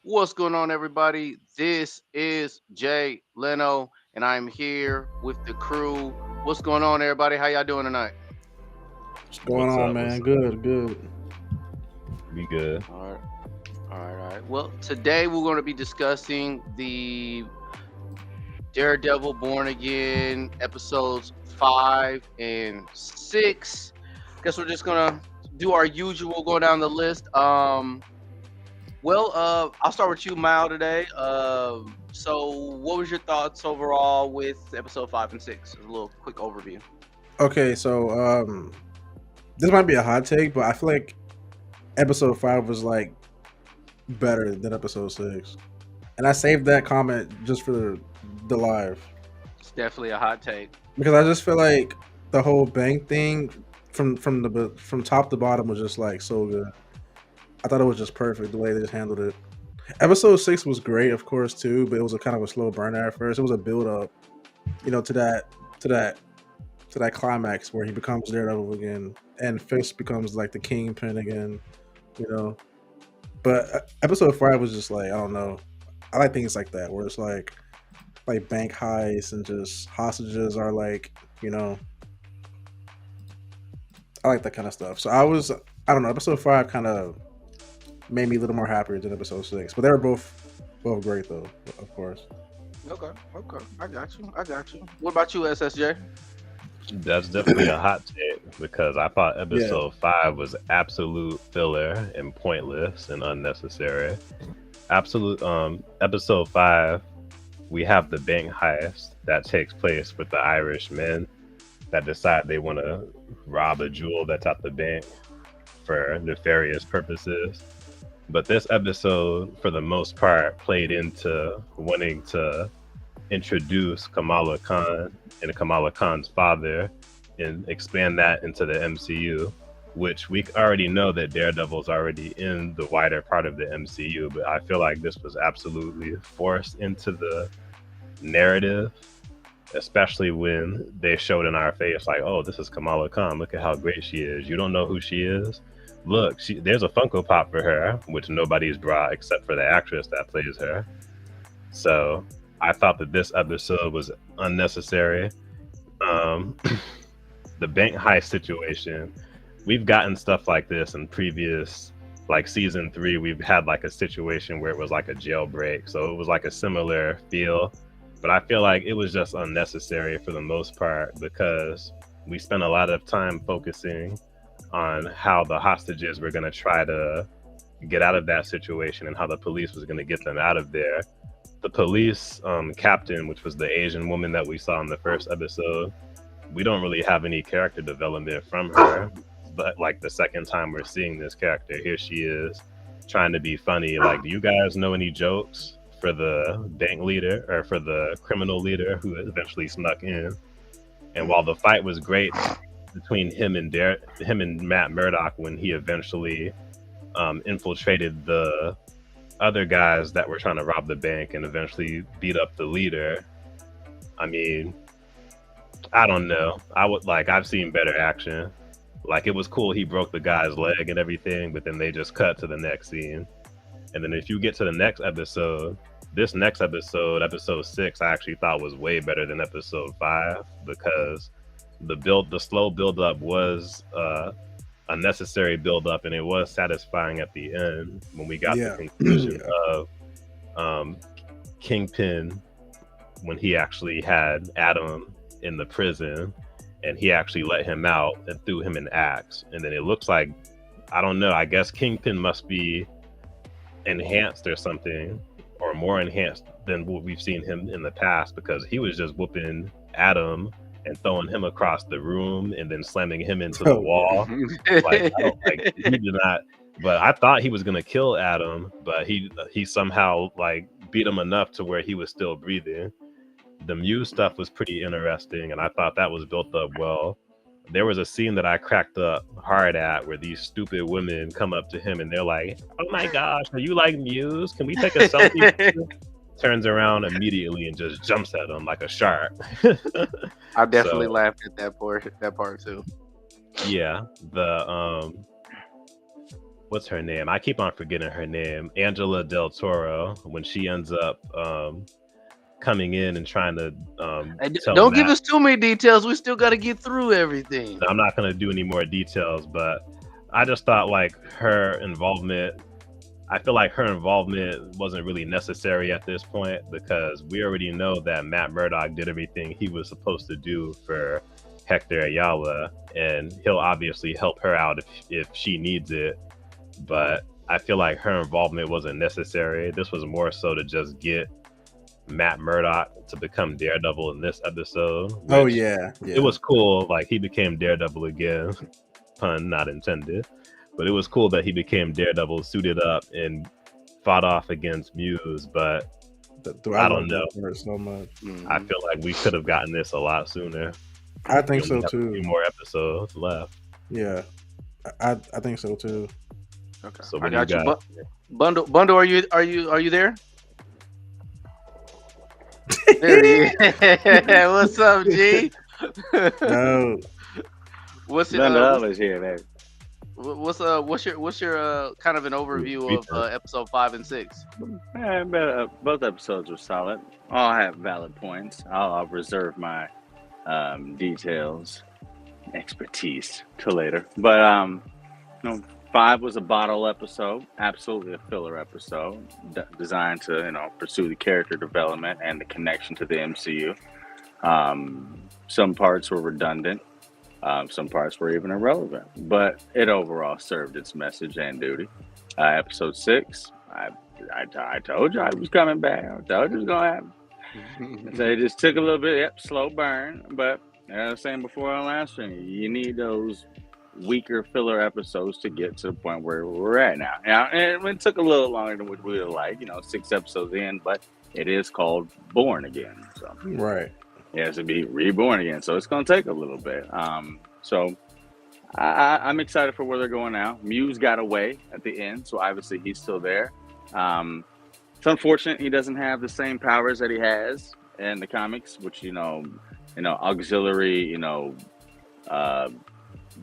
What's going on, everybody? This is Jay Leno, and I'm here with the crew. What's going on, everybody? How y'all doing tonight? What's going What's on, up? man? What's up? Good, good. We good? All right, all right. Well, today we're going to be discussing the Daredevil Born Again episodes 5 and 6. Guess we're just gonna do our usual, go down the list. I'll start with you, Mal, today. So what was your thoughts overall with episode 5 and 6? A little quick overview. Okay, so this might be a hot take, but I feel like episode 5 was like better than episode 6. And I saved that comment just for the live. It's definitely a hot take. Because I just feel like the whole bank thing from top to bottom was just like so good. I thought it was just perfect the way they just handled it. Episode 6 was great, of course, too, but it was a kind of a slow burner at first. It was a build up, to that to that climax where he becomes Daredevil again, and Fisk becomes like the Kingpin again, you know. But episode 5 was just like, I don't know. I like things like that where it's like bank heists and just hostages are like, you know. I like that kind of stuff. So I don't know. Episode 5 kind of made me a little more happier than episode 6, but they were both great though, of course. Okay. I got you. What about you, SSJ? That's definitely a hot take because I thought Yeah, episode 5 was absolute filler and pointless and unnecessary. Absolute episode 5, we have the bank heist that takes place with the Irish men that decide they want to rob a jewel that's at the bank for nefarious purposes. But this episode, for the most part, played into wanting to introduce Kamala Khan and Kamala Khan's father and expand that into the MCU, which we already know that Daredevil's already in the wider part of the MCU, but I feel like this was absolutely forced into the narrative, especially when they showed in our face, like, oh, this is Kamala Khan. Look at how great she is. You don't know who she is? Look, there's a Funko Pop for her, which nobody's brought except for the actress that plays her. So I thought that this episode was unnecessary. Um, the bank heist situation, we've gotten stuff like this in previous, like season 3. We've had like a situation where it was like a jailbreak, so it was like a similar feel. But I feel like it was just unnecessary for the most part because we spent a lot of time focusing on how the hostages were going to try to get out of that situation and how the police was going to get them out of there. The police captain, which was the Asian woman that we saw in the first episode, we don't really have any character development from her. But like the second time we're seeing this character, here she is trying to be funny. Like, do you guys know any jokes for the bank leader or for the criminal leader who eventually snuck in? And while the fight was great between him and Matt Murdock when he eventually infiltrated the other guys that were trying to rob the bank and eventually beat up the leader, I mean, I don't know. I've seen better action. Like, it was cool he broke the guy's leg and everything, but then they just cut to the next scene. And then if you get to the next episode, this next episode, episode 6, I actually thought was way better than episode 5 because the slow build up was a necessary build up, and it was satisfying at the end when we got the yeah, conclusion yeah. of Kingpin, when he actually had Adam in the prison and he actually let him out and threw him an axe. And then it looks like, I don't know, I guess Kingpin must be enhanced or something, or more enhanced than what we've seen him in the past, because he was just whooping Adam and throwing him across the room and then slamming him into the Oh yeah. wall. Like, I don't, like, he did not. But I thought he was gonna kill Adam, but he somehow like beat him enough to where he was still breathing. The Muse stuff was pretty interesting, and I thought that was built up well. There was a scene that I cracked up hard at where these stupid women come up to him and they're like, "Oh my gosh, are you like Muse? Can we take a selfie with you?" Turns around immediately and just jumps at him like a shark. I definitely So laughed at that part too. yeah, what's her name? I keep on forgetting her name. Angela Del Toro, when she ends up coming in and trying to tell don't give Matt. us too many details. We still got to get through everything. I'm not going to do any more details, but I just thought like her involvement. I feel like her involvement wasn't really necessary at this point because we already know that Matt Murdock did everything he was supposed to do for Hector Ayala, and he'll obviously help her out if she needs it. But I feel like her involvement wasn't necessary. This was more so to just get Matt Murdock to become Daredevil in this episode. Oh yeah. It was cool. Like he became Daredevil again, pun not intended. But it was cool that he became Daredevil, suited up, and fought off against Muse. But I don't know. So much. I feel like we could have gotten this a lot sooner. I think so too. A few more episodes left. Yeah, I think so too. Okay, so I got you. Bundle, are you there? There he is. What's up, G? No. What's it? Here, man. What's your kind of an overview of episode 5 and 6? Both episodes were solid. All have valid points. I'll reserve my details, expertise till later. But 5 was a bottle episode, absolutely a filler episode, designed to pursue the character development and the connection to the MCU. Some parts were redundant. Some parts were even irrelevant, but it overall served its message and duty. Episode 6, I told you I was coming back. I told you it was going to happen. So it just took a little bit, slow burn, but as I was saying before on last stream, you need those weaker filler episodes to get to the point where we're at now. And it took a little longer than what we would like, 6 episodes in, but it is called Born Again. So. Right. He has to be reborn again, so it's going to take a little bit. So I'm excited for where they're going now. Muse got away at the end, so obviously he's still there. It's unfortunate he doesn't have the same powers that he has in the comics, which auxiliary,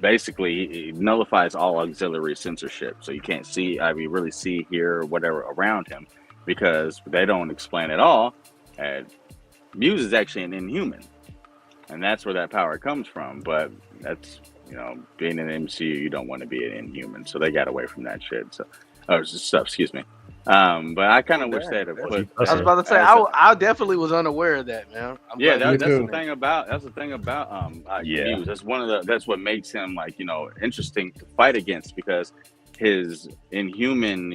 basically it nullifies all auxiliary censorship, so you can't see, really see, hear, or whatever around him, because they don't explain at all. And Muse is actually an Inhuman, and that's where that power comes from. But that's, being an MCU, you don't want to be an Inhuman, so they got away from that shit. So, excuse me. But I kind of wish they'd have put. I was about to say, I definitely was unaware of that, man. That's the thing about Muse. That's what makes him interesting to fight against, because his Inhuman,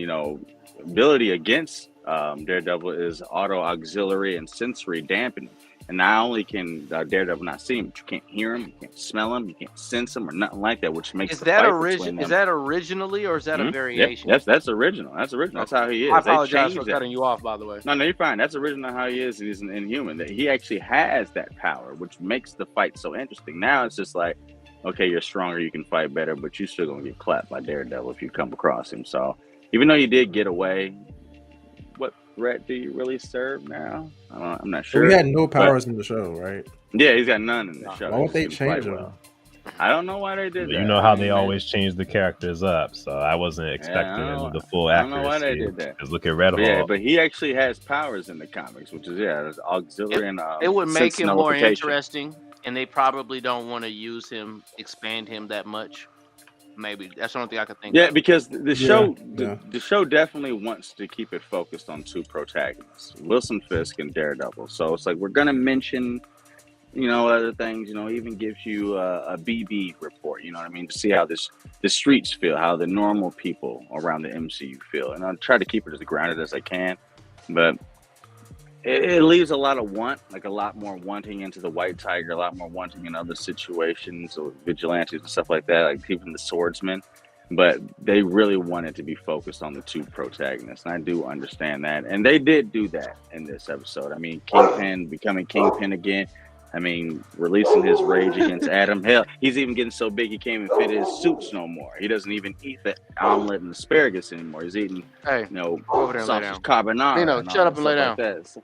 ability against Daredevil is auto auxiliary and sensory dampening. And not only can Daredevil not see him, but you can't hear him, you can't smell him, you can't sense him, or nothing like that, which makes is that originally, or is that a variation? Yep, that's original. That's original. That's how he is. I apologize for cutting you off, by the way. No, you're fine. That's original how he is. He's an Inhuman. That he actually has that power, which makes the fight so interesting. Now it's just like, okay, you're stronger, you can fight better, but you're still gonna get clapped by Daredevil if you come across him. So even though you did get away, what threat do you really serve now? I'm not sure. He had no powers in the show, right? Yeah, he's got none in the show. Why would they change him? I don't know why they did that. You know how they always change the characters up, so I wasn't expecting the full accuracy. I don't know why they did that. Because look at Red Hawk. Yeah, but he actually has powers in the comics, which is there's auxiliary and it would make him more interesting, and they probably don't want to use him, expand him that much. Maybe that's the only thing I could think of. Yeah, because the show definitely wants to keep it focused on 2 protagonists, Wilson Fisk and Daredevil. So it's like we're gonna mention, other things. Even gives you a BB report. You know what I mean, to see how the streets feel, how the normal people around the MCU feel, and I'll try to keep it as grounded as I can. But it leaves a lot of a lot more wanting into the White Tiger, a lot more wanting in other situations, or vigilantes and stuff like that, like even the swordsman. But they really wanted to be focused on the 2 protagonists, and I do understand that. And they did do that in this episode. I mean, Kingpin becoming Kingpin again. I mean, releasing his rage against Adam. Hell, he's even getting so big he can't even fit his suits no more. He doesn't even eat the omelet and asparagus anymore. He's eating, sausage carbonara. Shut up and lay down. Like so,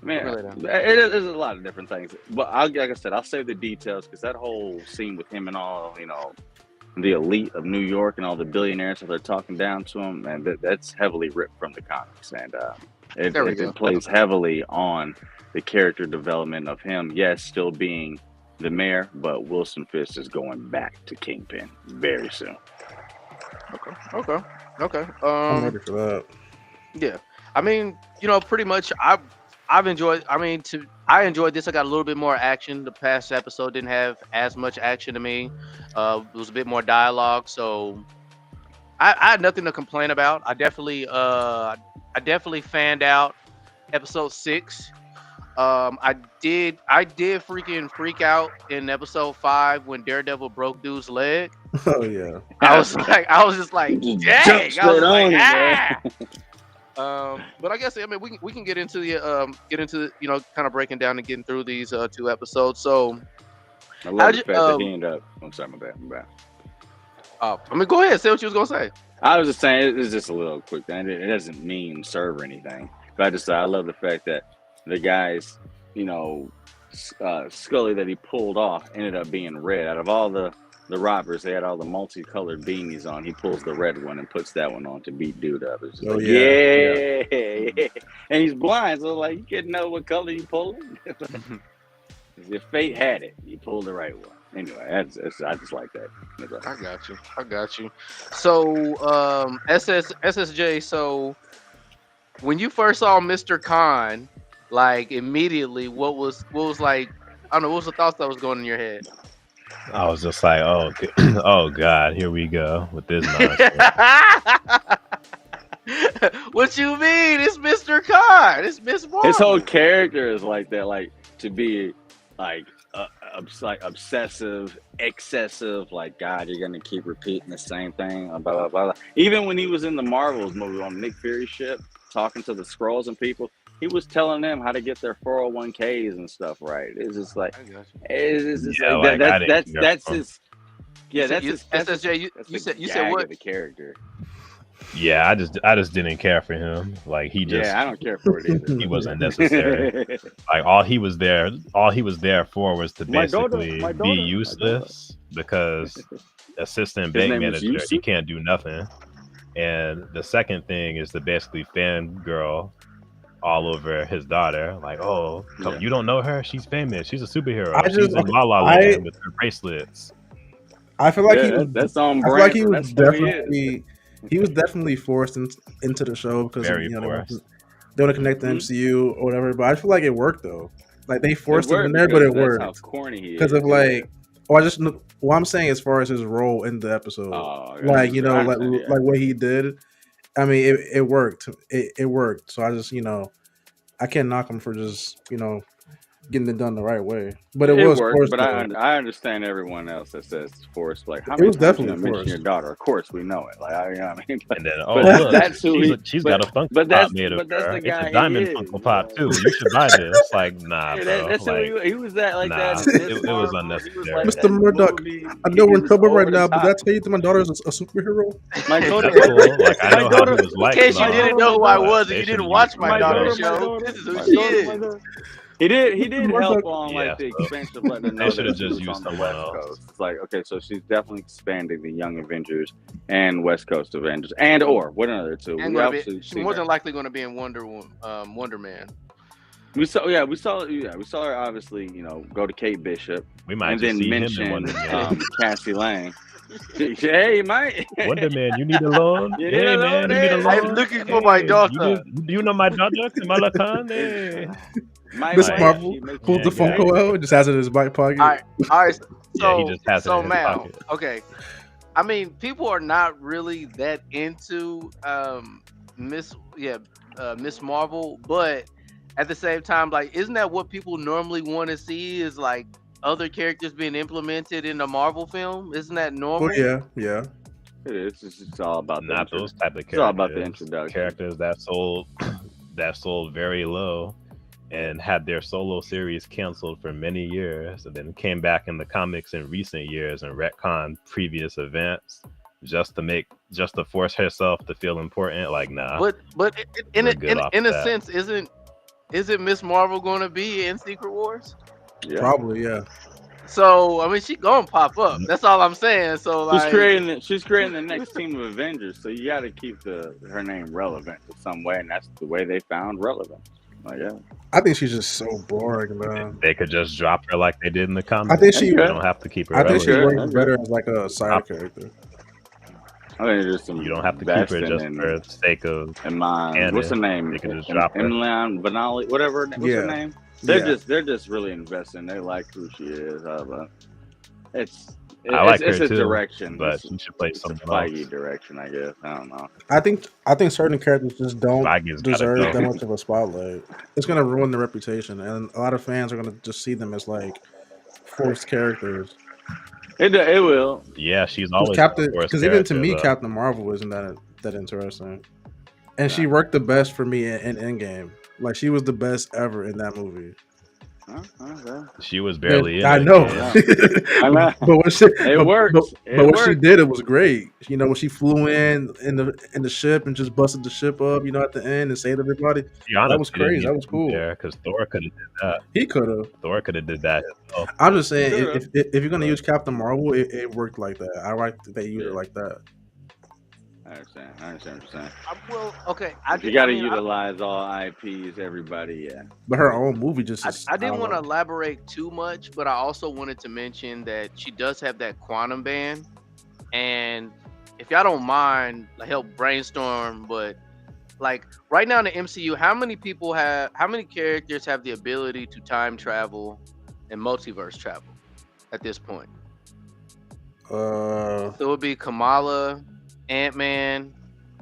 man, it is a lot of different things. But like I said, I'll save the details, because that whole scene with him and all, the elite of New York and all the billionaires that they're talking down to him, and that's heavily ripped from the comics, and There we go. it plays heavily on the character development of him. Yes, still being the mayor, but Wilson Fisk is going back to Kingpin very soon. Okay. I'm ready for that. Yeah. I mean, pretty much I've enjoyed. I enjoyed this. I got a little bit more action. The past episode didn't have as much action to me. It was a bit more dialogue, so I had nothing to complain about. I definitely fanned out episode 6. I did freaking freak out in episode 5 when Daredevil broke dude's leg. Oh yeah. I was just like, dang! I was like, ah. But I guess we can get into the kind of breaking down and getting through these 2 episodes. So I love the fact that he ended up. I'm sorry, my bad. Go ahead. Say what you was gonna say. I was just saying it's just a little quick thing. It doesn't mean serve or anything. But I love the fact that the guys, Scully that he pulled off ended up being red. Out of all the robbers, they had all the multicolored beanies on. He pulls the red one and puts that one on to beat dude up. It's just yeah. And he's blind, so like you couldn't know what color you pulled. If fate had it, you pulled the right one. Anyway, I just like that. I got you. So, SSJ. So, when you first saw Mr. Khan, like immediately, what was like? I don't know. What was the thoughts that was going in your head? I was just like, oh God, here we go with this nonsense. What you mean? It's Mr. Khan. It's Miss Marvel. His whole character is like that, like to be like obsessive, excessive. Like God, you're gonna keep repeating the same thing. Blah blah blah. Even when he was in the Marvels movie on Nick Fury's ship, talking to the Skrulls and people, he was telling them how to get their 401ks and stuff right. It's just like, that's his. Yeah, that's his. SSJ, you said what? The character. Yeah, I just didn't care for him. Like he just. Yeah, I don't care for it either. He wasn't necessary. Like all he was there for was to basically be useless because assistant bank manager, he can't do nothing. And the second thing is to basically fangirl all over his daughter. Like, you don't know her? She's famous. She's a superhero. She's in La La Land with her bracelets. I feel like that's on brand. I feel like he was definitely forced into the show because they want to connect the MCU or whatever. But I feel like it worked though. Like they forced him in there, but it worked. How corny he is. Because of what I'm saying as far as his role in the episode, like what he did. I mean, it worked. It worked. So I just I can't knock him for just getting it done the right way. But it was worked, forced. But I understand everyone else that says it's forced. Like how it many was times definitely you forced. mention your daughter? Of course we know it. Like you know what I mean. And then look, that's who she's got a Funko Pop made of her. It's a diamond Funko Pop too. You should buy this. Like nah, bro. That's who he was that like that. It was unnecessary. Like Mr. Murdoch, I know we're in trouble right now, but did I tell you that my daughter is a superhero? My daughter, like I know how he was like. In case you didn't know who I was and you didn't watch my daughter's show, this is who she is. He did help on the expansion of letting them know they should have just used on the someone West else. Coast. It's like, okay, so she's definitely expanding the Young Avengers and West Coast Avengers, and or what another two. She's more than likely going to be in Wonder Man. We saw her obviously, go to Kate Bishop. We might and just then see mention him in Wonder Man. Cassie Lang. Hey, mate. Wonder Man, you need a loan? You need a loan? I'm looking for my daughter. Do you know my daughter, Kamala Khan? Hey. Miss Marvel pulls the Funko out and just has it in his back pocket. All right. So, he just has it in his pocket. Okay. I mean, people are not really that into Miss Marvel, but at the same time, like, isn't that what people normally want to see? Is like other characters being implemented in a Marvel film? Isn't that normal? Oh yeah. It is. It's all about not those type of characters. It's all about the introduction. Characters that sold very low and had their solo series canceled for many years, and then came back in the comics in recent years and retconned previous events just to force herself to feel important. Like nah. But in a sense, isn't Miss Marvel going to be in Secret Wars? Yeah. Probably, yeah. So I mean, she gonna pop up. That's all I'm saying. So She's like, creating the next team of Avengers, so you got to keep her name relevant in some way, and that's the way they found relevant. Like, yeah, I think she's just so boring, man. They could just drop her like they did in the I think comics. she. You don't have to keep her I think she relevant. works better as like a side character. I think there's some You don't have to keep her Bastion just for the sake of. and mine. Canon. What's her name? They can just drop her. Emilion Vanali, whatever. What's her name? They're just really investing. They like who she is. But I like it's her a too, direction, but she should play it's a someone else. Feige direction, I guess. I don't know. I think certain characters just don't Feige's gotta deserve go. that much of a spotlight. It's gonna ruin their reputation, and a lot of fans are gonna just see them as like forced characters. It will. Yeah, she's always Captain. Because Because even to me, Captain Marvel isn't that interesting, and she worked the best for me in Endgame. Like she was the best ever in that movie. She was barely in I it. know. I know. But what she, It worked. But what she did, it was great. You know, when she flew in the ship and just busted the ship up, you know, at the end and saved everybody. That was crazy. That was cool. Because Thor could have did that. He could have. Thor could have did that himself. I'm just saying, if you're gonna use Captain Marvel, it worked like that. I like that they use it like that. I understand what you're saying. okay. You got to utilize all IPs, everybody. Yeah. But her own movie just. I didn't want to elaborate too much, but I also wanted to mention that she does have that quantum band, and if y'all don't mind, help brainstorm. But like right now in the MCU, how many characters have the ability to time travel and multiverse travel at this point? So it would be Kamala, Ant-Man,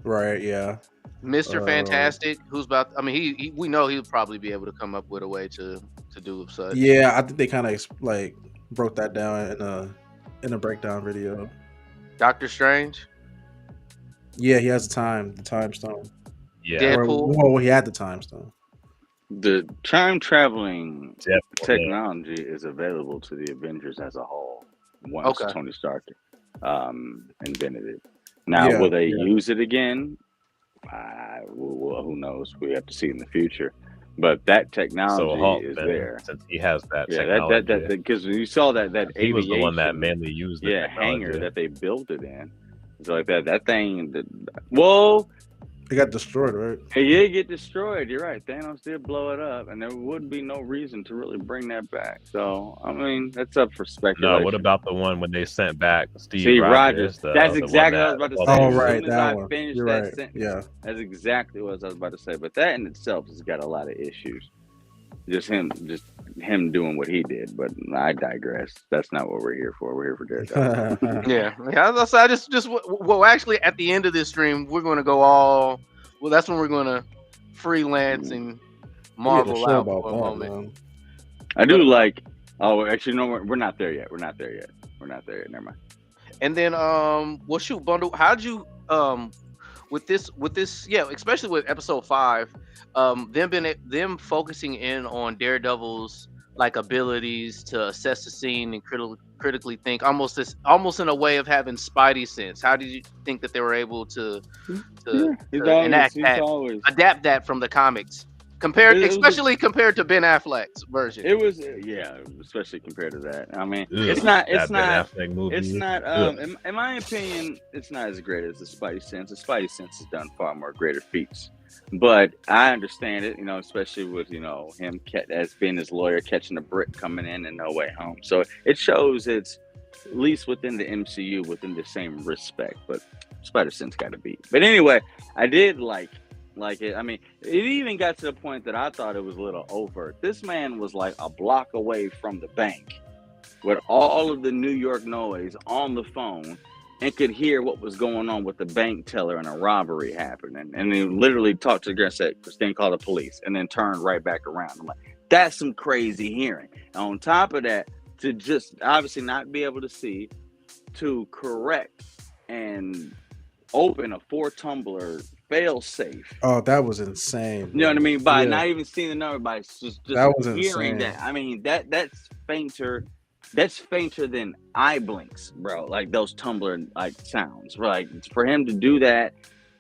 right? Yeah, Mr. Fantastic, who's about. I mean, we know he'll probably be able to come up with a way to do such. Yeah, I think they kind of like broke that down in a breakdown video. Doctor Strange. Yeah, he has the time stone. Yeah, Deadpool. Well, he had the time stone. The time traveling technology is available to the Avengers as a whole once Tony Stark invented it. Now, will they use it again? Well, who knows? We have to see in the future. But that technology is there. Since he has that technology. Because you saw that he was the one that mainly used the hangar that they built it in. It's like that thing. It got destroyed, right? It did get destroyed. You're right. Thanos did blow it up, and there would be no reason to really bring that back. So, I mean, that's up for speculation. No, what about the one when they sent back Steve Rogers? That's exactly what I was about to say. Oh, right, that one. You're right. Sentence, that's exactly what I was about to say. But that in itself has got a lot of issues. Just him doing what he did. But I digress. That's not what we're here for. We're here for Daredevil. yeah. I just actually at the end of this stream we're going to go all. Well, that's when we're going to freelance and marvel out for a moment. I do like. Oh, actually, no, we're not there yet. We're not there yet. Never mind. And then, well, shoot, Bundle. How'd you with this, especially with episode 5, them focusing in on Daredevil's like abilities to assess the scene and critically think, almost in a way of having Spidey sense. How did you think that they were able to adapt that from the comics? Especially compared to Ben Affleck's version. It was especially compared to that. I mean, it's not. In my opinion, it's not as great as the Spidey sense. The Spidey sense has done far more greater feats. But I understand it, especially with him as being his lawyer catching a brick coming in No Way Home. So it shows it's at least within the MCU within the same respect. But Spider Sense got to beat. But anyway, I did like it. I mean, it even got to the point that I thought it was a little overt. This man was like a block away from the bank with all of the New York noise on the phone and could hear what was going on with the bank teller and a robbery happening. And he literally talked to the girl and said, Christine, call the police, and then turned right back around. I'm like, that's some crazy hearing. And on top of that, to just obviously not be able to see, to correct and open a 4-tumbler fail safe. Oh, that was insane. You know what I mean? By not even seeing the number, by just that was hearing insane. that. I mean, that's fainter. That's fainter than eye blinks, bro. Like those tumbler like sounds. Like for him to do that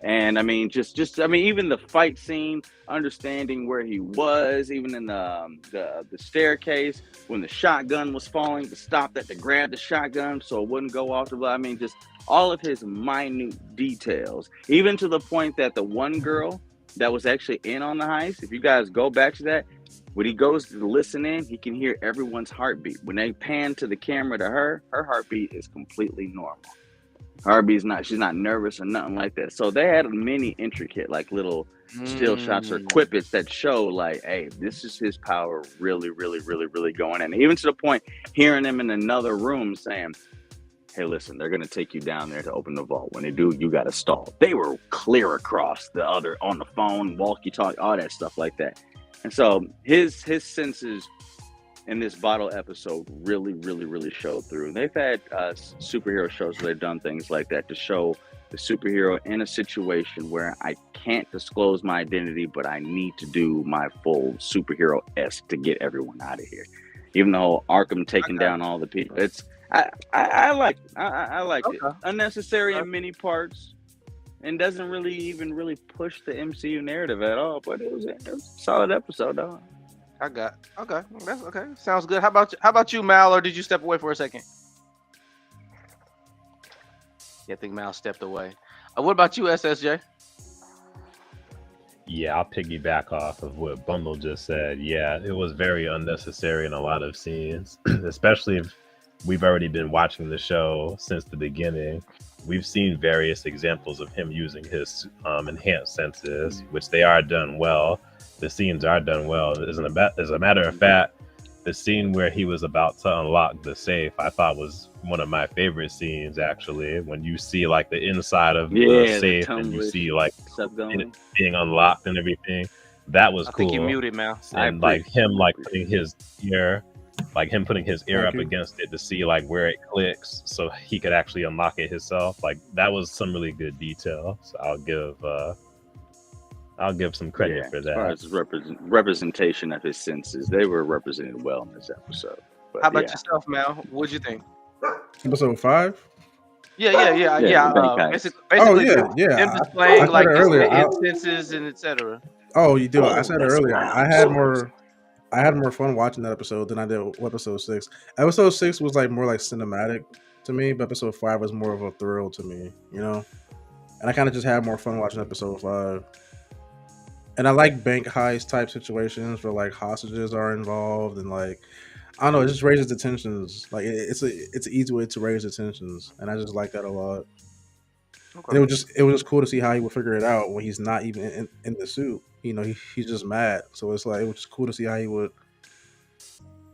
And I mean, I mean, even the fight scene, understanding where he was, even in the staircase when the shotgun was falling, to stop that, to grab the shotgun so it wouldn't go off the. I mean, just all of his minute details, even to the point that the one girl that was actually in on the heist. If you guys go back to that, when he goes to listen in, he can hear everyone's heartbeat. When they pan to the camera to her heartbeat is completely normal. Heartbeat's not, she's not nervous or nothing like that. So they had many intricate, like little still shots or quippets that show like, hey, this is his power really, really, really, really going in. Even to the point, hearing him in another room saying, hey, listen, they're going to take you down there to open the vault. When they do, you got to stall. They were clear across the other, on the phone, walkie-talkie, all that stuff like that. And so his senses in this bottle episode really, really, really showed through. They've had superhero shows where they've done things like that to show the superhero in a situation where I can't disclose my identity, but I need to do my full superhero-esque to get everyone out of here. Even though Arkham taking down all the people, it's I liked it. Unnecessary in many parts, and doesn't really push the MCU narrative at all. But it was a solid episode, though. Okay. That's okay. Sounds good. How about you, Mal? Or did you step away for a second? Yeah, I think Mal stepped away. What about you, SSJ? Yeah, I'll piggyback off of what Bundle just said. Yeah, it was very unnecessary in a lot of scenes, especially if we've already been watching the show since the beginning. We've seen various examples of him using his enhanced senses, which they are done well. The scenes are done well. As a matter of fact, the scene where he was about to unlock the safe, I thought was one of my favorite scenes, actually. When you see like the inside of the safe and you see like it being unlocked and everything, that was cool. I think you muted, Mal. And like him like putting his ear up against it to see like where it clicks so he could actually unlock it himself. Like that was some really good detail. So I'll give some credit for that. As far as representation of his senses, they were represented well in this episode. But, how about yourself, Mal? What'd you think? Episode 5? Yeah. Basically, him displaying like his senses and etc. Oh, you do. I said it earlier. I had more fun watching that episode than I did with episode 6. Episode 6 was like more like cinematic to me, but episode 5 was more of a thrill to me, you know? And I kind of just had more fun watching episode 5. And I like bank heist type situations where like hostages are involved and like, I don't know, it just raises the tensions. Like it's an easy way to raise the tensions, and I just like that a lot. Okay. And it was just cool to see how he would figure it out when he's not even in the suit. You know, he's just mad. So it's like it was just cool to see how he would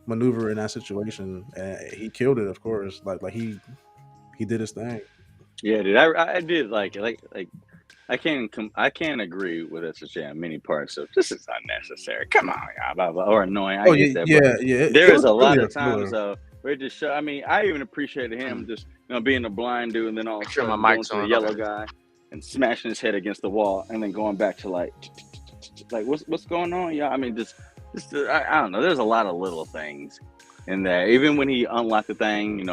maneuver in that situation, and he killed it. Of course, like he did his thing. Yeah, dude, I did like I can't agree with SSJ on many parts of this is unnecessary. Come on, y'all, blah, blah, or annoying. I get that. Yeah. There is a lot of times though where it just show. I mean, I even appreciated him just being a blind dude and then all of a sudden going to the yellow guy and smashing his head against the wall and then going back to like what's going on? Yeah, I mean, just I don't know. There's a lot of little things in there. Even when he unlocked the thing,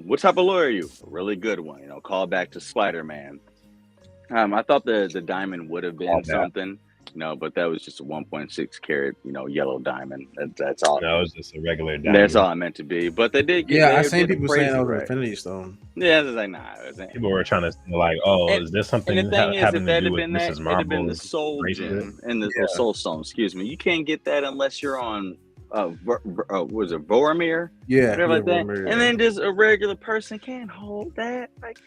what type of lawyer are you? A really good one. Call back to Spider-Man. I thought the diamond would have been something, but that was just a 1.6 carat, yellow diamond. That's all. That was just a regular diamond. That's all it meant to be. But they did. I've seen people saying it was Infinity Stone. Yeah, it's like nah. People were trying to say like, is this something having to do with Mrs. Marvel? It'd been the soul gem and the soul stone. Excuse me. You can't get that unless you're on. Was it Boromir? Yeah, whatever like that. Boromir, and then just a regular person can't hold that. Like,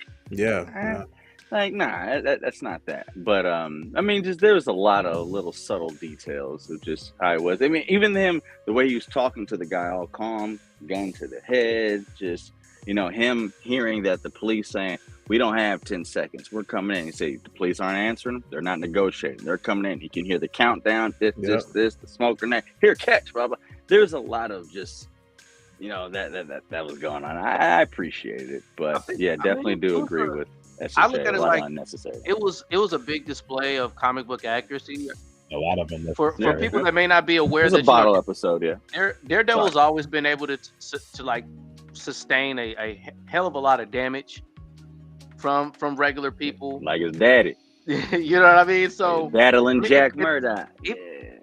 like nah, that's not that. But I mean, just there was a lot of little subtle details of just how it was. I mean, even him, the way he was talking to the guy, all calm, gun to the head, just him hearing that the police saying, we don't have 10 seconds. We're coming in. He said, the police aren't answering. They're not negotiating. They're coming in. He can hear the countdown, this, the smoke grenade. Here, catch, blah, blah. There's a lot of just, that was going on. I appreciate it. But, definitely do agree with SSJ. I look at it like unnecessary. It was a big display of comic book accuracy. A lot of them. For people that may not be aware, it's a bottle episode, Daredevil's always been able to like sustain a hell of a lot of damage from regular people. like his daddy, You know what I mean? So I battling mean, Jack Murdoch.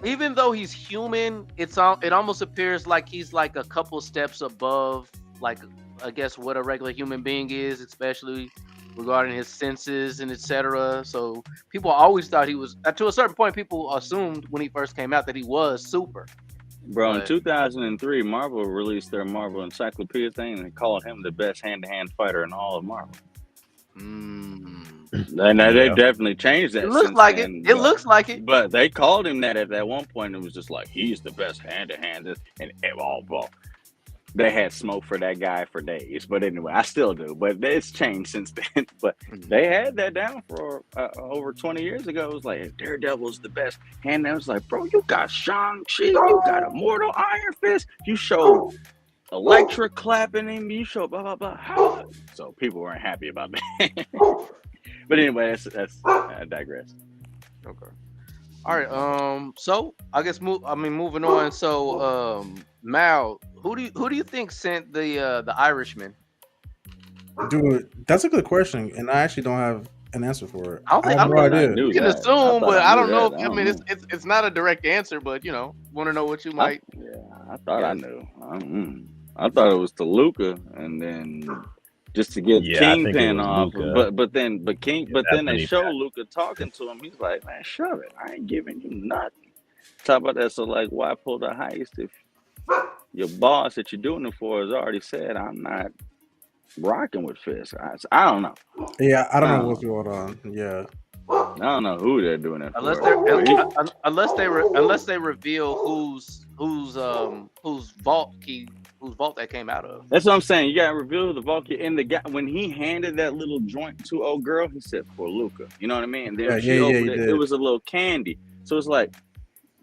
even though he's human, it almost appears like he's like a couple steps above, like I guess what a regular human being is, especially regarding his senses and etc. So people always thought he was, to a certain point, people assumed when he first came out that he was super. Bro, in But 2003, Marvel released their Marvel Encyclopedia thing and called him the best hand-to-hand fighter in all of Marvel. mm, And they definitely changed that. it looks since like then, it. It looks like it. But they called him that at that one point. It was just like he's the best hand-to-hand, and all. They had smoke for that guy for days. But anyway, I still do. But it's changed since then. But they had that down for over 20 years ago. It was like Daredevil's the best hand. I was like, bro, you got Shang-Chi, you got Immortal Iron Fist, you showed Electra clapping him, you showed blah blah blah. How? So people weren't happy about that. But anyway, that's I digress. Okay. All right. So I guess moving on. So Mal, who do you think sent the Irishman? Dude, that's a good question, and I actually don't have an answer for it. I don't I think have I no mean, idea. You can that. assume, but I don't know. I mean, know. it's not a direct answer, but want to know what you might. I thought I knew. I thought it was Toluca, and then just to get Yeah, I think it Kingpin was off. Luca. But then they definitely show Luca talking to him. He's like, man, shove it. I ain't giving you nothing. Talk about that. So like, why pull the heist if your boss that you're doing it for has already said I'm not rocking with Fisk? I don't know. Yeah, I don't know what's going on. Yeah, I don't know who they're doing it Unless for. unless they reveal whose vault that came out of. That's what I'm saying. You gotta reveal the Vulcan. And the guy, when he handed that little joint to old girl, he said for Luca. You know what I mean? And then Yeah, she yeah, opened he it. did. It was a little candy. So it's like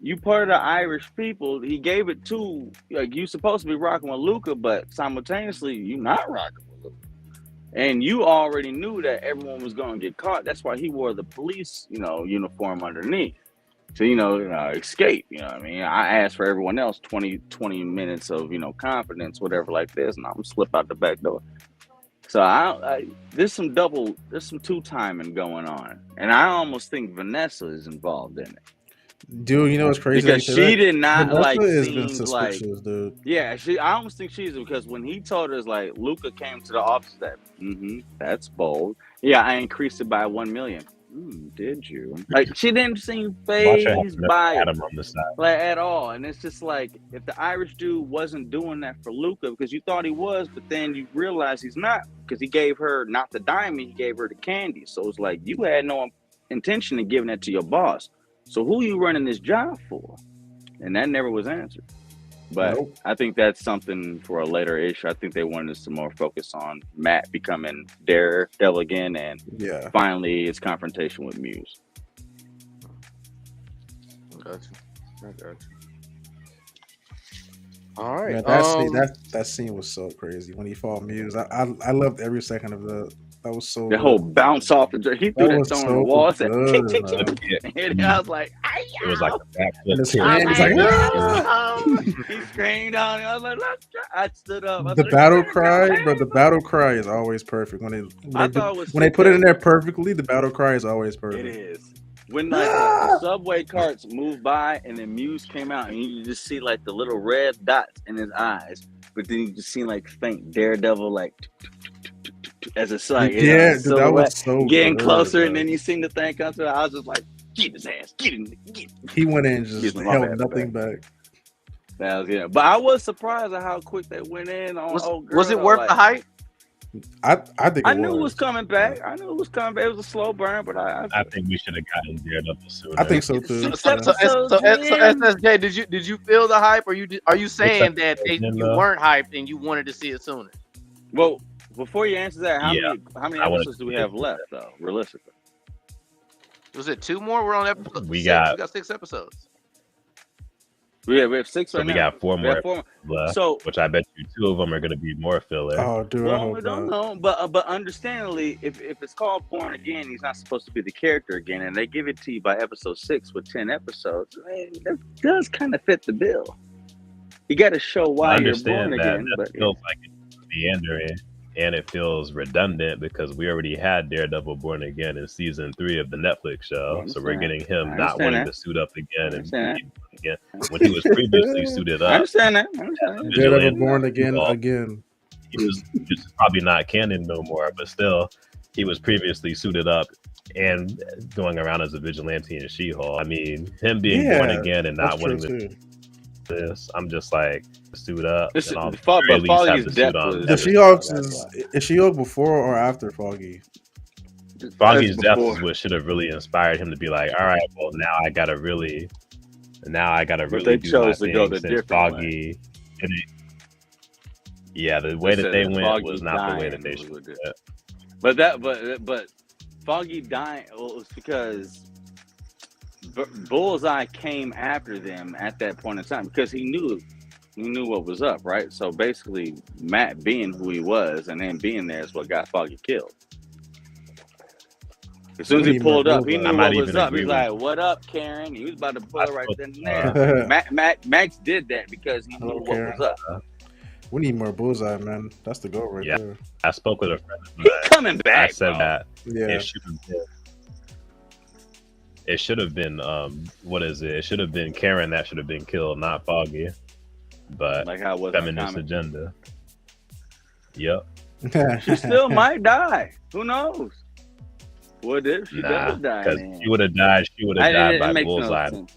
you part of the Irish people. He gave it to like you supposed to be rocking with Luca, but simultaneously you not rocking with Luca. And you already knew that everyone was gonna get caught. That's why he wore the police, uniform underneath. To, escape, you know what I mean? I asked for everyone else 20 minutes of, confidence, whatever like this, and I'm gonna slip out the back door. So there's some two-timing going on. And I almost think Vanessa is involved in it. dude, you know what's crazy? Because she did not Vanessa has been seem like, suspicious, dude. yeah, I almost think she's because when he told her, like, Luca came to the office that, that's bold. Yeah, I increased it by 1 million. Did you? Like, she didn't seem phased by it, on the side. like, at all. And it's just like, if the Irish dude wasn't doing that for Luca, because you thought he was, but then you realize he's not, because he gave her not the diamond, he gave her the candy. So it's like, you had no intention of giving that to your boss. So who you running this job for? And that never was answered. But Nope. I think that's something for a later issue. I think they wanted some more focus on Matt becoming Daredevil again, and Yeah, finally his confrontation with Muse. Gotcha. All right. yeah, that scene was so crazy when he fought Muse. I loved every second of that. That was so. The good. whole bounce off he threw that was stone on so the wall. Said, good, tick, tick, tick. And I was like, It was like a And the backflip. scream was like, "Ah!" he screamed out. I was like, let's try. I stood up. I The said, battle cry, bro. The battle cry is always perfect when I thought it was they put it in there perfectly. The battle cry is always It perfect. is. When like the subway carts moved by and then Muse came out and you just see like the little red dots in his eyes, but then you just see like faint Daredevil like as a sight. Yeah, dude, that was so getting good, closer, bro. and then you seen the thing come through. I was just like, get his ass, get him, get. He went in and just Excuse me, my held bad, nothing back. That was good. But I was surprised at how quick they went in on old girl. Was it worth the hype? I think I knew it was coming back. I knew it was coming back. It was a slow burn, but I think we should have gotten Daredevil sooner. I think so too. So SSJ, did you feel the hype, or are you saying that you weren't hyped and you wanted to see it sooner? Well, before you answer that, how many I episodes do we have left, though, realistically? Was it 2 more? We're on episode We 6. got- We got 6 episodes. We have 6 So right we now. got 4 We more have 4 more. left, So, which I bet you 2 of them are going to be more filler. Oh, dude, I well, hope we don't not. know. But understandably, if it's called Born Again, he's not supposed to be the character again, and they give it to you by episode 6 with 10 episodes. Man, that does kind of fit the bill. You got to show why I you're understand born that. again. That But feels like it's meandering. and it feels redundant because we already had Daredevil Born Again in season 3 of the Netflix show. So we're getting him not wanting to suit up again and again when he was previously suited I up. understand that. Daredevil Born Again. He was just probably not canon no more, but still, he was previously suited up and going around as a vigilante in She-Hulk. I mean, him being born again and not wanting to do this, I'm just like, suit up. This, and I'll but at least have Foggy's the death suit on. was. The She-Hulk is She-Hulk before or after Foggy? Foggy's death is what should have really inspired him to be like, all right, well now I gotta really But do they my chose to thing go the since different Foggy. Yeah, the way that they went Foggy was not the way that dying they was should. what did it. But Foggy dying was because Bullseye came after them at that point in time because he knew what was up, right? So basically, Matt being who he was and then being there is what got Foggy killed. As soon as he pulled up, he knew what was up. He's like, "What up, Karen?" He was about to pull her right then and there. Max did that because he knew what was up. We need more Bullseye, man. That's the goal right there. I spoke with a friend of mine. He's coming back. I said that Yeah. it should have been what is it? It should have been Karen that should have been killed, not Foggy. But like how it was feminist agenda. Yep. She still might die. Who knows? What if she does die? Because she would have died. She would have died by Bullseye in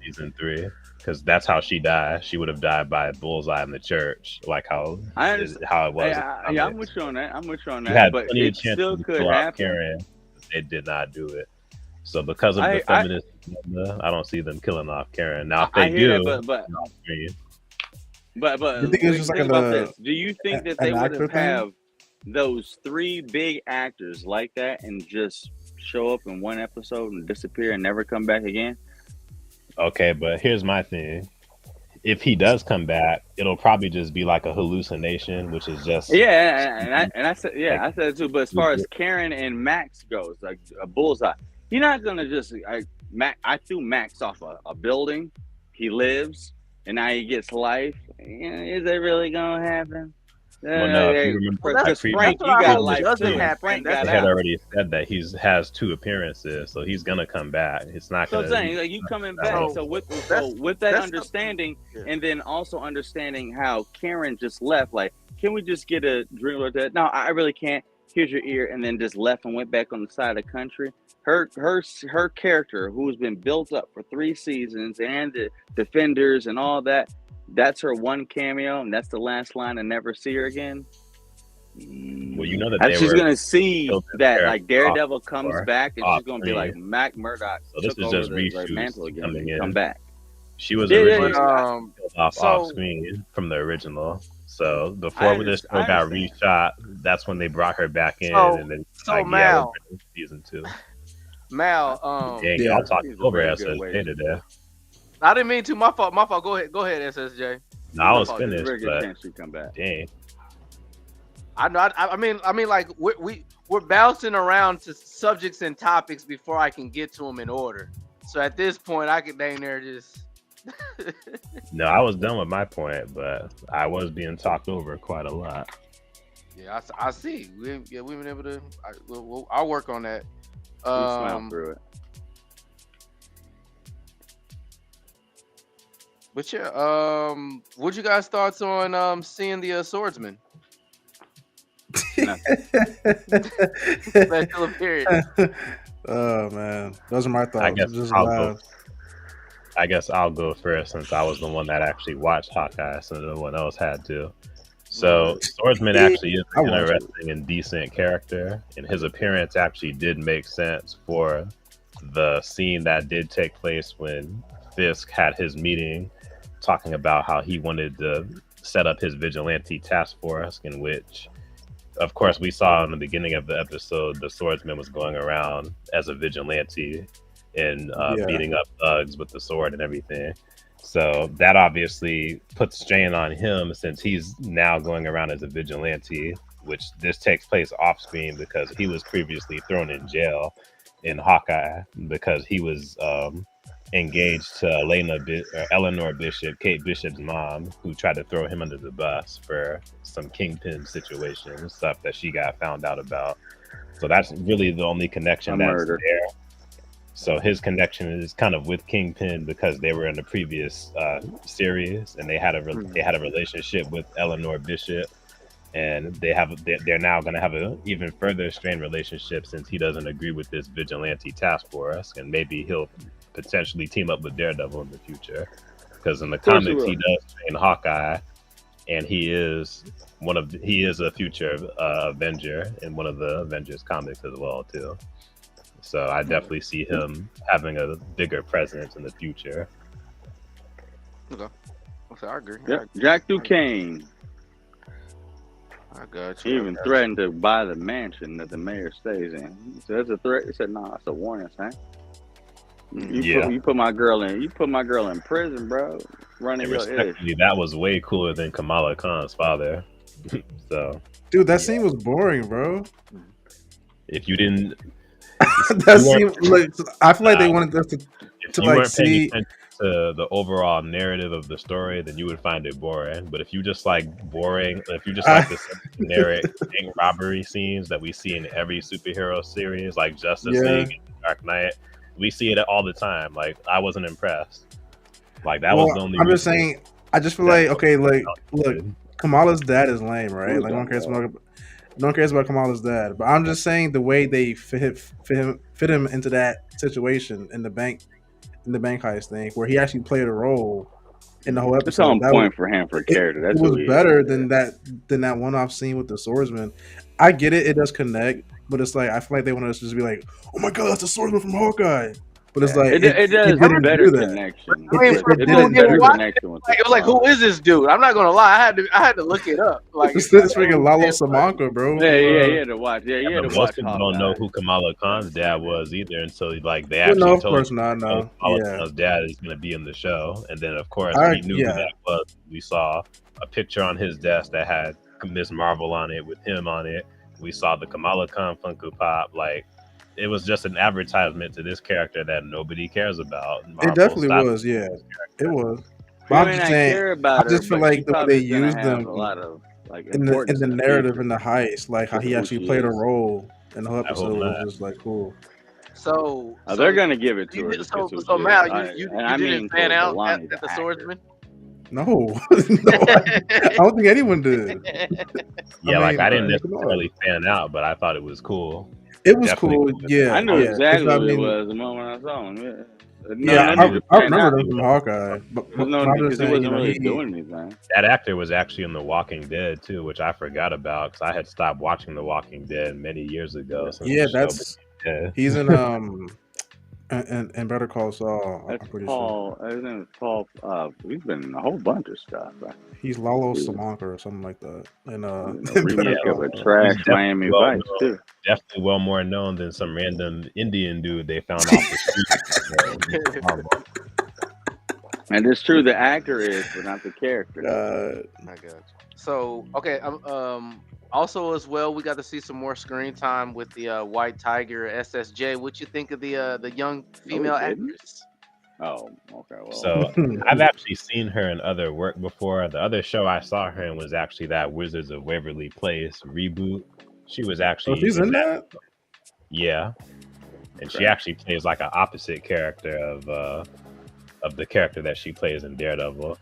season 3. Because that's how she died. She would have died by Bullseye in the church, like how it was. Yeah, I'm with you on that. You had plenty of chances still to could kill off happen. Karen. They did not do it. So because of the feminist agenda, I don't see them killing off Karen. Now, if they do, but you think it's just like about this. Do you think that they would have those 3 big actors like that and just show up in one episode and disappear and never come back again? Okay, but here's my thing. If he does come back, it'll probably just be like a hallucination, which is just I said I said it too. But as far as Karen and Max goes, like a Bullseye, you're not gonna just I threw Max off a building. He lives, and now he gets life. Is that really gonna happen? Well, no, if you remember, Frank, you got life. Doesn't happen. Frank got had already said that has 2 appearances, so he's gonna come back. It's not gonna. So I'm saying, like, you coming back. So with that understanding, and then also understanding how Karen just left. Like, can we just get a dream like that? No, I really can't. Here's your ear, and then just left and went back on the side of the country. Her character, who's been built up for 3 seasons, and the Defenders and all that. That's her one cameo, and that's the last line, and never see her again. Well, you know that she's gonna see that like Daredevil comes back, and she's gonna be like Mac Murdock. So this is just reshoots coming in. Come back. She was originally off screen from the original. So before this show got reshot, that's when they brought her back in, and then Mal, season 2. Mal, I'll talk over SSJ today. I didn't mean to. My fault. Go ahead, SSJ. No, I was finished, but come back. Dang. I know. I mean, like we're bouncing around to subjects and topics before I can get to them in order. So at this point, I could dang near just. No, I was done with my point, but I was being talked over quite a lot. Yeah, I see. We've been able to. I'll work on that. Through it. But yeah, what you guys thoughts on seeing the swordsman? Special appearance. Oh man, those are my thoughts. I guess I'll go first since I was the one that actually watched Hawkeye, so no one else had to. So Swordsman actually is an interesting and decent character, and his appearance actually did make sense for the scene that did take place when Fisk had his meeting, talking about how he wanted to set up his vigilante task force, in which, of course, we saw in the beginning of the episode, the swordsman was going around as a vigilante and beating up thugs with the sword and everything. So that obviously puts strain on him since he's now going around as a vigilante, which this takes place off screen because he was previously thrown in jail in Hawkeye because he was engaged to Eleanor Bishop, Kate Bishop's mom, who tried to throw him under the bus for some kingpin situation stuff that she got found out about. So that's really the only connection A that's murder. there. So his connection is kind of with Kingpin because they were in the previous series and they had a relationship with Eleanor Bishop, and they're now going to have an even further strained relationship since he doesn't agree with this vigilante task force, and maybe he'll potentially team up with Daredevil in the future because in the course he comics will. he does train Hawkeye, and he is a future Avenger in one of the Avengers comics as well too. So I definitely see him having a bigger presence in the future. Okay. Okay, I agree. Yep. Jack Duquesne. I got He you. even threatened to buy the mansion that the mayor stays in. He said, "That's a threat." He said, "No, it's a warning, son. You put my girl in prison, bro. Running And your ish." respectfully, that was way cooler than Kamala Khan's father. So, Dude, that scene was boring, bro. if you didn't, That scene, like, I feel like they wanted us if to you like weren't paying see. attention to the overall narrative of the story, then you would find it boring. But if you just like if you just like the generic bank robbery scenes that we see in every superhero series, like Justice League and Dark Knight, we see it all the time. Like, I wasn't impressed. Like, that was the only. I'm just saying. I just feel like, okay, like, look, Kamala's dad is lame, right? Like, no one cares about Kamala's dad. But I'm just saying the way they fit him into that situation in the bank heist thing, where he actually played a role in the whole It's episode. on point for him for character. That's it was who he better is. than that one-off scene with the swordsman. I get it; it does connect, but it's like I feel like they want us to just be like, "Oh my god, that's the swordsman from Hawkeye." But it's like it does didn't better do that. connection. I mean, It for didn't people who do didn't watch that. it, it was like, who is this dude? I'm not gonna lie, I had to look it up. Like, It's freaking Lalo Samanka, bro. Yeah, had to watch. Yeah, you had to most watch. people don't know who Kamala Khan's dad was either until like they Well, actually no, of told course him not. No, Kamala Khan's dad is going to be in the show, and then of course we knew who that was. We saw a picture on his desk that had Miss Marvel on it with him on it. We saw the Kamala Khan Funko Pop. Like, it was just an advertisement to this character that nobody cares about. Marvel it definitely was. Yeah, it was. But I'm just saying, care about I just feel like the way they used them a lot of like in the narrative in the heist, like how he actually played a role in the whole episode, was just like cool. So they're gonna give it to her. So Mal, you didn't fan out at the swordsman? No, I don't think anyone did. Yeah, I didn't necessarily fan out, but I thought it was cool. It was cool. Yeah, I knew exactly what it was the moment I saw him. I remember them from Hawkeye, but because he wasn't really doing anything. That actor was actually in The Walking Dead too, which I forgot about because I had stopped watching The Walking Dead many years ago. Yeah, he's in and Better Call Saul. That's Paul. His name is Paul. He's been in a whole bunch of stuff. Right? He's Lalo Samanka or something like that. And remake of a trash Miami Vice too. Definitely well more known than some random Indian dude they found off the street. And it's true, the actor is, but not the character. I got you. So okay, also as well, we got to see some more screen time with the White Tiger SSJ. What you think of the young female actress? Oh, okay. Well, so I've actually seen her in other work before. The other show I saw her in was actually that Wizards of Waverly Place reboot. She was actually. She's in that. Yeah, and she actually plays like an opposite character of the character that she plays in Daredevil.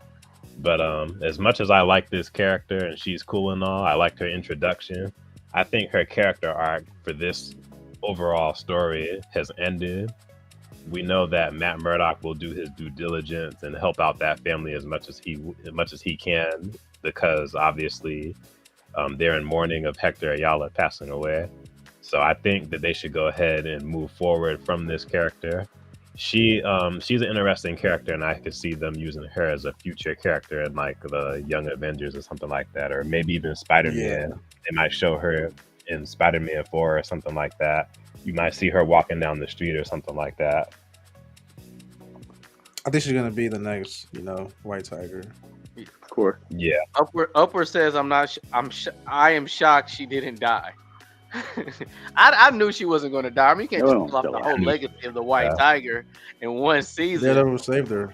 But as much as I like this character and she's cool and all, I liked her introduction. I think her character arc for this overall story has ended. We know that Matt Murdock will do his due diligence and help out that family as much as he can, because obviously they're in mourning of Hector Ayala passing away. So I think that they should go ahead and move forward from this character. She's an interesting character, and I could see them using her as a future character in like the Young Avengers or something like that, or maybe even Spider-Man. Yeah. They might show her in Spider-Man 4 or something like that. You might see her walking down the street or something like that. I think she's gonna be the next, White Tiger. Of course. Yeah. Upward says I am shocked she didn't die. I knew she wasn't going to die. I mean, you can't No, just don't kill off kill the her. whole I knew she legacy of the White died. Tiger in one season. Daredevil saved her.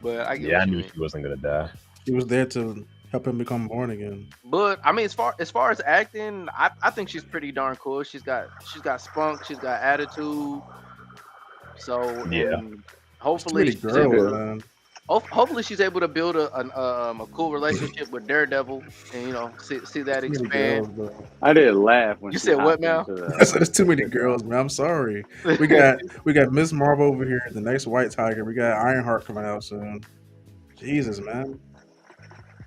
But I get Yeah, I what you knew mean. she wasn't gonna die. He was there to help him become born again. But I mean, as far as acting, I think she's pretty darn cool. She's got spunk. She's got attitude. So Yeah, and There's too many hopefully she's She able. girls, do. man. Hopefully she's able to build a cool relationship with Daredevil, and see that There's too many expand. girls, bro. I did laugh when You she said what, hopped Mal? into I said there's too the many TikTok. girls, man. I'm sorry. We got Miss Marvel over here, the next White Tiger. We got Ironheart coming out soon. Jesus, man.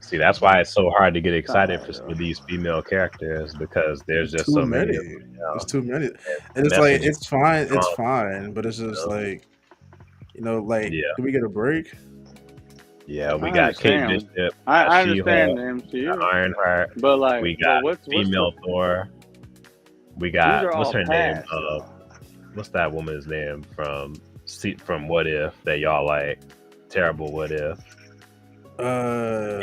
see, that's why it's so hard to get It's not excited bad for some though. of these female characters because there's just Too so many many. of them There's now. too many. And And the it's like message is it's strong. fine, but it's just You know? like like Yeah, do we get a break? yeah. We I got Kate understand. Bishop, I She-Hulk, understand the MCU, Ironheart. but like, We but got what's female Thor. We these are got what's all her name? past though. What's that woman's name from What If that y'all like? Terrible What If. Uh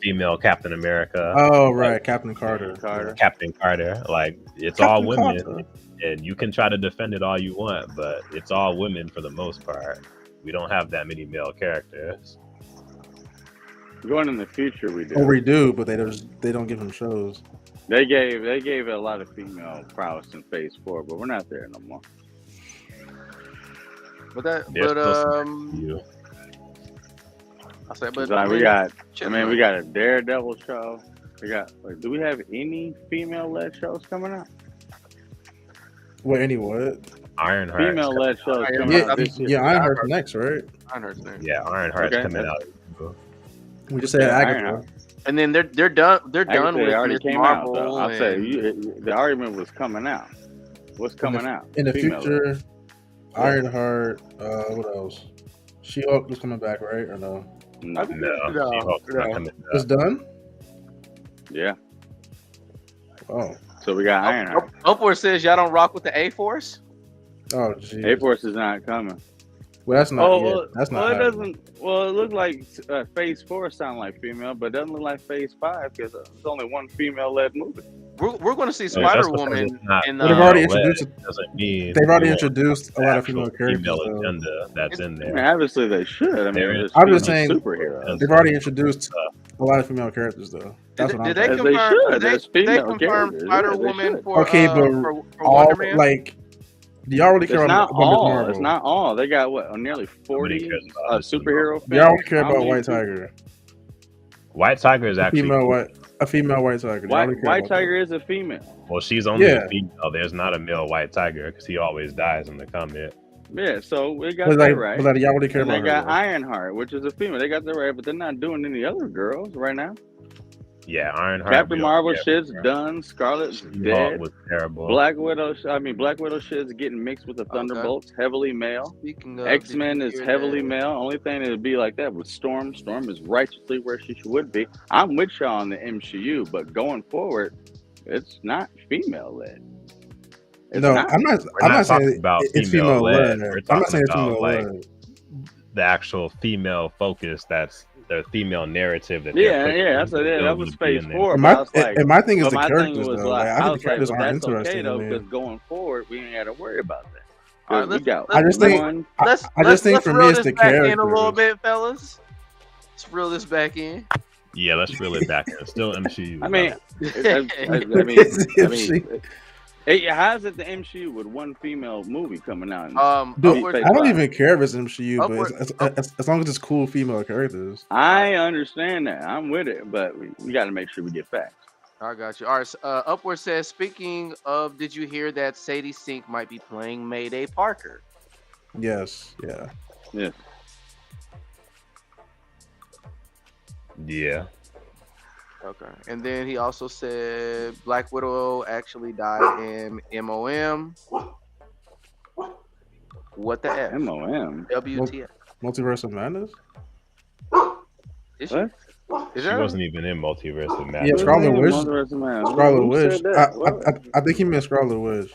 Female Captain America. oh Like right, Captain Carter. Captain Carter. Captain Carter. Like it's all Captain women, Carter. and you can try to defend it all you want, but it's all women for the most part. We don't have that many male characters. Going in the future, we Or do. we do, but they don't give them shows. They gave it a lot of female prowess in Phase 4, but we're not there no more. There's still some you. I said, It's but like we got chilling. we got a Daredevil show. We got do we have any female led shows coming out? What any what? Ironheart. Female led shows Ironheart. coming Yeah, out this year. yeah, Ironheart's next, right? Ironheart's there. Yeah, Ironheart's Okay, coming that's- out. We just said Yeah, Agatha. Ironheart. And then they're done. They're I can done say with it already Miss came out Marvel. though. I'll say and- the argument was coming out. What's coming out? In the Female-led. future, Ironheart, what else? She-Hulk was coming back, right? Or no? No. No, No, She-Hulk's not no. coming It's out. done? Yeah. Oh. So we got Ironheart. Upward says y'all don't rock with the A Force. Oh geez. A Force is not coming. Well that's not Oh, that's well, not it happening. doesn't. Well, it looked like Phase 4 sound like female, but it doesn't look like Phase 5 because there's only one female-led movie. We're going to see So just Spider because Woman it's not in Well, they've already female-led introduced doesn't mean they've already we won't introduced a have lot of actual female characters female though. agenda that's in I mean, there. obviously they should. I mean, There is there's I'm just female saying- superheroes. They've already introduced a lot of female characters though. That's Did what I'm they saying. As they confirm? should. Did There's they female confirm characters. Spider Yeah, they Woman should. for Okay, but for all Wonder Man? like do y'all really care It's about not Miss all. Marvel? It's not all. They got what nearly 40 cares about Miss superhero films. Do y'all care How about many White Tiger? White Tiger is A actually female cool. White Tiger. Do y'all really care White about Tiger is a female. Well, she's only Yeah. a female. There's not a male White Tiger because he always dies in the comic. Yeah, so we got But that like, right. but like, y'all really care And they about got her? Ironheart, which is a female. They got that right, but they're not doing any other girls right now. Yeah, Ironheart. Captain we don't Marvel care shit's about. done. Scarlet's She-Hulk dead. was terrible. Black Widow shit's getting mixed with the Thunderbolts, heavily male. Speaking of, X-Men did you is hear heavily that- male. Only thing that would be like that with Storm. Storm is righteously where she would be. I'm with y'all on the MCU, but going forward, it's not female led. No, I'm not. We're I'm not not saying talking about it's female female led. led. We're I'm not talking saying it's about, female like, led. The actual female focus that's the female narrative that Yeah, they're yeah, that's pushing that still was would be Phase in there. 4. And But I my, was like, and my thing is but the my thing characters was though. like, Like, I I think was the characters like, but aren't that's okay interesting though, to me. because going forward, we ain't got to worry about that. All right, We got I just think- one. I just think let's for me reel it's this the back in a little characters. bit, fellas. Let's reel this back in. Yeah, let's reel it back in. Still MCU. I mean, how is it the MCU with one female movie coming out? Dude, Upward- I don't even care if it's MCU, Upward- but as long as it's cool female characters. I understand that. I'm with it, but we got to make sure we get facts. I got you. All right. Upward says, speaking of, did you hear that Sadie Sink might be playing Mayday Parker? Yes, yeah. Yes. yeah. Okay. And then he also said Black Widow actually died in MOM. What the F? MOM. WTF? Multiverse of Madness. Is she? What? Is She that wasn't even in Multiverse of Yeah, Madness. Scarlet Witch. Scarlet Scarlet Witch. I think he meant Scarlet Witch.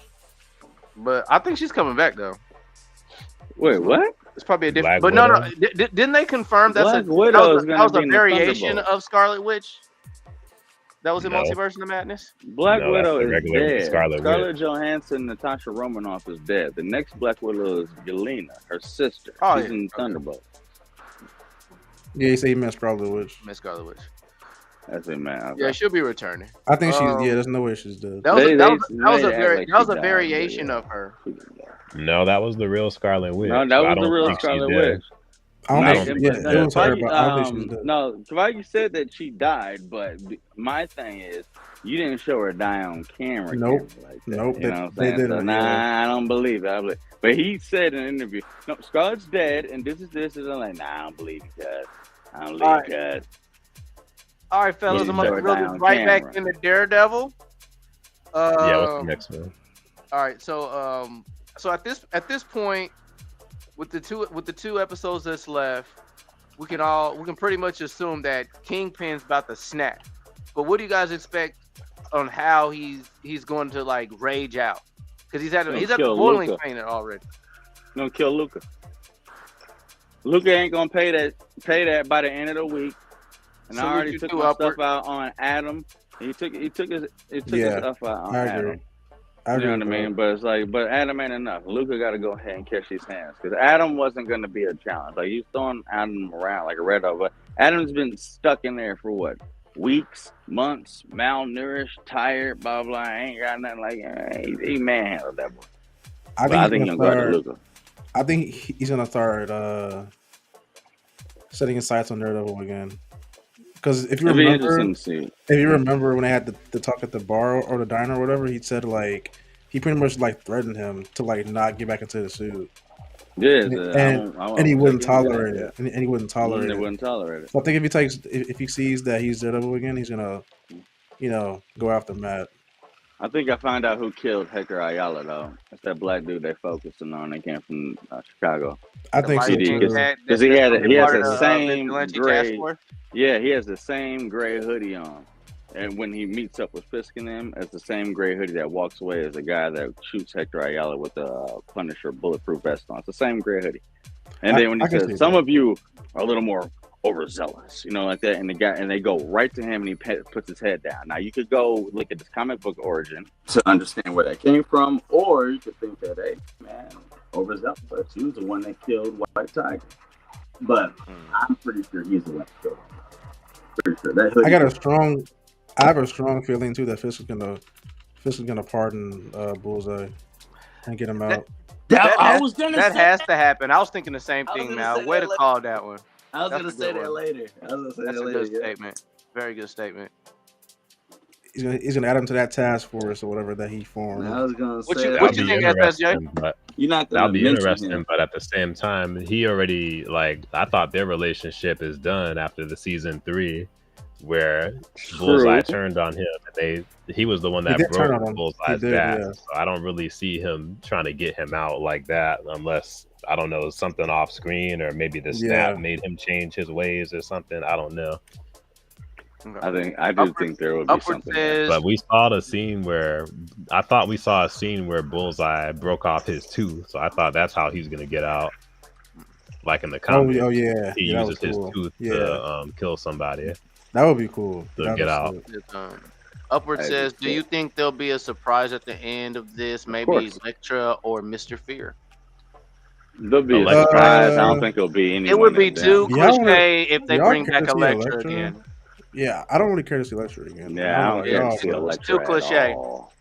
But I think she's coming back though. Wait, what? It's probably a different. Black But no. Widow? Didn't they confirm that's Black that Widow was is that gonna was be a in the variation Thunderbolts. of Scarlet Witch? That was in No, Multiverse of the Madness. Black no, that's Widow the is regular dead. Scarlet Scarlett Witch. Johansson, Natasha Romanoff is dead. The next Black Widow is Yelena, her sister. Oh She's yeah, in okay. Thunderbolt. Yeah, you say he meant Scarlet Witch. Miss Scarlet Witch. That's it, man. Okay. Yeah, she'll be returning. I think she's. Yeah, Um, there's no way she's dead. That was They a, they that was they that was made a it act very like that she was a died, but variation yeah, of her. she didn't die. No, that was the real Scarlet Witch. No, that I was the don't real think she's Scarlet dead. Witch. I don't I think. don't She, think yeah, she's it dead. was her, Kavagi, but I don't think she's dead. no, Kavagi said that she died, but my thing is, you didn't show her die on camera, Nope. like that. Nope. You know what I'm They saying? So, didn't. Yeah. I don't believe it. But he said in an interview, no, Scarlett's dead, and this. And I'm like, nah, I don't believe you, cuz. I don't All believe you, cuz. All right, fellas, Yeah, I'm gonna show her throw die this on right back camera. into Daredevil. Yeah, what's the Um, next one? all right, so at this point, with the two episodes that's left, we can pretty much assume that Kingpin's about to snap. But what do you guys expect on how he's going to like rage out? Because he's at the Kill boiling Luca. point already. Gonna kill Luca. Luca ain't gonna pay that by the end of the week. And I Salute already you took too, my Upward. stuff out on Adam. He took his Yeah, stuff out on I agree. Adam. I You agree know what I with mean? that. But it's like, but Adam ain't enough. Luca got to go ahead and catch these hands because Adam wasn't going to be a challenge. Like he's throwing Adam around like a red dog. But Adam's been stuck in there for what? Weeks, months, malnourished, tired, blah blah. Ain't got nothing like he manhandled that boy. I think he'll go to Luca. I think he's gonna start setting his sights on Daredevil again. Because if you It'd be remember, interesting to see. if you remember when they had the talk at the bar or the diner or whatever, he said like he pretty much like threatened him to like not get back into the suit, Yeah, and he wouldn't tolerate it, and he wouldn't tolerate They it. wouldn't tolerate it. So I think if he sees that he's Daredevil again, he's gonna, go after Matt. I think I found out who killed Hector Ayala though. It's that black dude they focusing on. They came from Chicago. I think so Light too. skinned cat Because he has part of the the, same Vigilante Task gray. Force. Yeah, he has the same gray hoodie on. And when he meets up with Fisk and them, it's the same gray hoodie that walks away as the guy that shoots Hector Ayala with the Punisher bulletproof vest on. It's the same gray hoodie. And then when he I can see says, some that. of you are a little more overzealous, like that, and they go right to him and he puts his head down. Now you could go look at this comic book origin to understand where that came from, or you could think that, hey, man, overzealous, but he was the one that killed White Tiger. But I'm pretty sure he's the one that killed him. Pretty sure. I have a strong feeling too that Fisk is gonna pardon Bullseye and get him out. That has to happen. I was thinking the same thing, Mal. Way to call that one. I was That's gonna a say good that one. later. That's a good statement. Very good statement. He's gonna add him to that task force or whatever that he formed. I was gonna What say you- that. what That'll you be think, FSJ? interesting, but You're not that'll gonna be mention interesting. him. But at the same time, he already I thought their relationship is done after the season 3, where Bullseye turned on him. He was the one that did turn on broke him. Bullseye's He did, back. yeah. So I don't really see him trying to get him out like that, unless I don't know, something off screen, or maybe the snap Yeah. made him change his ways or something. I don't know. I do think there would be Upward something. there. says, But we saw the scene where I thought we saw a scene where Bullseye broke off his tooth. So I thought that's how he's gonna get out. Like in the comics, yeah. he Yeah, that uses was cool. his tooth Yeah. to kill somebody. That would be cool. To That get was out. sick. Upward I says, just do you think there'll be a surprise at the end of this? Maybe course. Elektra or Mr. Fear? There'll be a Electra. surprise. I don't think it'll be anyone. It would be of them. too Y'all cliche if they y'all bring care back to see Elektra Elektra? again. Yeah, I don't really care to see Elektra again. Yeah, I don't Yeah, care to it's see y'all- Elektra too at cliche. all.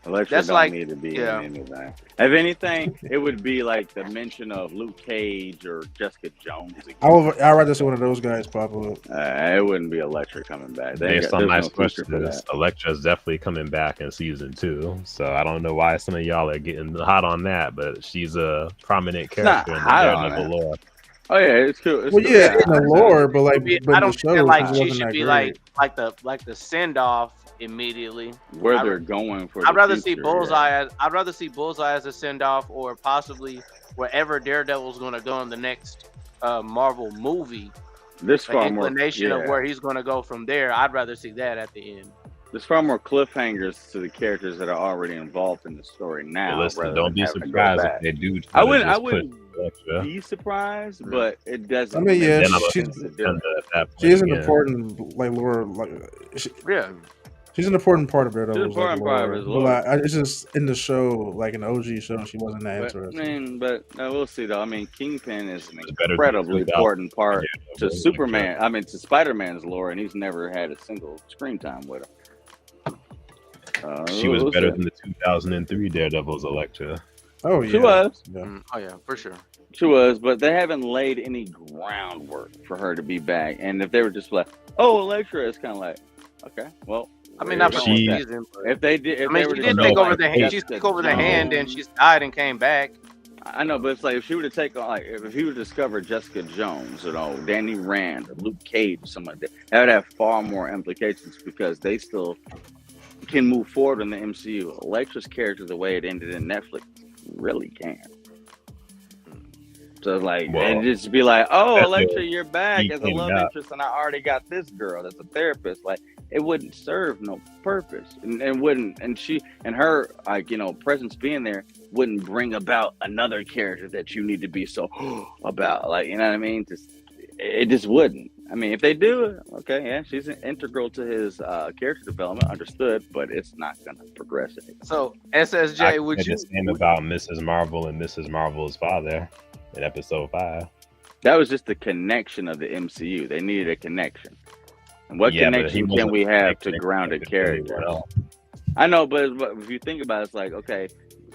Elektra That's don't like- need to be yeah. in anything. If anything, it would be like the mention of Luke Cage or Jessica Jones again. I'd rather see one of those guys pop up. It wouldn't be Elektra coming back. Based on my there's no future for sources, that. Elektra's definitely coming back in season 2. So I don't know why some of y'all are getting hot on that, but she's a prominent not character in the hot on Daredevil it. lore. Oh yeah, it's cool. It's Well, cool. yeah, in the lore, but like, but I in don't the think show, that, like it she wasn't should that be great. like the send off immediately. Where I- they're going for. I'd the rather see future, Bullseye yeah. as I'd rather see Bullseye as a send off, or possibly wherever Daredevil's going to go in the next Marvel movie. There's An far more. inclination of Yeah. where he's going to go from there. I'd rather see that at the end. There's far more cliffhangers to the characters that are already involved in the story now. But listen, rather don't than be having to go surprised back. if they do. I try to wouldn't. I just put wouldn't Elektra. be surprised, but it doesn't. I mean, yeah, Then I'm she's at that point she is an again. important like lore. Like, Yeah, She's an important part of She's an Daredevil's like important part of lore, his but lore. like it's just in the show, like an OG show, she wasn't that But I interesting. mean, we'll see though. I mean, Kingpin is an It's better than incredibly 2000 important part to Daredevil, Superman. I mean, to Spider-Man's lore, and he's never had a single screen time with him. She was We'll better see. than the 2003 Daredevil's Elektra. Oh She yeah, was. yeah. Oh yeah, for sure. She was, but they haven't laid any groundwork for her to be back. And if they were just like, "Oh, Elektra," it's kind of like, okay, well, I where mean, you not for going with She- the that? season. But, If they did, if I they mean, were she to did show, take over like, the hand. She Jessica took over the hand, and Jones- she died and came back. I know, but it's like if she were to take on, like, if he would discover Jessica Jones, Danny Rand, or Luke Cage, or something like that would have far more implications because they still can move forward in the MCU. Elektra's character, the way it ended in Netflix, really can. So it's like, Well, and just be like, "Oh, that's Elektra, it. you're back He as a came love out. interest, and I already got this girl that's a therapist." Like, it wouldn't serve no purpose, and wouldn't, and she and her, like, presence being there wouldn't bring about another character that you need to be so about, like, you know what I mean? It just wouldn't. I mean, if they do it, okay, yeah, she's integral to his character development, understood, but it's not gonna progress it. So I SSJ, would said you? the same about Mrs. Marvel and Mrs. Marvel's father in episode 5. That was just the connection of the MCU. They needed a connection. And what Yeah, but he connection can wasn't we have to connected grounded to anyone characters? else. I know, but if you think about it, it's like, okay,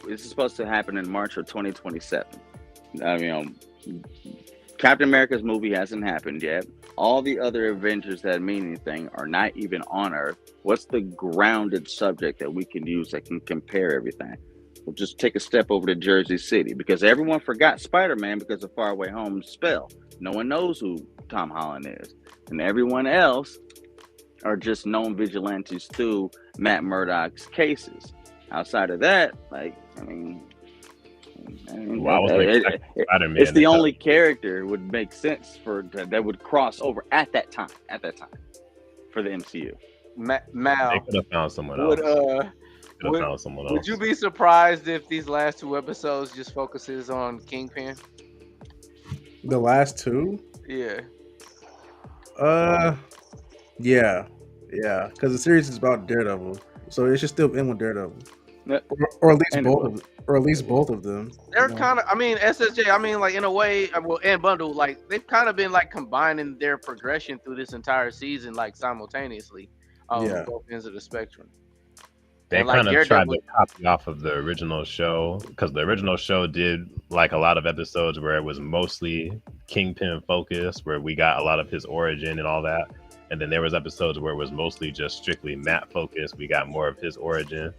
this is supposed to happen in March of 2027. I mean, Captain America's movie hasn't happened yet. All the other Avengers that mean anything are not even on Earth. What's the grounded subject that we can use that can compare everything? We'll just take a step over to Jersey City because everyone forgot Spider-Man because of Far Away Home's spell. No one knows who Tom Holland is. And everyone else are just known vigilantes through Matt Murdock's cases. Outside of that, like, I mean, Well, I was expecting Spider-Man it's the to only character would make sense that would cross over at that time for the MCU. They Mal, could have found someone else. would Could have found someone else. would you be surprised if these last 2 episodes just focuses on Kingpin? The last 2, Yeah. yeah, because the series is about Daredevil, so it should still end with Daredevil, Yeah. or at least And it both will. both of them. They're you know? kind of, I mean, SSJ, I mean, like, in a way, well, and Bundle, like, they've kind of been, like, combining their progression through this entire season, like, simultaneously on Yeah. both ends of the spectrum. They And, like, kind of tried Daredevil- to copy off of the original show because the original show did like a lot of episodes where it was mostly Kingpin focused, where we got a lot of his origin and all that. And then there was episodes where it was mostly just strictly Matt focused. We got more of his origin.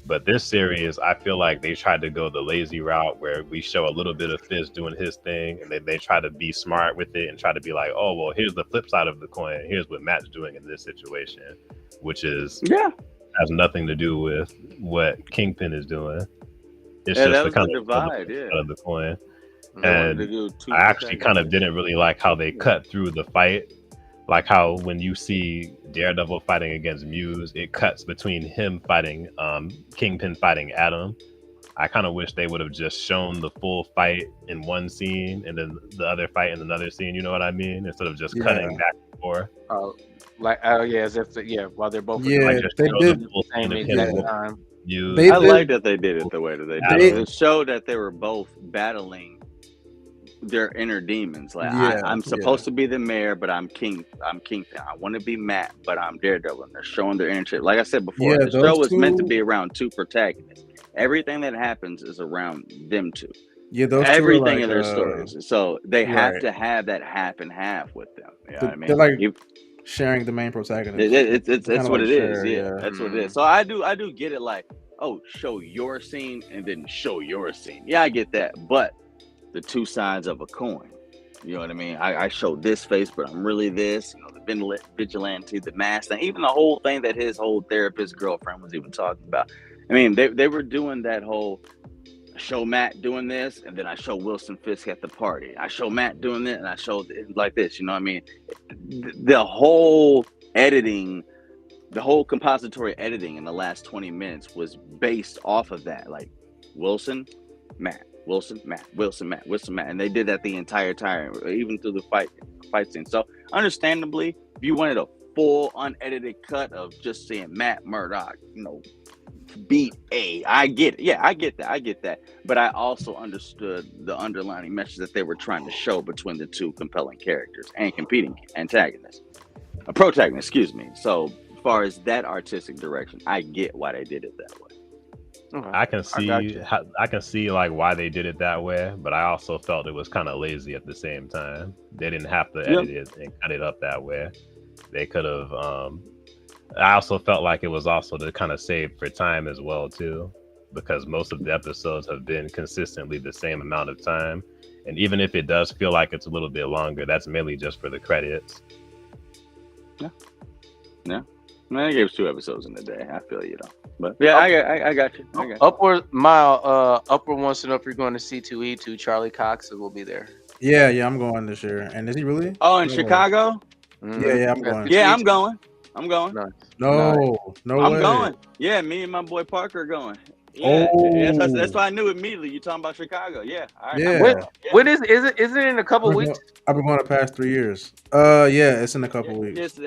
But this series, I feel like they tried to go the lazy route where we show a little bit of Fisk doing his thing, and then they try to be smart with it and try to be like, oh, well, here's the flip side of the coin. Here's what Matt's doing in this situation, which is Yeah, has nothing to do with what Kingpin is doing. It's yeah, just that the was kind the of divide. Yeah, side of the coin. They wanted And to do two I actually kind of protagonists. didn't really like how they cut through the fight. Like how when you see Daredevil fighting against Muse, it cuts between him fighting Kingpin fighting Adam. I kind of wish they would have just shown the full fight in one scene and then the other fight in another scene. You know what I mean? Instead of just cutting back and forth. Like, oh yeah, as if while they're both Yeah, Like just they show did. the full same scene of exact him time. Muse. They I did- like that they did it the way that they did They- it. It showed that they were both battling their inner demons. Like, Yeah, I'm supposed to be the mayor, but I'm Kingpin. I want to be Matt, but I'm Daredevil. And they're showing their inner shit. Like I said before, Yeah, the show those was meant to two- be around two protagonists. Everything that happens is around them two. Yeah, those two are Everything like, in their stories. So they have right. to have that half and half with them. You know what I mean? They're like You- sharing the main protagonist. it's kinda what like it is. share, Yeah, yeah. that's what it is. So I do get it. Like, oh, show your scene and then show your scene. Yeah, I get that. But the two sides of a coin. You know what I mean? I show this face, but I'm really this. You know, the vigilante, the mask thing, even the whole thing that his whole therapist girlfriend was even talking about. I mean, they were doing that whole show Matt doing this, and then I show Wilson Fisk at the party. I show Matt doing this, and I show it like this. You know what I mean? The whole editing, the whole compository editing in the last 20 minutes was based off of that. Like Wilson, Matt, Wilson, Matt, Wilson, Matt, Wilson, Matt, and they did that the entire time, even through the fight scene. So, understandably, if you wanted a full unedited cut of just saying Matt Murdock, beat A. I get it. Yeah, I get that. But I also understood the underlying message that they were trying to show between the two compelling characters and competing antagonists. A protagonist, excuse me. So as far as that artistic direction, I get why they did it that way. Okay. I can got see you. I can see like why they did it that way, but I also felt it was kind of lazy at the same time. They didn't have to Yep. edit it and cut it up that way. They could have. I also felt like it was also to kind of save for time as well too, because most of the episodes have been consistently the same amount of time, and even if it does feel like it's a little bit longer, that's mainly just for the credits. Yeah. I gave us 2 episodes in a day. I feel you though. But yeah, I got you. Upward wants to know if you're going to C2E2. Charlie Cox will be there. Yeah, I'm going this year. And is he really? Oh, in No. Chicago? Yeah, I'm going. Yeah, I'm going. Nice. No I'm way. going. Yeah, me and my boy Parker are going. Yeah, that's why I knew immediately. You talking about Chicago? Yeah. All right. Yeah. When is it? Is it in a couple weeks? I've been going the past 3 years. Yeah, it's in a couple weeks. It's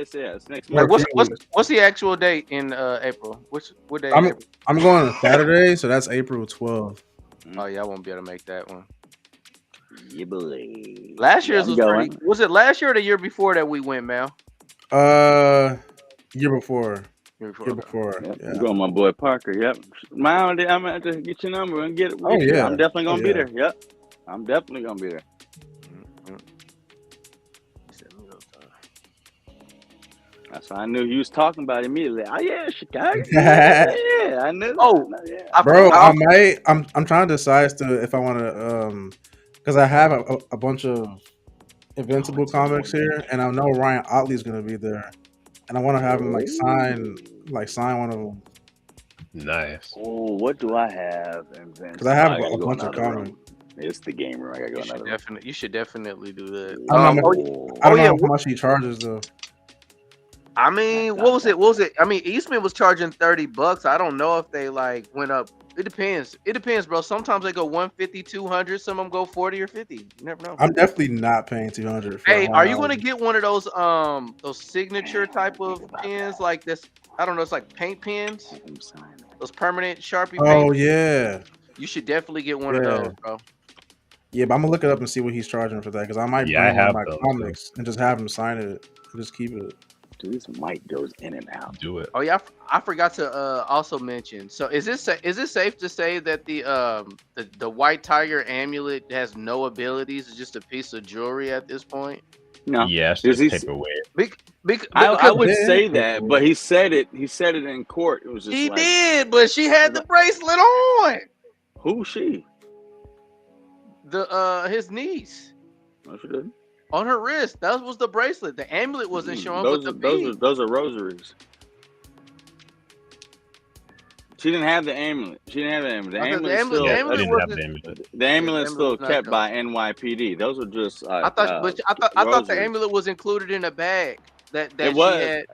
next Like month. What's the actual date in April? What day? I'm going on Saturday, so that's April 12th. Oh yeah, I won't be able to make that one. Yeah, boy. Last year's I'm was going. pretty. Was it last year or the year before that we went, Mal? Year before. Year Yep. I'm Yeah. going, my boy Parker. Yep. I'm gonna have to get your number and get it. Oh, yeah. I'm definitely gonna Oh, be yeah. there. Yep. I'm definitely gonna be there. That's why I knew he was talking about it immediately. Oh yeah, Chicago. Yeah, I knew. Oh, yeah. Bro, I might. I'm trying to decide as to if I want to because I have a bunch of Invincible comics here, and I know Ryan Otley's gonna be there, and I want to have him sign one of them. Nice. Oh, what do I have? Because I have a bunch of comics. It's the game room. I gotta go another room. You should definitely do that. I don't know how much he charges though. I mean, what was it? I mean, Eastman was charging $30. I don't know if they went up. It depends, bro. Sometimes they go 150, 200. Some of them go 40 or 50. You never know. I'm definitely not paying 200. Hey, are you gonna get one of those signature type of pens like this? I don't know. It's like paint pens. Those permanent Sharpie. Oh yeah. You should definitely get one of those, bro. Yeah, but I'm gonna look it up and see what he's charging for that because I might bring one of my comics and just have him sign it and just keep it. Dude, this mic goes in and out. Do it. Oh yeah, I forgot to also mention. So is it safe to say that the white tiger amulet has no abilities? It's just a piece of jewelry at this point? No. Yeah, it's just paperweight. I would say that, but he said it. He said it in court. It was just he did, but she had the bracelet on. Who's she? His niece. No, she didn't. On her wrist. That was the bracelet. The amulet wasn't showing. Those are rosaries. She didn't have the amulet. The amulet is still kept by NYPD. Those are just. I thought the amulet was included in a bag that it she was. had.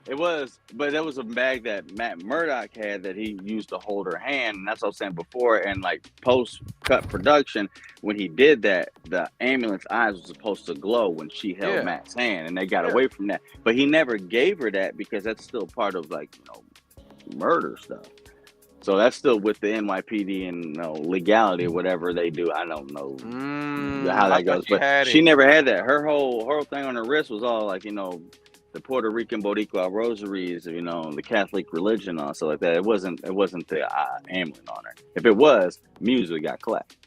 It was, but that was a bag that Matt Murdock had that he used to hold her hand. And that's what I was saying before. And post-cut production, when he did that, the amulet's eyes were supposed to glow when she held Matt's hand, and they got away from that. But he never gave her that because that's still part of murder stuff. So that's still with the NYPD and legality or whatever they do. I don't know how that goes, but she never had that. Her whole thing on her wrist was all the Puerto Rican Boricua rosaries, the Catholic religion and stuff like that. It wasn't the amulet on her. If it was, music got clapped.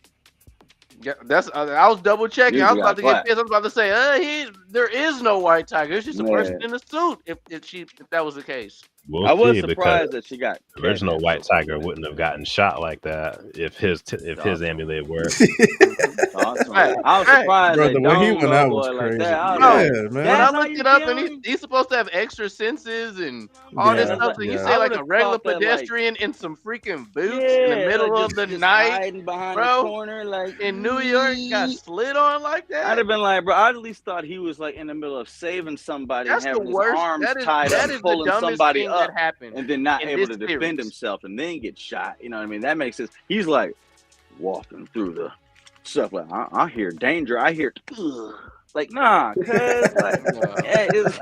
Yeah, I was double checking. I was about to get pissed. I was about to say, there is no white tiger. It's just a person in a suit. If that was the case, I was surprised that she got. The original White Tiger wouldn't have gotten shot like that if his amulet worked. Awesome. I was surprised. Bro, the way he went out was crazy. Man. When I looked it up, and he's supposed to have extra senses and all this stuff. So you say a regular pedestrian in some freaking boots in the middle of the night, bro, the corner, in New York, got slid on like that. I'd have been like, bro, I at least thought he was in the middle of saving somebody and having his arms tied up, pulling somebody up, and then not able to defend himself and then get shot. You know what I mean? That makes sense. He's walking through the stuff I hear danger. I hear Like, nah, cuz like, Yeah. yeah, it's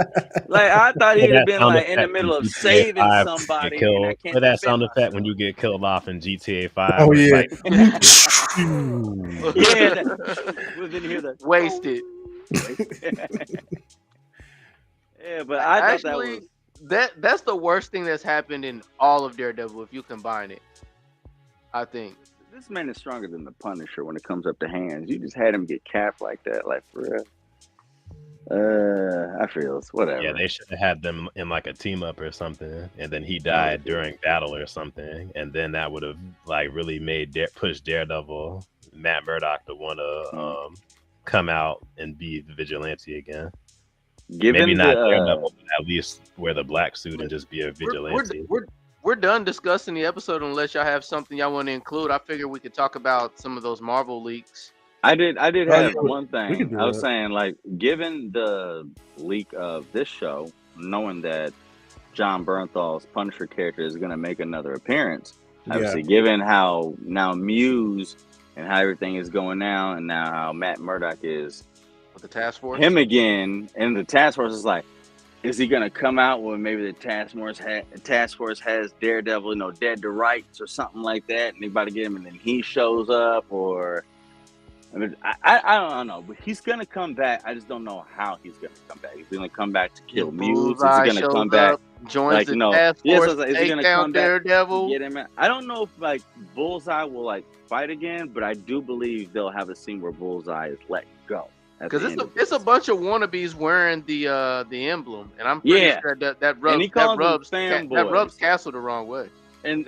like I thought Play he'd have that been sound like in the effect middle from of GTA saving 5 when you get somebody and I killed. Play can't that defend sound effect when myself. you get killed off in GTA 5. Oh Where it's yeah. like, Yeah, well, then you hear the Wasted. yeah, but I thought that was Actually, that's the worst thing that's happened in all of Daredevil if you combine it. I think. this man is stronger than the Punisher when it comes up to hands. You just had him get capped like that, like for real. I feel it's whatever. yeah, they should have had them in like a team up or something, and then he died during battle or something, and then that would have like really made push Daredevil, Matt Murdock to want to come out and be the vigilante again. Maybe Given not the Daredevil, but at least wear the black suit and just be a We're, vigilante. we're done discussing the episode unless y'all have something y'all want to include. I figure we could talk about some of those Marvel leaks. I did Oh, have yeah, one we could thing. do I was that. saying, like, given the leak of this show, knowing that John Bernthal's Punisher character is going to make another appearance, Yeah. obviously, given how now Muse and how everything is going now, and now how Matt Murdock is With the task force. him again, and the task force is like, is he going to come out when maybe the task force has Daredevil, dead to rights or something like that, and they about to get him, and then he shows up, or I don't know, but he's gonna come back. I just don't know how he's gonna come back. He's gonna come back to kill Muse. Is he Bullseye gonna shows come back? up, joins Like, the task yes, I force, was like, is he take gonna down come back to Daredevil. get him? I don't know if like Bullseye will like fight again, but I do believe they'll have a scene where Bullseye is let go. Because it's a bunch of wannabes wearing the emblem, and I'm pretty sure that And he calls them that rubs fanboys. Castle the wrong way. And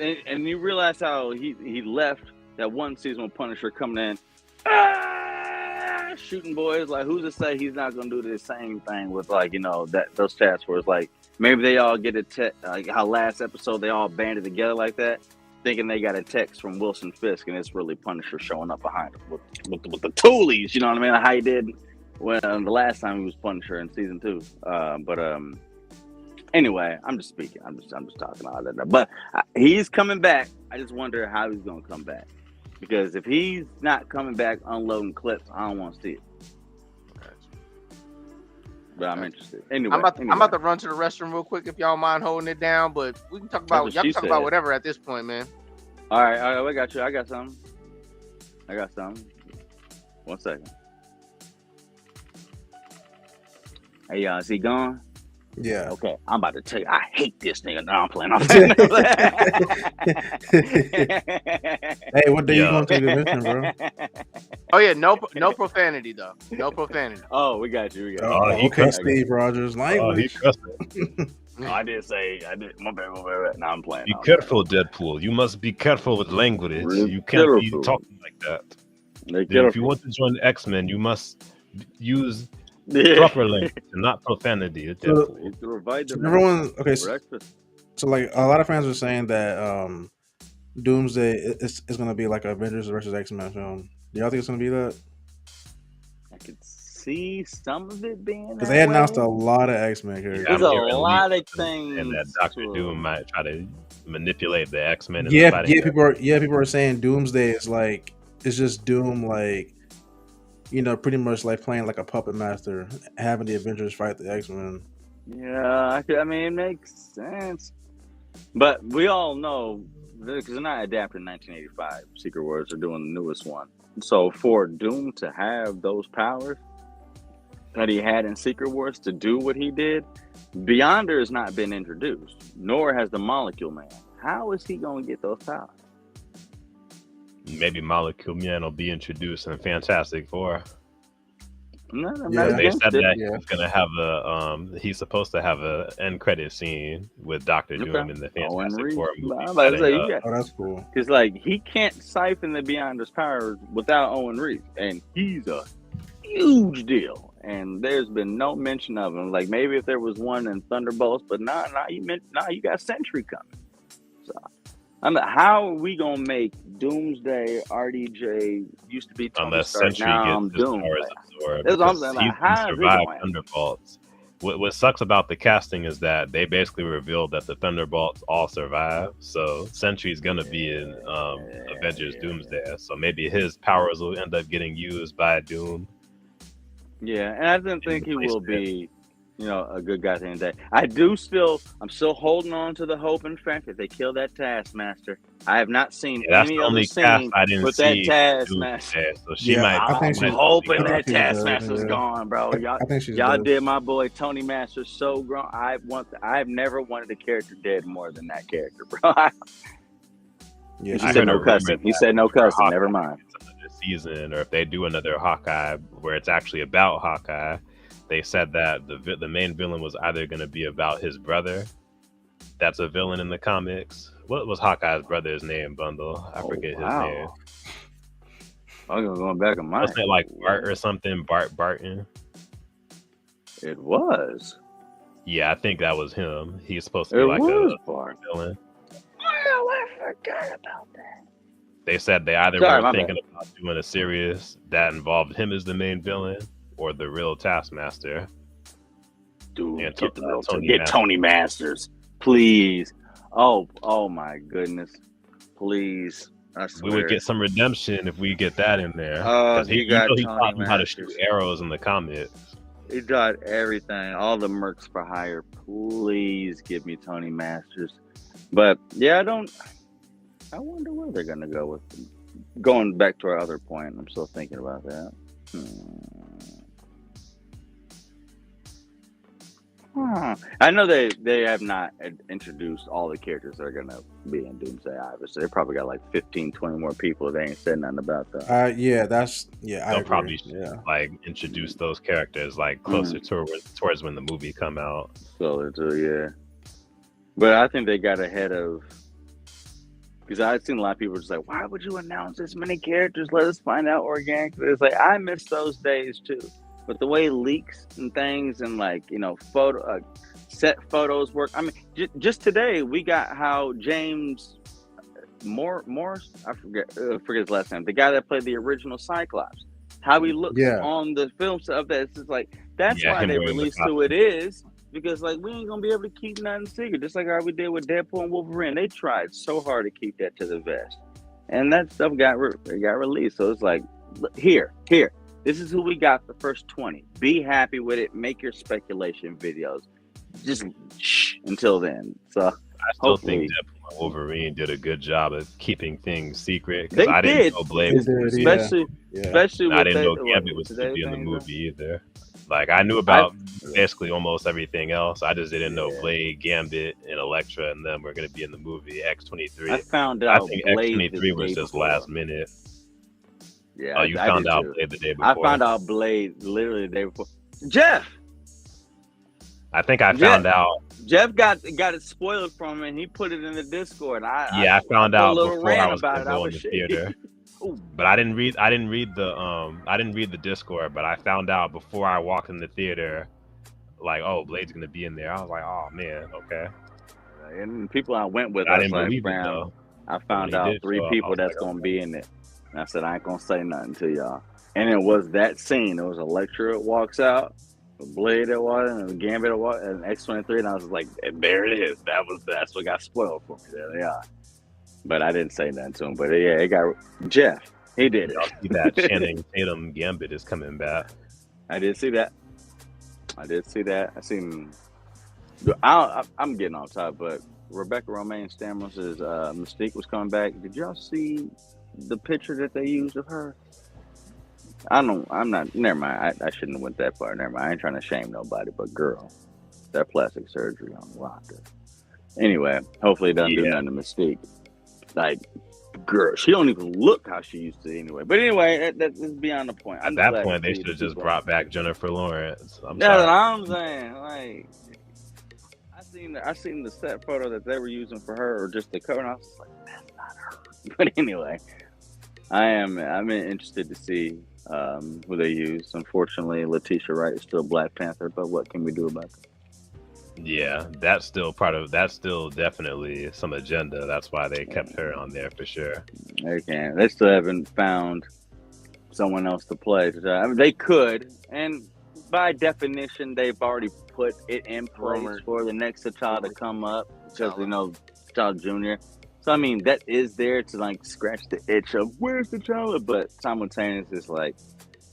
you realize how he left that one season when Punisher coming in, shooting boys. Like, who's to say he's not gonna do the same thing with like those task force? Like, maybe they all get like how last episode they all banded together like that, thinking they got a text from Wilson Fisk, and it's really Punisher showing up behind him with the toolies. You know what I mean? Like how he did when the last time he was Punisher in season 2. Anyway, I'm just speaking. I'm just talking all that. But he's coming back. I just wonder how he's gonna come back. Because if he's not coming back unloading clips, I don't want to see it. But I'm interested. Anyway, I'm about to run to the restroom real quick if y'all mind holding it down. But we can talk about y'all can talk about whatever at this point, man. All right, I got you. I got something. 1 second. Hey, y'all, is he gone? Yeah. Okay, I'm about to tell you, I hate this nigga. No, I'm playing. Hey, what day you going to the convention, bro? Oh yeah, no profanity though. No profanity. Oh, we got you. Okay, Steve Rogers. Language. I did. My bad. Now I'm playing. Be careful, Deadpool. You must be careful with language. You can't be talking like that. If you want to join the X-Men, you must use proper language and not profanity. Everyone, okay. So like a lot of fans are saying that Doomsday is going to be like a Avengers versus X-Men film. Do y'all think it's going to be that? I could see some of it being because they announced a lot of X-Men characters. There's a lot of things, and that Dr. Doom might try to manipulate the X-Men. People are saying Doomsday is like it's just Doom, like pretty much like playing like a puppet master, having the Avengers fight the X-Men. Yeah, I mean it makes sense, but we all know because they're not adapting 1985. Secret Wars are doing the newest one, so for Doom to have those powers that he had in Secret Wars to do what he did, Beyonder has not been introduced, nor has the Molecule Man. How is he going to get those powers? Maybe Molecule Man will be introduced in Fantastic Four. No, they said that he's gonna have he's supposed to have a end credit scene with Dr. Doom in the Fantastic Four movie. That's cool. Because like he can't siphon the Beyonder's powers without Owen Reed, and he's a huge deal. And there's been no mention of him. Like maybe if there was one in Thunderbolts, but you got Sentry coming. So how are we gonna make Doomsday RDJ used to be Tony Stark, now gets Doom? That's what I'm saying. Like, how survive Thunderbolts. What sucks about the casting is that they basically revealed that the Thunderbolts all survive. So Sentry's gonna be in Avengers Doomsday. So maybe his powers will end up getting used by Doom. Yeah, and I didn't in think he will replacement. be, a good guy at the end of the day. I'm still holding on to the hope and fact that they kill that Taskmaster. I have not seen Yeah, that's any the other only cast scene I didn't with that see do Taskmaster. that. So Yeah, I think I'm she might she's. still be hoping I think that gone. she's dead. Taskmaster's Yeah, gone, bro. I think she's Y'all dead. did my boy Tony Master so grown. I've never wanted a character dead more than that character, bro. Yeah, He I she's said heard a no dead. rumor cussing. He that said no for cussing. Never Hawkeye mind. gets another season, or if they do another Hawkeye where it's actually about Hawkeye, they said that the main villain was either going to be about his brother. That's a villain in the comics. What was Hawkeye's brother's name? Bundle. I Oh forget his name. wow. I'm going back in Wasn't mine. it like Bart or something? Barton. It was. Yeah, I think that was him. He's supposed to It be like a was Bart. villain. Oh, I forgot about that. They said they either Sorry, were my thinking bad. about doing a series that involved him as the main villain or the real Taskmaster. Dude, Yeah, get Masters. Tony Masters, please. Oh my goodness, please. I We swear. would get some redemption if we get that in there. Oh, Because you got he Tony taught him how to shoot Masters. arrows in the comics. He got everything, all the mercs for hire. Please give me Tony Masters. But yeah, I wonder where they're gonna go with them. Going back to our other point, I'm still thinking about that. I know they have not introduced all the characters that are going to be in Doomsday Either, so they probably got like 15, 20 more people. They ain't said nothing about that. Yeah, I They'll agree. probably Yeah. like introduce those characters like closer towards when the movie come out. So yeah, but I think they got ahead of, because I've seen a lot of people just like, why would you announce this many characters? Let us find out organically. It's like I miss those days too. But the way leaks and things and set photos work. I mean, just today we got how James Morse, I forget his last name, the guy that played the original Cyclops, how he looks on the film of that. It's just like that's why they released who it is, because like we ain't gonna be able to keep nothing secret. Just like how we did with Deadpool and Wolverine, they tried so hard to keep that to the vest, and that stuff got released. So it's like, here. This is who we got the first 20. Be happy with it. Make your speculation videos. Just until then. So I still think Deadpool and Wolverine did a good job of keeping things secret. Because I didn't know Blade was especially I didn't know Gambit was to be in the movie either. Like I knew about basically almost everything else. I just didn't know Blade, Gambit, and Elektra and them were going to be in the movie X-23. I found out. I think X-23 was just last minute. Yeah. Oh, you found out Blade the day before. I found out Blade literally the day before. Jeff. I think I found out. Jeff got it spoiled from him, and he put it in the Discord. I found out before I was going to go in the shit. theater. But I didn't read the Discord, but I found out before I walked in the theater, like, oh, Blade's gonna be in there. I was like, oh man, okay. And people I went with, I didn't believe it though. I found out 3 people that's gonna be in it. And I said I ain't gonna say nothing to y'all. And it was that scene. It was Elektra that walks out, a Blade that walks, and a Gambit that walks, and X-23, and I was like, there it is. That's what got spoiled for me. There they are. But I didn't say nothing to him. But yeah, it got Jeff. He did it. I'll see that Channing Tatum Gambit is coming back. I did see that. I seen. I'm getting off top, but Rebecca Romaine Stamos' Mystique was coming back. Did y'all see the picture that they used of her? I'm not. Never mind. I shouldn't have went that far. Never mind. I ain't trying to shame nobody, but girl, that plastic surgery on rocker. Anyway, hopefully it doesn't do nothing to Mystique. Like, girl, she don't even look how she used to anyway. But anyway, that's beyond the point. At that point, they should have just brought back Jennifer Lawrence. That's what I'm saying. Like, I seen the set photo that they were using for her, or just the cover, and I was like, that's not her. But anyway, I'm interested to see who they use. Unfortunately, Letitia Wright is still Black Panther, but what can we do about that? Yeah, that's still definitely some agenda. That's why they kept her on there for sure. They still haven't found someone else to play. I mean, they could, and by definition, they've already put it in place for the next T'Challa to come up, because T'Challa Jr. So I mean, that is there to like scratch the itch of where's T'Challa, but simultaneously, it's like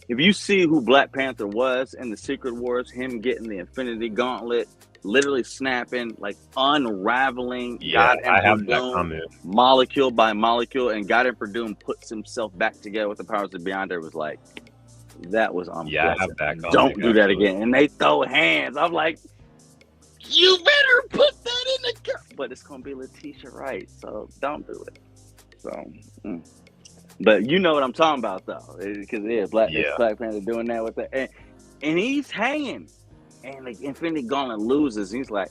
if you see who Black Panther was in the Secret Wars, him getting the Infinity Gauntlet, literally snapping, like unraveling Yeah, God I Emperor have that Doom comment. molecule by molecule, and God Emperor Doom puts himself back together with the powers of beyond. It was like, that was Yeah, I have unpleasant. that Don't comic do that actually. again. And they throw hands. I'm like, you better put that in the car. But it's gonna be Letitia Wright, so don't do it. So, but you know what I'm talking about though, because it's Yeah, Black Panther doing that with the and he's hanging, and the Infinity Gauntlet loses. He's like,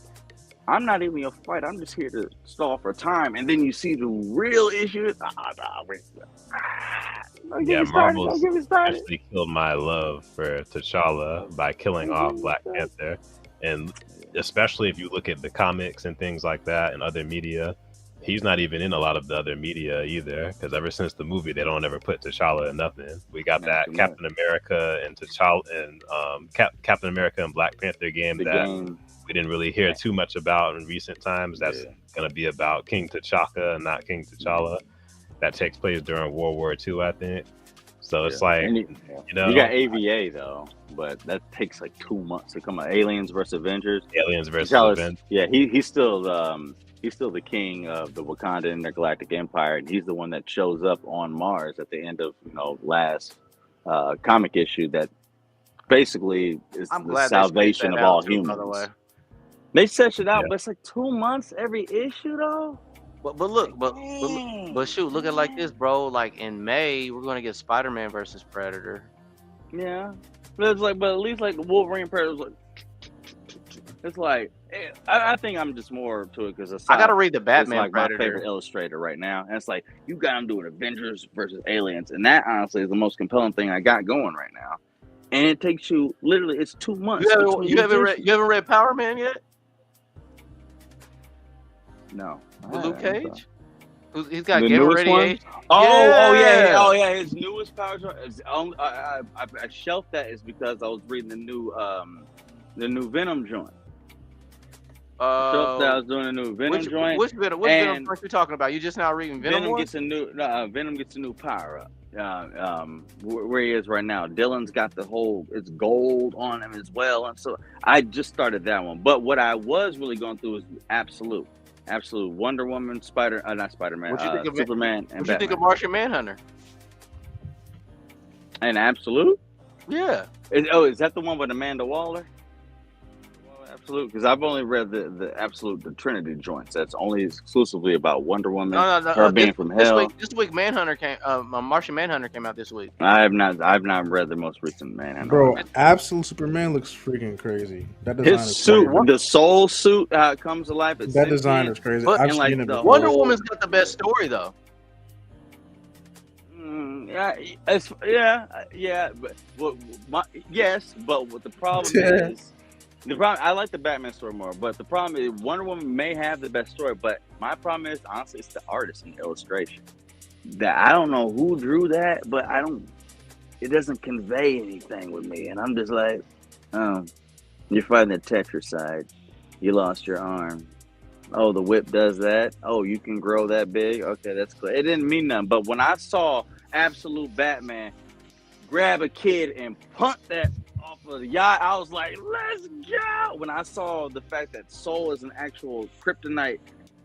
I'm not even your fight. I'm just here to stall for time. And then you see the real issue. Don't get yeah. me started. Don't Marvel's get me started. actually killed my love for T'Challa by killing Don't off get me Black started. Panther, and especially if you look at the comics and things like that and other media, he's not even in a lot of the other media either. Because ever since the movie, they don't ever put T'Challa in nothing. We got Not that too much. Captain America and T'Challa and Captain America and Black Panther game The that game. we didn't really hear too much about in recent times. That's Yeah. going to be about King T'Chaka and not King T'Challa. That takes place during World War II, I think. So it's Yeah. like, And you know, you got AVA though, but that takes like 2 months to come out. Aliens versus Avengers. Aliens versus T'Challa's- Avengers. Yeah, he's still the king of the Wakanda Intergalactic Empire, and he's the one that shows up on Mars at the end of last comic issue that basically is I'm the glad salvation they of spaced that all out, too, by the way. humans. They set it out, Yeah. but it's like 2 months every issue though. But look, Dang. but shoot, look at it like this, bro. Like in May, we're gonna get Spider-Man versus Predator. Yeah, but it's like, but at least like Wolverine Predator was like, it's like I think I'm just more to it because I gotta read the it's Batman like my Predator. favorite illustrator right now, and it's like you got him doing Avengers versus Aliens, and that honestly is the most compelling thing I got going right now. And it takes you literally, it's 2 months. You haven't read Power Man yet? No, With Luke I'm sorry. Cage? He's got The gamma newest one? radiation. Oh yeah, his newest power. I shelved that is because I was reading the new Venom joint. I was doing a new Venom joint. Which Venom are you talking about? You just now reading Venom? Venom gets a new power up. Where he is right now. Dylan's got it's gold on him as well, and so I just started that one. But what I was really going through is Absolute Wonder Woman, not Spider-Man, What you think of Superman, and What you think Batman. of Martian Manhunter? And Absolute? Yeah. Is that the one with Amanda Waller? Absolute, because I've only read the Absolute, the Trinity joints. That's only exclusively about Wonder Woman, No. her being from hell. This week, Manhunter came. Martian Manhunter came out this week. I've not read the most recent Manhunter. Bro, Absolute Superman looks freaking crazy. That design His is suit, crazy. the soul suit, how it comes alive. It's That design sentient. is crazy. But- I've and, like, seen it the before. Wonder whole- Woman's got the best story though. Yeah, but what the problem is, I like the Batman story more, but the problem is Wonder Woman may have the best story, but my problem is honestly it's the artist and the illustration. That I don't know who drew that, but it doesn't convey anything with me, and I'm just like, you're fighting the Tetracide, you lost your arm. Oh, the whip does that. Oh, you can grow that big. Okay, that's cool. It didn't mean nothing, but when I saw Absolute Batman grab a kid and punt that off of the yacht, I was like, let's go. When I saw the fact that Soul is an actual kryptonite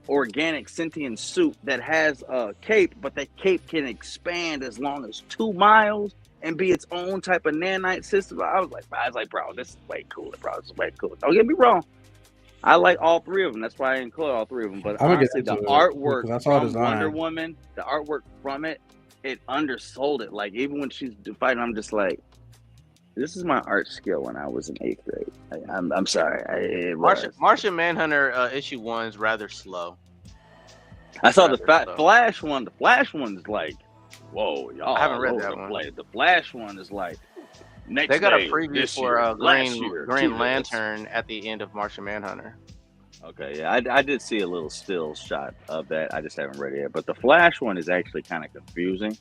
organic sentient suit that has a cape, but that cape can expand as long as 2 miles and be its own type of nanite system, I was like, bro, this is way cooler, bro. This is way cooler. Don't get me wrong. I like all 3 of them. That's why I include all 3 of them. But I'm gonna get honestly, the into it, artwork because I saw from design. Wonder Woman, the artwork from it undersold it. Like, even when she's fighting, I'm just like, this is my art skill when I was in 8th grade. I'm sorry. Martian Manhunter issue 1 is rather slow. I saw the rather Flash one. The Flash one's like, whoa, y'all. I haven't read all that over the one. place. The Flash one is like, next They got a day, preview this for year, last Green year, Green Jesus. Lantern at the end of Martian Manhunter. Okay, yeah, I did see a little still shot of that. I just haven't read it yet. But the Flash one is actually kind of confusing.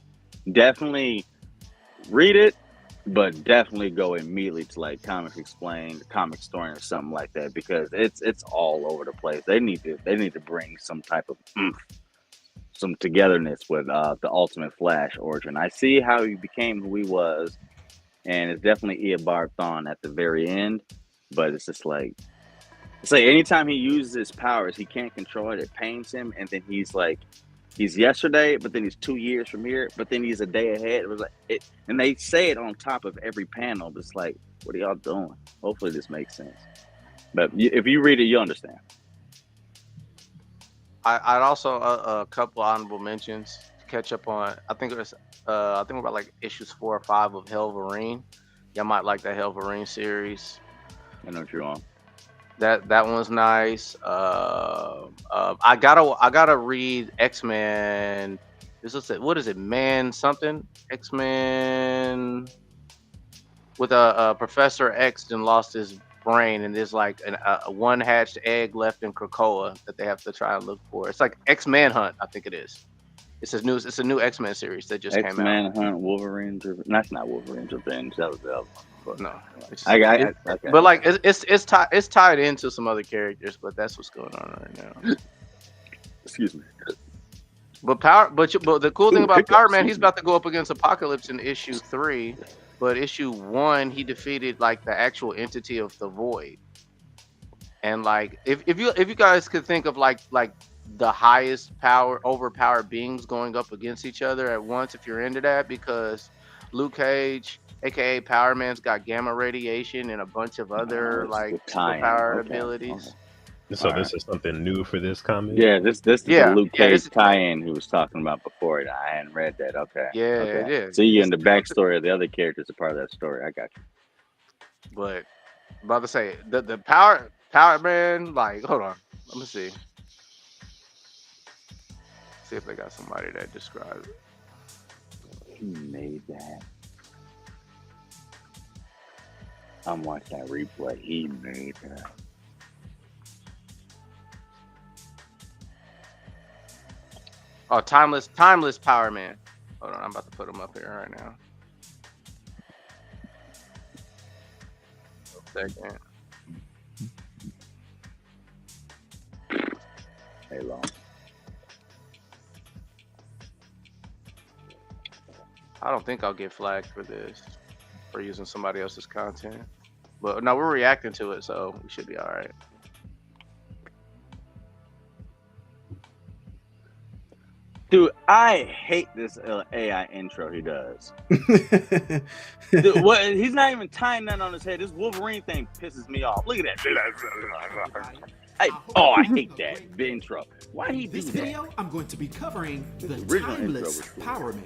Definitely read it, but definitely go immediately to like Comics Explained, Comic Story, or something like that, because it's all over the place. They need to bring some type of some togetherness with the Ultimate Flash origin. I see how he became who he was and it's definitely Eobard at the very end. But it's just like anytime he uses his powers, he can't control it. It pains him, and then he's like, he's yesterday, but then he's 2 years from here, but then he's a day ahead. It was like it, and they say it on top of every panel. But it's like, what are y'all doing? Hopefully, this makes sense. But if you read it, you'll understand. I'd also a couple honorable mentions to catch up on. I think we're about like issues 4 or 5 of Helverine. Y'all might like that Helverine series. I know what you're on. That one's nice. I gotta read X-Men. What is it? Man something? X-Men with a Professor X then lost his brain, and there's like a one hatched egg left in Krakoa that they have to try and look for. It's like X-Man Hunt, I think it is. It's a new X-Men series that just came out. X-Men Hunt, Wolverine's Revenge. That's not Wolverine's Revenge. That was the other one. But no, okay. But like it's tied into some other characters, but that's what's going on right now. Excuse me. But the cool thing about Power Man, he's about to go up against Apocalypse in issue 3. But issue 1, he defeated like the actual entity of the Void. And like, if you guys could think of like the highest overpowered beings going up against each other at once, if you're into that, because Luke Cage, aka Power Man's got gamma radiation and a bunch of other like superpowered abilities. So this is something new for this comic? Yeah, this is the Luke Cage tie-in he was talking about before. I hadn't read that. Okay. Yeah, okay. It is. So you in the backstory of the other characters are part of that story. I got you. But I'm about to say the Power Man, like, hold on. Let me see. See if they got somebody that describes it. He made that. I'm watching that replay. He made that. Oh, timeless Power Man. Hold on, I'm about to put him up here right now. Second. Hey, long. I don't think I'll get flagged for this, for using somebody else's content. But no, we're reacting to it, so we should be all right. Dude, I hate this AI intro he does. Dude, he's not even tying nothing on his head. This Wolverine thing pisses me off. Look at that. I hate that intro. Why he do this that? video, I'm going to be covering the original Timeless intro was cool. Power Man.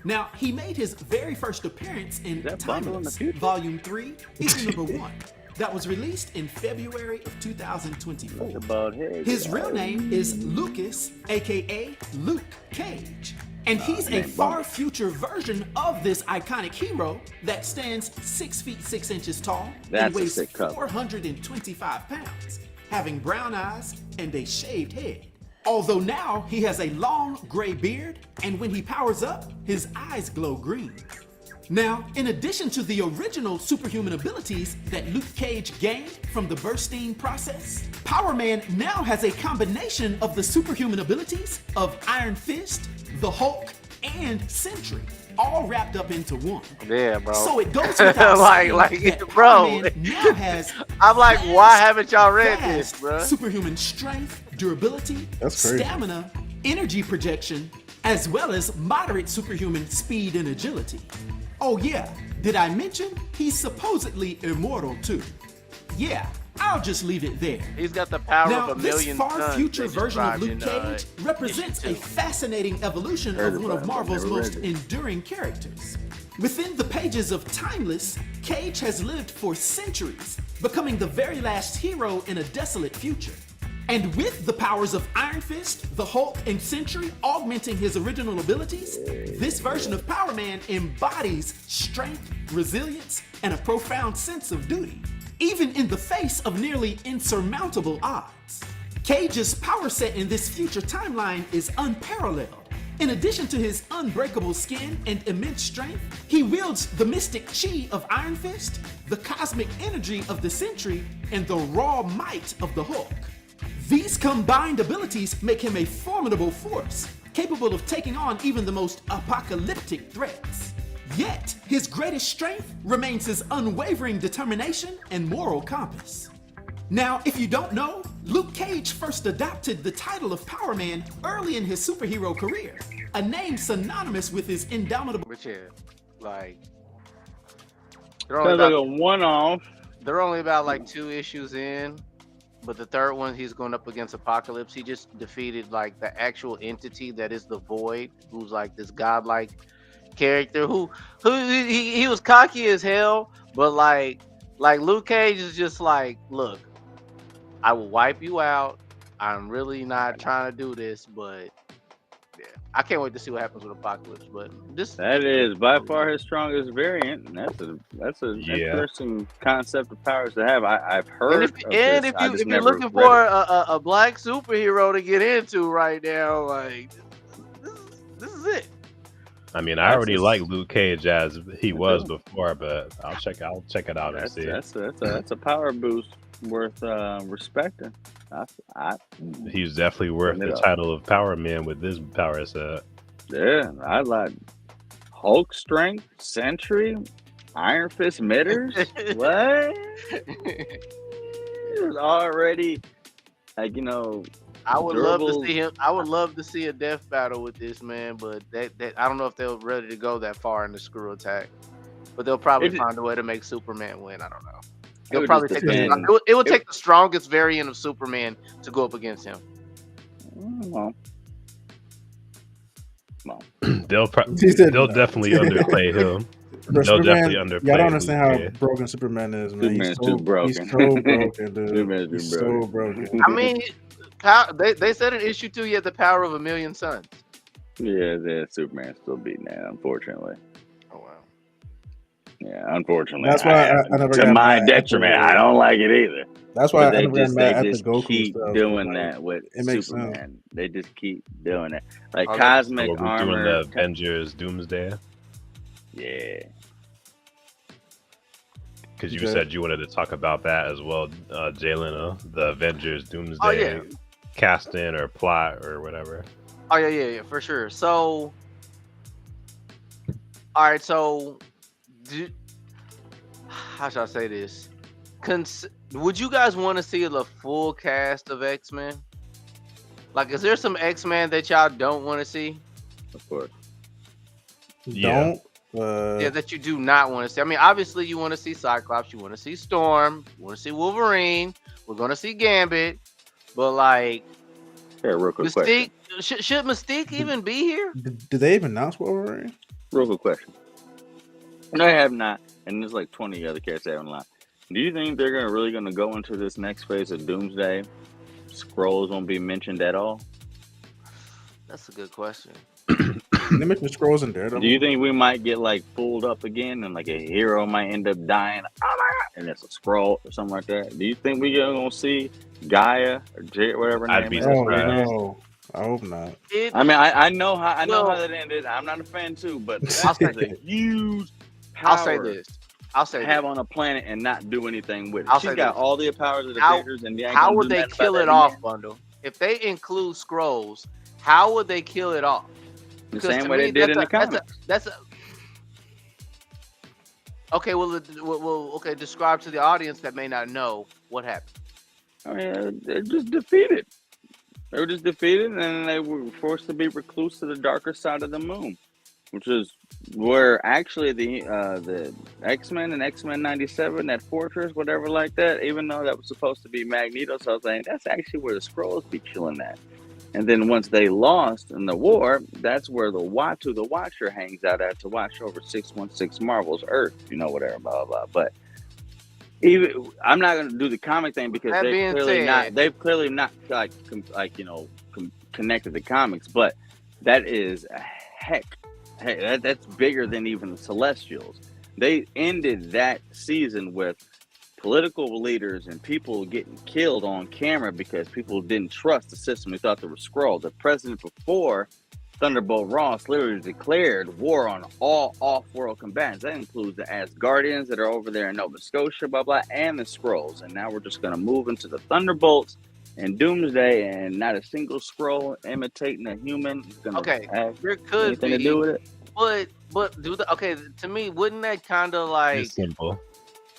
Now, he made his very first appearance in that Bundle in the Timeless, Future? Volume 3, Issue number 1. That was released in February of 2024. About head, His real name is Lucas, aka Luke Cage. And he's a far future version of this iconic hero that stands 6 feet 6 inches tall That's and a weighs sick cover. 425 pounds, having brown eyes and a shaved head. Although now he has a long gray beard, and when he powers up, his eyes glow green. Now, in addition to the original superhuman abilities that Luke Cage gained from the bursting process, Power Man now has a combination of the superhuman abilities of Iron Fist, the Hulk, and Sentry, all wrapped up into one. Yeah, bro. So it goes without saying that bro. Power Man now has I'm like, why haven't y'all read vast this, bro? superhuman strength, durability, That's crazy. stamina, energy projection, as well as moderate superhuman speed and agility. Oh yeah, did I mention he's supposedly immortal too? Yeah, I'll just leave it there. He's got the power Now, of a this million far suns. future they version of described Luke in, Cage represents issue a 2. fascinating evolution Heard of one about of it, Marvel's never read most it. enduring characters. Within the pages of Timeless, Cage has lived for centuries, becoming the very last hero in a desolate future. And with the powers of Iron Fist, the Hulk, and Sentry augmenting his original abilities, this version of Power Man embodies strength, resilience, and a profound sense of duty, even in the face of nearly insurmountable odds. Cage's power set in this future timeline is unparalleled. In addition to his unbreakable skin and immense strength, he wields the mystic chi of Iron Fist, the cosmic energy of the Sentry, and the raw might of the Hulk. These combined abilities make him a formidable force, capable of taking on even the most apocalyptic threats. Yet, his greatest strength remains his unwavering determination and moral compass. Now, if you don't know, Luke Cage first adopted the title of Power Man early in his superhero career, a name synonymous with his indomitable. But yeah, like they're only Sounds like about a one-off. they're only about like 2 issues in, but the third one he's going up against Apocalypse. He just defeated like the actual entity that is the Void, who's like this godlike character who he was cocky as hell, but like Luke Cage is just like, look, I will wipe you out. I'm really not trying to do this, but yeah, I can't wait to see what happens with Apocalypse. But that is by far his strongest variant, and that's an Yeah. interesting concept of powers to have. I've heard. If you're looking for a black superhero to get into right now, like this is it. I mean, I already like Luke Cage as he was before, but I'll check it out and see. That's a power boost worth respecting. He's definitely worth the title of Power Man with this power set. Yeah, I like Hulk strength, Sentry, Iron Fist mitters. What? It was already like, you know. I would love to see him. I would love to see a death battle with this man, but that I don't know if they're ready to go that far in the Screw Attack. But they'll probably find a way to make Superman win. I don't know. It'll probably take it would take the strongest variant of Superman to go up against him. Well, they'll definitely underplay him. They'll definitely underplay. Yeah, I don't understand how broken Superman is, man. Superman's too broken. He's so broken, dude. He's so broken. I mean, they said in issue 2 he had the power of 1,000,000 suns. Yeah, Superman still beating that, unfortunately. Oh wow. Yeah, unfortunately. That's why I never got to my mad detriment. I don't like it either. That's why But I never got mad at the just Goku keep stuff. doing Like, that with it makes Superman. sense. They just keep doing it. Like Okay. cosmic We're armor. doing the Avengers Doomsday. Yeah. Because you Okay. said you wanted to talk about that as well, Jalen, the Avengers Doomsday Oh yeah. casting or plot or whatever. Oh yeah, for sure. So, all right. So, how should I say this? Would you guys want to see the full cast of X-Men? Like, is there some X-Men that y'all don't want to see? Of course. Yeah. Yeah, that you do not want to see. I mean, obviously, you want to see Cyclops, you want to see Storm, you want to see Wolverine. We're gonna see Gambit, but like, Yeah, real quick question. Mystique, should Mystique even be here? Did they even announce Wolverine? Real quick question. No, I have not. And there's like 20 other characters I haven't line. Do you think they're really gonna go into this next phase of Doomsday? Scrolls won't be mentioned at all? That's a good question. They mentioned Skrulls and Daredevil. Do you think we might get like fooled up again and like a hero might end up dying? Oh my god! And it's a scroll or something like that. Do you think we gonna see Gaia or whatever her I'd name be is? surprised. No, I hope not. I mean, I know how that ended. I'm not a fan too, but that's a huge power I'll say this. I'll say to have on a planet and not do anything with it. I'll She's say got this. all the powers of the Avengers, and how would they kill it off, Bundle? If they include Skrulls, how would they kill it off? The same way they did in the comics. Okay. Well, okay. Describe to the audience that may not know what happened. I mean, they're just defeated. They were just defeated, and then they were forced to be recluse to the darker side of the moon, which is where actually the X-Men and X-Men 97, that fortress, whatever like that, even though that was supposed to be Magneto, so I was saying that's actually where the Skrulls be chilling at. And then once they lost in the war, that's where the Watcher hangs out at to watch over 616 Marvel's Earth, whatever, blah, blah, blah. But even I'm not going to do the comic thing because they've clearly not connected the comics, but that is that's bigger than even the Celestials. They ended that season with political leaders and people getting killed on camera because people didn't trust the system. They thought they were Skrulls. The president before Thunderbolt Ross literally declared war on all off-world combatants. That includes the Asgardians that are over there in Nova Scotia, blah, blah, and the Skrulls. And now we're just going to move into the Thunderbolts and Doomsday, and not a single Skrull imitating a human is going to have there could anything be, to do with it. but But okay, to me, wouldn't that kind of It's simple.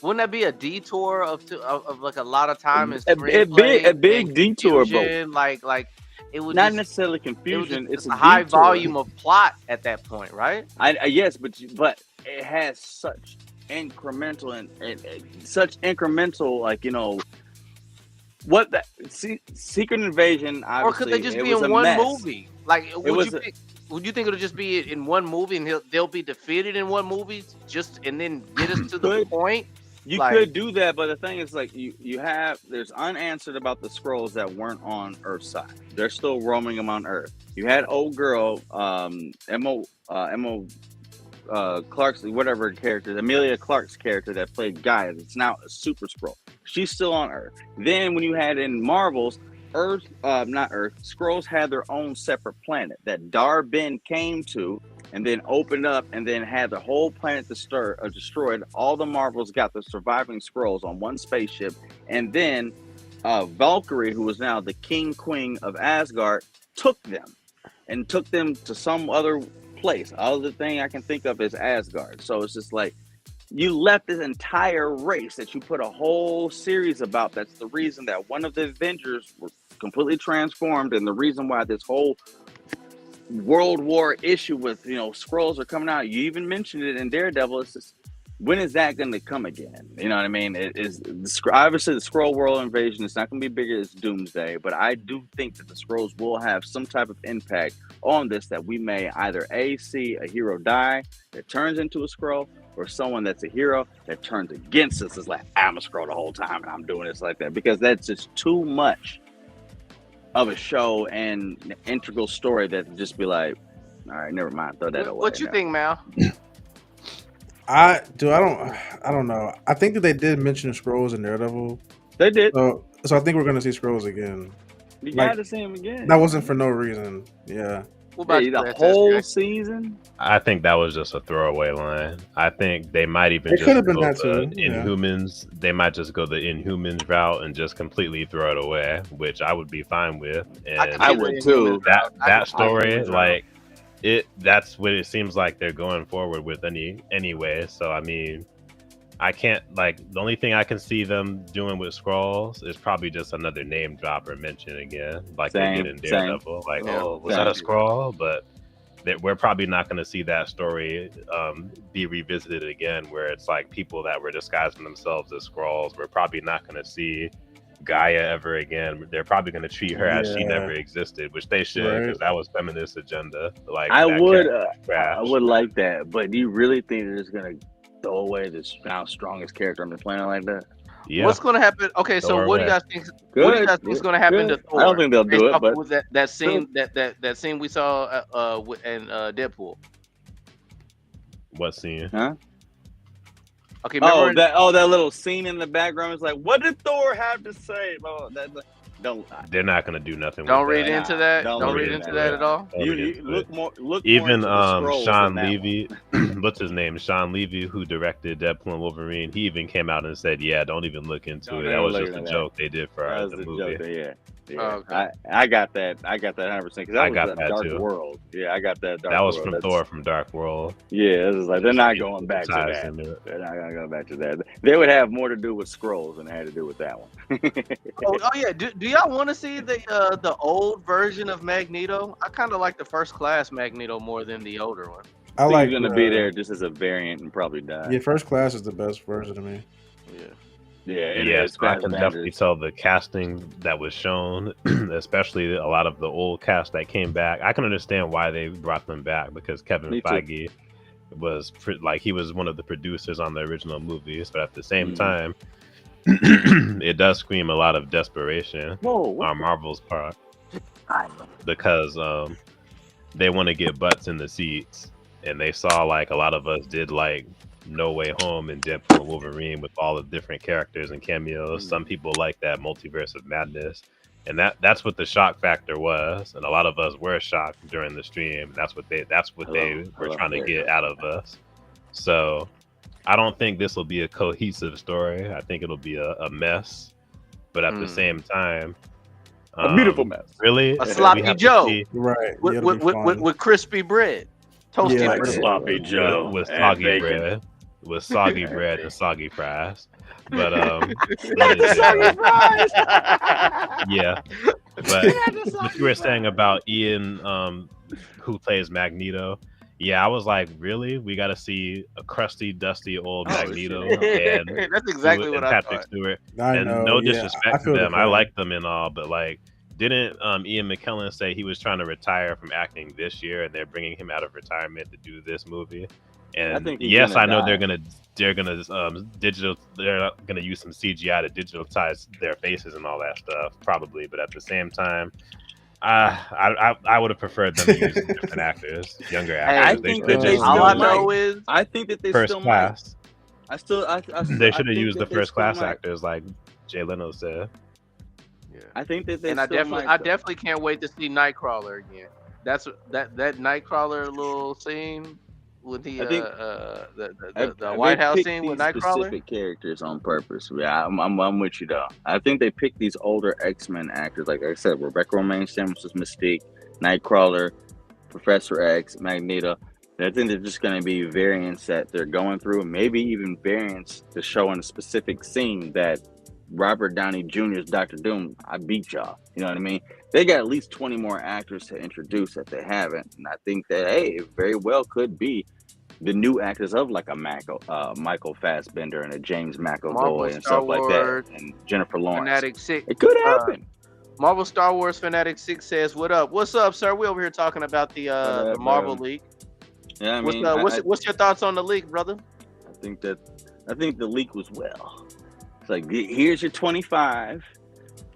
wouldn't that be a detour of like a lot of time in A screenplay big and detour, but confusion? Like it would not just necessarily it was confusion. It's just a a high detour. volume of plot at that point, right? Yes, but it has such incremental and such incremental, like what that Secret Invasion. Or could Obviously, they just it be was a in one mess. movie? Like, It was would you think it'll just be in one movie and they'll be defeated in one movie just and then get us to the could point? you Like, could do that, but the thing is, like there's unanswered about the scrolls that weren't on Earth's side. They're still roaming them on Earth. You had old girl, Emma Clark's, whatever her character, Amelia Clark's character that played Gaia. It's now a super scroll. She's still on Earth. Then when you had in Marvels, not Earth, Skrulls had their own separate planet that Dar-Benn came to and then opened up and then had the whole planet destroyed. All the Marvels got the surviving Skrulls on one spaceship, and then Valkyrie, who was now the queen of Asgard, took them to some other place. Other thing I can think of is Asgard. So it's just like you left this entire race that you put a whole series about. That's the reason that one of the Avengers were completely transformed, and the reason why this whole World War issue with Skrulls are coming out. You even mentioned it in Daredevil. It's just, when is that going to come again? You know what I mean? It is obviously the Skrull world invasion. It's not going to be bigger as Doomsday, but I do think that the Skrulls will have some type of impact on this. That we may either see a hero die that turns into a Skrull, or someone that's a hero that turns against us. Is like, I'm a Skrull the whole time and I'm doing this like that, because that's just too much of a show and integral story that just be like, all right, never mind, throw that away. What you think, Mal? I don't know. I think that they did mention Skrulls in Daredevil. They did. So I think we're gonna see Skrulls again. You gotta see them again. That wasn't for no reason. Yeah. What about the whole season? I think that was just a throwaway line. I think they might even It just could have been go that the too. Yeah. Inhumans. They might just go the Inhumans route and just completely throw it away, which I would be fine with. And I would too. That story, like that's what it seems like they're going forward with anyway. So I mean, I can't, like, the only thing I can see them doing with Skrulls is probably just another name drop or mention again, like they did in Daredevil. Like, was that a Skrull? But we're probably not going to see that story be revisited again, where it's like people that were disguising themselves as Skrulls. We're probably not going to see Gaia ever again. They're probably going to treat her as she never existed, which they should, because that was feminist agenda. Like, I would like that, but do you really think they're just going to throw away this now strongest character on the planet like that? Yeah. What's going to happen? Okay, so what do you guys think? What do you guys think is going to happen to Thor? I don't think they'll do it, but with that scene that scene we saw in Deadpool. What scene? Huh? Okay. That little scene in the background is like, what did Thor have to say? They're not going to do nothing. Don't with read that. into that. Don't read into that at all. You look more. Even more Sean Levy, what's his name? Sean Levy, who directed Deadpool and Wolverine. He even came out and said, "Yeah, don't even look into it. That was just a joke they did for the movie." Yeah. Oh, okay. I got that. I got that 100% because I got that Dark too. World. Yeah, I got that. Dark that was World. from Thor from Dark World. Yeah, it was like they're not going back to that. They're not going to go back to that. They would have more to do with Skrulls than they had to do with that one. oh yeah. Do y'all want to see the old version of Magneto? I kind of like the First Class Magneto more than the older one. I like going to be there just as a variant and probably die. Yeah, First Class is the best version of me. Yeah, so I can definitely tell the casting that was shown, especially a lot of the old cast that came back. I can understand why they brought them back, because Kevin Feige was he was one of the producers on the original movies, but at the same time, it does scream a lot of desperation on Marvel's part, because they want to get butts in the seats, and they saw like a lot of us did like No Way Home and Deadpool and Wolverine with all the different characters and cameos. Some people like that multiverse of madness, and that's what the shock factor was. And a lot of us were shocked during the stream. That's what they were trying to get out of us. So I don't think this will be a cohesive story. I think it'll be a mess. But at the same time, a beautiful mess. Really, a sloppy Joe, right? With crispy bread. Toasty Yeah, like bread. sloppy Joe with and soggy bacon. bread, with soggy bread and soggy fries. But Not the soggy fries. yeah. But what you were saying about Ian, who plays Magneto, yeah, I was like, really? We got to see a crusty, dusty old Oh, Magneto shit, and That's exactly what and I Patrick thought. Stewart. I And know. no Yeah, I disrespect to feel the them, I pain. like them and all, but like, didn't Ian McKellen say he was trying to retire from acting this year, and they're bringing him out of retirement to do this movie? And think he's yes, gonna I know die. they're gonna they're gonna use some CGI to digitalize their faces and all that stuff, probably. But at the same time, I would have preferred them to use different actors, younger Hey, actors. I They think should have that they just all I still used know might. is I think that they first still might. class. I still. They should have think used the that they first still class might. actors, like Jay Leno said. yeah. I think that they And I still definitely, might. I definitely can't wait to see Nightcrawler again. That's that Nightcrawler little scene with the I think the White House picked scene with these Nightcrawler. specific characters on purpose. Yeah, I'm with you though. I think they picked these older X-Men actors. Like I said, Rebecca Romaine Stamos was Mystique, Nightcrawler, Professor X, Magneto. And I think they're just going to be variants that they're going through, maybe even variants to show in a specific scene that Robert Downey Jr.'s Doctor Doom, I beat y'all. You know what I mean? They got at least 20 more actors to introduce that they haven't. And I think that, hey, it very well could be the new actors of like a Michael Fassbender and a James Marvel, McAvoy and Star stuff like that, Wars, and Jennifer Lawrence. Fanatic 6. It could Uh, happen. Marvel Star Wars Fanatic 6 says, "What up? What's up, sir? We over here talking about the up, Marvel bro? leak. Yeah, I What's mean, what's your thoughts on the leak, brother?" I think the leak was well. It's like, here's your 25.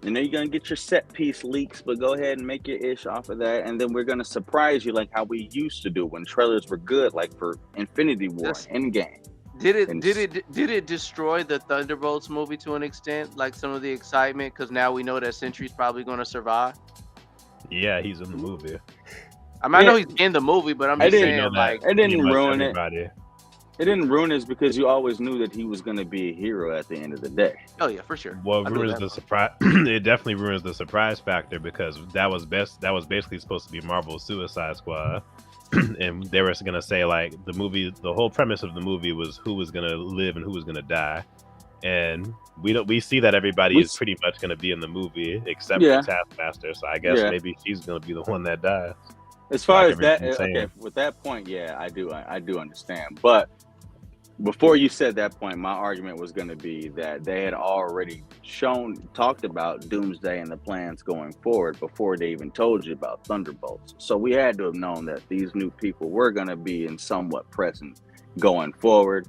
You know, you're gonna get your set piece leaks, but go ahead and make your ish off of that, and then we're gonna surprise you like how we used to do when trailers were good, like for Infinity War This- and Endgame. Did it And did it destroy the Thunderbolts movie to an extent, like some of the excitement? Because now we know that Sentry's probably going to survive. Yeah, he's in the movie. I mean, I Yeah. know he's in the movie, but I'm I just didn't saying, know that. like, It didn't Pretty much ruin it. everybody. It didn't ruin it because you always knew that he was gonna be a hero at the end of the day. oh yeah, for sure. Well, I knew ruins that the part. surprise. It definitely ruins the surprise factor because that was basically supposed to be Marvel's Suicide Squad, and they were gonna say like the whole premise of the movie was who was gonna live and who was gonna die, and we see that everybody is pretty much gonna be in the movie except Yeah. for Taskmaster. So I guess Yeah. maybe she's gonna be the one that dies. As far Like as that, everything's saying. okay, with that point, yeah, I do understand. But before you said that point, my argument was going to be that they had already talked about Doomsday and the plans going forward before they even told you about Thunderbolts. So we had to have known that these new people were going to be in somewhat present going forward.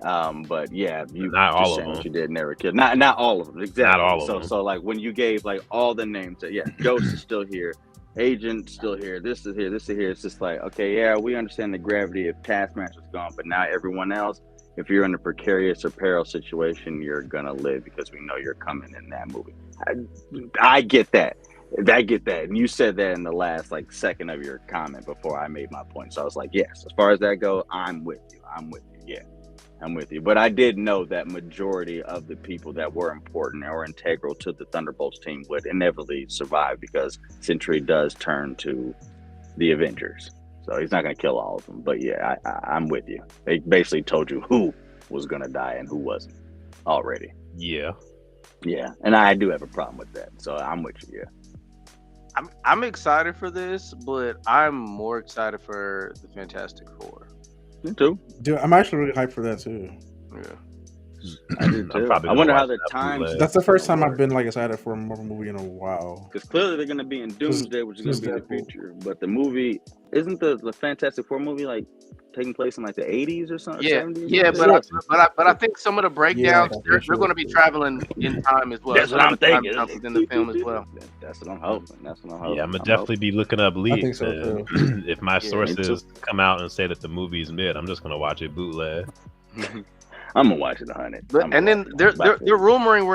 But yeah, you Not just all of saying what them. you did never killed. Not all of them, exactly. Not all of so them. so like when you gave like all the names, that yeah, Ghost is still here. Agent still here. This is here. This is here. It's just like, okay, yeah, we understand the gravity of Taskmaster's gone, but now everyone else, if you're in a precarious or peril situation, you're gonna live because we know you're coming in that movie. I get that. I get that. And you said that in the last like second of your comment before I made my point. So I was like, yes, as far as that goes, I'm with you. Yeah. I'm with you. But I did know that majority of the people that were important or integral to the Thunderbolts team would inevitably survive because Sentry does turn to the Avengers. So he's not going to kill all of them. But yeah, I'm with you. They basically told you who was going to die and who wasn't already. Yeah. Yeah. And I do have a problem with that. So I'm with you. Yeah. I'm excited for this, but I'm more excited for the Fantastic Four. Me too. Dude, I'm actually really hyped for that too. Yeah. I do too. probably I wonder gonna how watch the that times. bootleg. That's the first time I've been like excited for a Marvel movie in a while. Because clearly they're going to be in Doomsday, which is going to be the Deadpool. future. But the movie, isn't the Fantastic Four movie like taking place in like the 80s or something? Yeah, 70s? yeah, but I think some of the breakdowns that's they're for going to be traveling in time as well. That's what Some I'm of the time thinking. stuff is in the film as well. That's what I'm hoping. Yeah, I'm gonna definitely be looking up leaks. think so, and if my Yeah, sources come out and say that the movie's mid, I'm just gonna watch it bootleg. I'm gonna watch it 100. But and then they're rumoring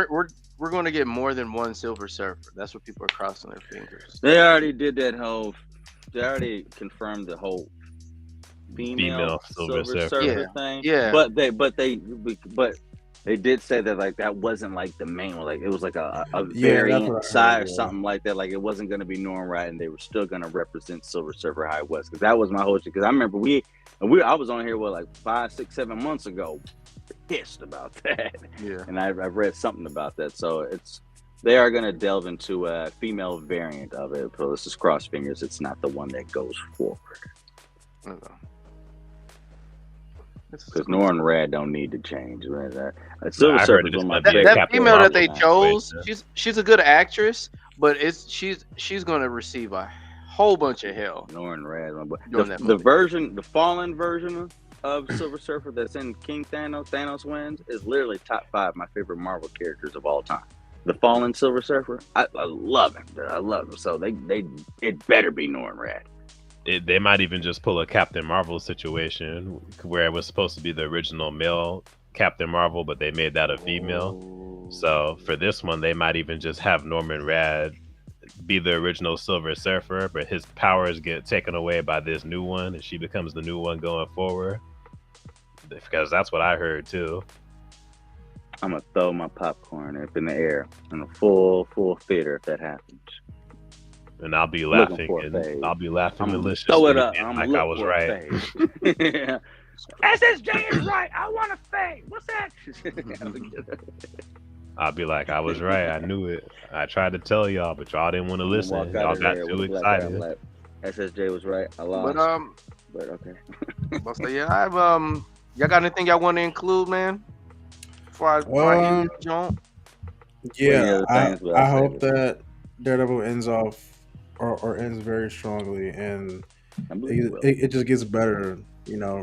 we're going to get more than one Silver Surfer. That's what people are crossing their fingers. They already did that whole. They already confirmed the whole female Silver Surfer. Surfer Yeah, thing. yeah. But They did say that like that wasn't like the main one, like it was like a Yeah, that's what variant I side heard. or something like that. Like it wasn't going to be Norm Rad, and they were still going to represent Silver Surfer High West, because that was my whole shit. Because I remember I was on here like 5, 6, 7 months ago, pissed about that. Yeah. And I've read something about that, so they are going to delve into a female variant of it. So let's just cross fingers it's not the one that goes forward. Okay. Because Norman Rad don't need to change. Silver I heard Surfer's it's one of gonna my be a favorite. That Captain female that Marvel they chose, situation. she's a good actress, but she's gonna receive a whole bunch of hell. Norman Rad, Doing that the movie. version, the fallen version of Silver Surfer that's in King Thanos wins, is literally top 5 my favorite Marvel characters of all time. The fallen Silver Surfer, I love him. I love him. So it better be Norman Rad. They might even just pull a Captain Marvel situation where it was supposed to be the original male Captain Marvel, but they made that a female. So for this one, they might even just have Norman Rad be the original Silver Surfer, but his powers get taken away by this new one, and she becomes the new one going forward. Because that's what I heard too. I'm gonna throw my popcorn up in the air in a full theater if that happens. And I'll be Looking laughing, for a and fade. I'll be laughing I'm maliciously, throw it up. and I'm like I was right. SSJ is right. I want a fade. What's that? I'll be like, I was right. I knew it. I tried to tell y'all, but y'all didn't want to listen. Y'all got too excited. SSJ was right. I lost. But okay. I'll say, yeah, I've y'all got anything y'all want to include, man? Before I end this joint? Yeah, other things, I hope that Daredevil ends off or ends very strongly, and it just gets better,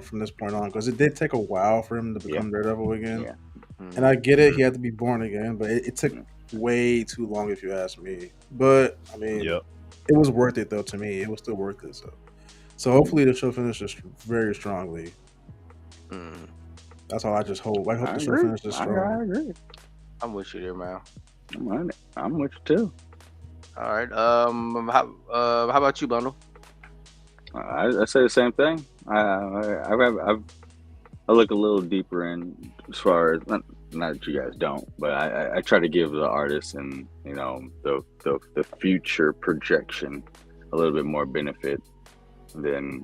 from this point on, because it did take a while for him to become Daredevil again. Yeah. And I get it, he had to be born again, but it took way too long, if you ask me. But I mean, it was worth it though. To me, it was still worth it. So hopefully the show finishes very strongly. That's all I just hope. I hope the show finishes strong. I agree. I'm with you there, man. I'm on it. I'm with you too. All right. How about you, Bundle? I say the same thing. I look a little deeper in, as far as not that you guys don't, but I try to give the artists and the future projection a little bit more benefit than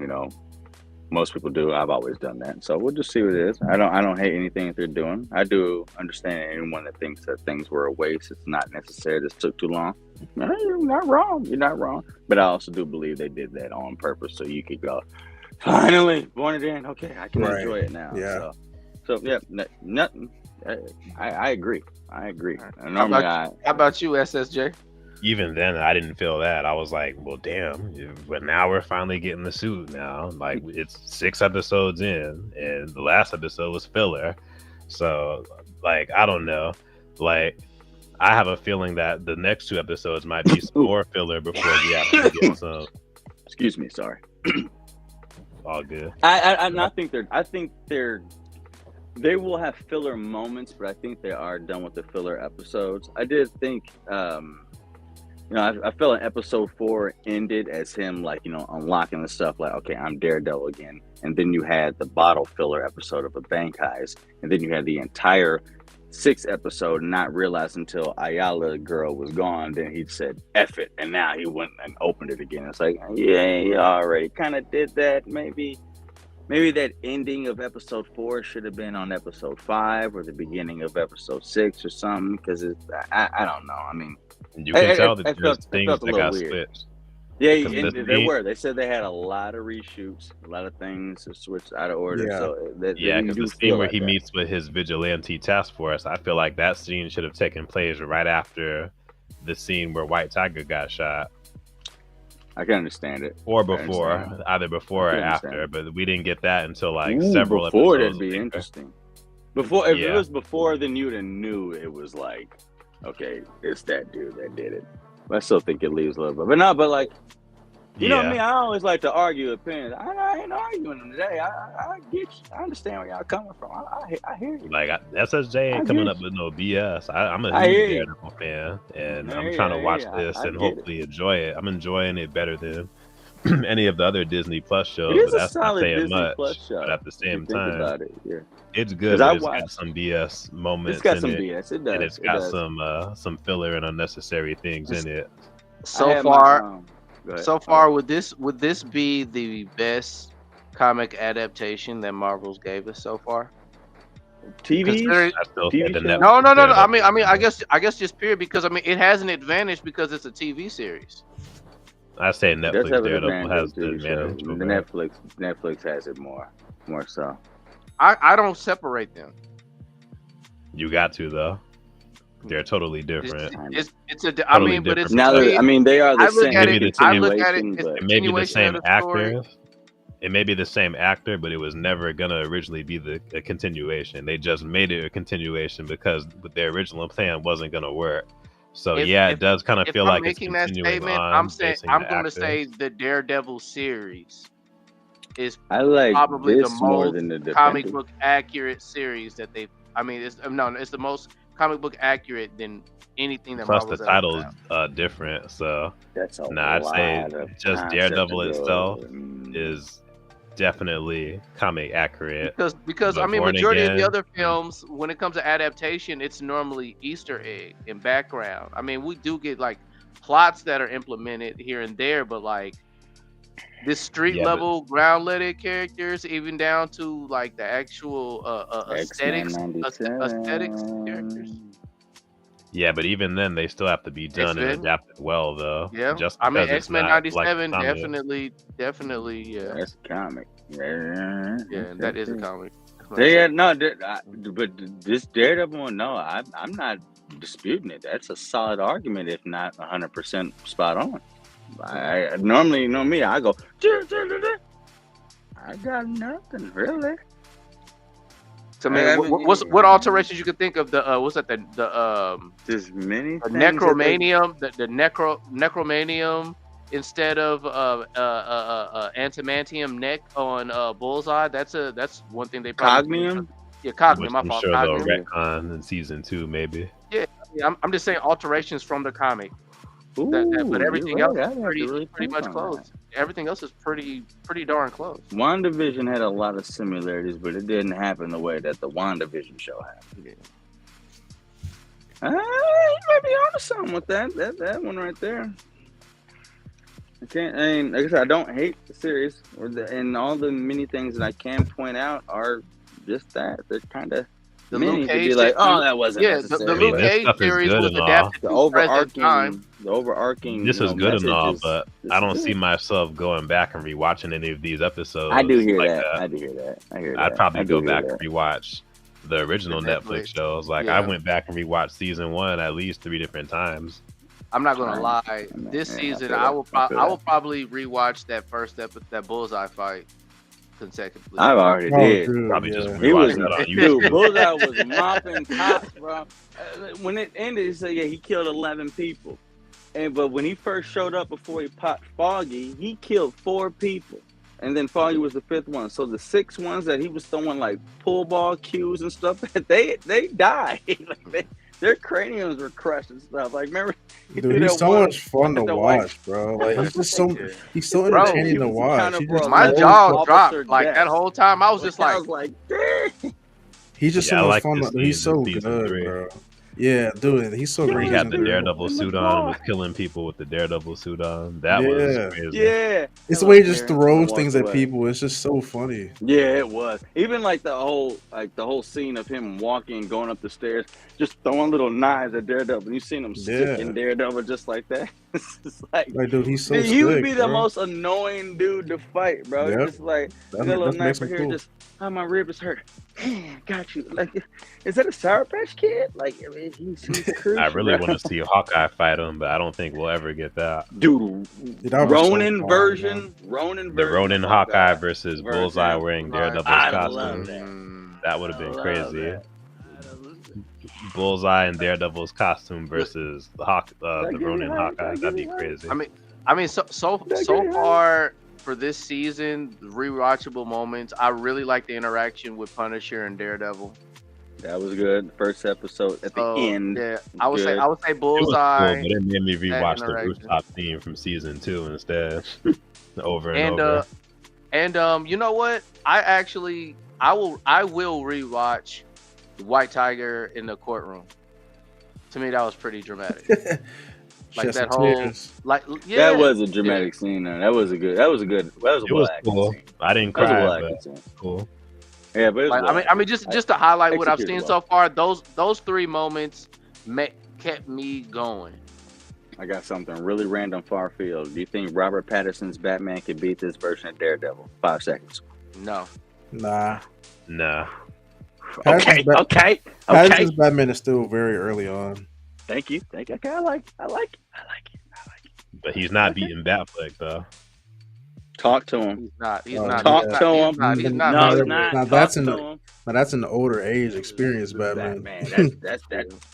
most people do. I've always done that, so we'll just see what it is. I don't hate anything that they're doing. I do understand anyone that thinks that things were a waste. It's not necessary. This took too long. No, you're not wrong. You're not wrong. But I also do believe they did that on purpose, so you could go, finally born again. Okay, I can enjoy it now. Yeah. So yeah, nothing. I agree. How about you, SSJ? Even then, I didn't feel that. I was like, well, damn. But now we're finally getting the suit now. Like, it's 6 episodes in, and the last episode was filler. So, like, I don't know. Like, I have a feeling that the next 2 episodes might be some more filler before we actually get some. Excuse me, sorry. All good. I think they will have filler moments, but I think they are done with the filler episodes. I did think, I felt episode 4 ended as him unlocking the stuff, like, okay, I'm Daredevil again. And then you had the bottle filler episode of a bank heist. And then you had the entire 6th episode not realized until Ayala girl was gone. Then he said, F it. And now he went and opened it again. It's like, yeah, you already kind of did that. Maybe that ending of episode 4 should have been on episode 5 or the beginning of episode 6 or something. Because I don't know. I mean, you can tell that there's things that got switched. Yeah, they were. They said they had a lot of reshoots, a lot of things switched out of order. Yeah. So because the scene where he meets with his vigilante task force, I feel like that scene should have taken place right after the scene where White Tiger got shot. I can understand it. Or before, either before or after, but we didn't get that until several before. episodes. That'd be interesting. Before, if it was before, then you'd have knew it was like, okay, it's that dude that did it. But I still think it leaves a little bit. But no, but like, you know me, I always like to argue opinions. I ain't arguing them today. I get you. I understand where y'all coming from. I hear you. Like, SSJ ain't coming up with no BS. I'm a huge Daredevil fan, and I'm trying to watch this and hopefully enjoy it. I'm enjoying it better than any of the other Disney Plus It shows, is but a that's not solid saying Disney much. Plus show. But at the If you same think time, about it, yeah. it's Because good, I but it's got watched. some BS It's moments got in some it, BS. It and does. it's It got does. some filler and unnecessary things in it. I So had my far, go ahead. so far, would this be the best comic adaptation that Marvel's gave us so far? TVs, Considering I still say TV the show. no, Netflix no, no, no. I Daredevil. mean, I guess just period because I mean, it has an advantage because it's a TV series. I say It does Netflix have an Daredevil advantage has to the TV show. advantage The over it. Netflix has it more so. I don't separate them. You got to though. They're totally It's different. it's a. I Totally mean, but different it's. Now I that mean, I mean they are the I look same at Maybe it. the I same. look at it. continuation, It's but It may be the continuation of same the story. actor. It may be the same actor, but it was never gonna originally be a continuation. They just made it a continuation because their original plan wasn't gonna work. So If yeah, if it does kind of if feel I'm like it's making that continuing statement, I'm on, saying basing I'm the going to say actors. the Daredevil series is I like probably the this more most than the comic Defenders. book accurate series that they've. I mean, it's no, it's the most comic book accurate than anything that Plus, the Marvel's ever put title's out. different. So That's a nah, I'd say lot of just concept to Daredevil go itself over. is definitely comic accurate. Because I But mean, Born majority of the Again, other films, when it comes to adaptation, it's normally Easter egg and background. I mean, we do get like plots that are implemented here and there, but like this street yeah, but level ground level characters, even down to like the actual X-Men aesthetics of characters. 97. yeah, but even then, they still have to be done and X-Men, adapted well, though. yeah. Just I mean, because it's X-Men not like a '97 comic. definitely, yeah, That's a comic. yeah. That is a comic. That's what I'm Yeah, saying. no, but this Daredevil one, no, I'm not disputing it. That's a solid argument, if not 100% spot on. I normally, you know me, I go, I got nothing really. So, man, what alterations you could think of? The what's that? There's many The things that they- necromanium, the necromanium instead of antimantium neck on Bullseye. That's one thing they probably Cognium. Yeah, Cognium. Which My I'm fault. sure they'll Cognium. retcon in season 2, maybe. Yeah, I'm just saying alterations from the comic. Ooh, But everything you're else right. I is have to really pretty think much on close. that. Everything else is pretty darn close. WandaVision had a lot of similarities, but it didn't happen the way that the WandaVision show happened. Yeah. You might be onto something with that one right there. I mean, like I said, I don't hate the series, and all the many things that I can point out are just that they're kind of The many Luke to be Cage, like, oh, that wasn't yeah, necessary. the I mean, Luke this Cage stuff is series good was and all. adapted the to present time. overarching. This is good and all, message but is I don't see good. myself going back and rewatching any of these episodes. I do hear like that. I do hear that. I hear that. I'd probably I do go hear back that. and rewatch the original The Netflix Netflix. shows. Like Yeah. I went back and rewatched season 1 at least 3 different times. I'm not gonna Right. lie. Yeah, This I season, feel I that. will I feel I that. will probably rewatch that first that Bullseye fight consecutively. I've already Oh, did. dude, Probably yeah. just He rewatch was, that on dude, YouTube. Bullseye was mopping cops, bro. When it ended, he said, yeah, he killed 11 people. But when he first showed up before he popped Foggy, he killed 4 people. And then Foggy was the 5th one. So the 6 ones that he was throwing like pull ball cues and stuff, they died. Like their craniums were crushed and stuff. Like remember, he Dude, threw he's that so one much fun to at the white- watch, bro. Like he's just so Yeah. he's so Bro, entertaining he to was watch. kind of He bro, just My Officer jaw dropped Death. like that whole time. I was just I like, was like, dang. he's just Yeah, I so much like fun. this He's season, so season good, 3. bro. Yeah, dude, he's so When great. he had the Season three. Daredevil suit on and was killing people with the Daredevil suit on. That was Yeah. crazy. Yeah. It's the way he just Hello, throws Karen. things Walked at away. people. It's just so funny. Yeah, it was. Even like the whole scene of him walking, going up the stairs, just throwing little knives at Daredevil. You seen him Yeah. sticking Daredevil just like that. It's just like, Like, dude, he's so dude, sick. he would be the bro. most annoying dude to fight, bro. Yep. Just like That, that little that makes knife him right here, cool. just my rib is hurt. Got you. Like, is that a Sour Patch Kid? Like, I mean, he's crucial, I really bro. want to see Hawkeye fight him, but I don't think we'll ever get that. Dude, Dude, that was so Ronin fun, version, The Ronin Hawkeye versus versus Bullseye wearing Daredevil's I costume. love that. That would have I been love crazy. that. Bullseye and Daredevil's costume versus the Ronin Hawkeye. That'd be crazy. I mean, so far for this season, rewatchable moments. I really like the interaction with Punisher and Daredevil. That was good. First episode at the end. Yeah, was I would good. say It was cool, Bullseye. but it made me rewatch the interaction. rooftop theme from season 2 instead, over and And over. you know what? I will rewatch White Tiger in the courtroom. To me, that was pretty dramatic. Like Shed that some whole, tears. like yeah, That was a dramatic scene. Man. That was a It well was acted cool. scene. I didn't That was a cry, well but acted scene. cool. Yeah, but it was Like, well I mean, just to highlight what I've executed seen well. so far, those 3 moments kept me going. I got something really random, far field. Do you think Robert Pattinson's Batman could beat this version of Daredevil? 5 seconds. No, Nah. Nah. Okay. Pattinson's Batman is still very early on. Thank you. Okay, I like it. But he's not beating Batfleck, though. Talk to him. he's not. He's Oh, not. Talk he's to not, him. He's not. He's No, not. No, no, it's not. no, Talk that's to in him. Now that's an older age, experienced Batman. That's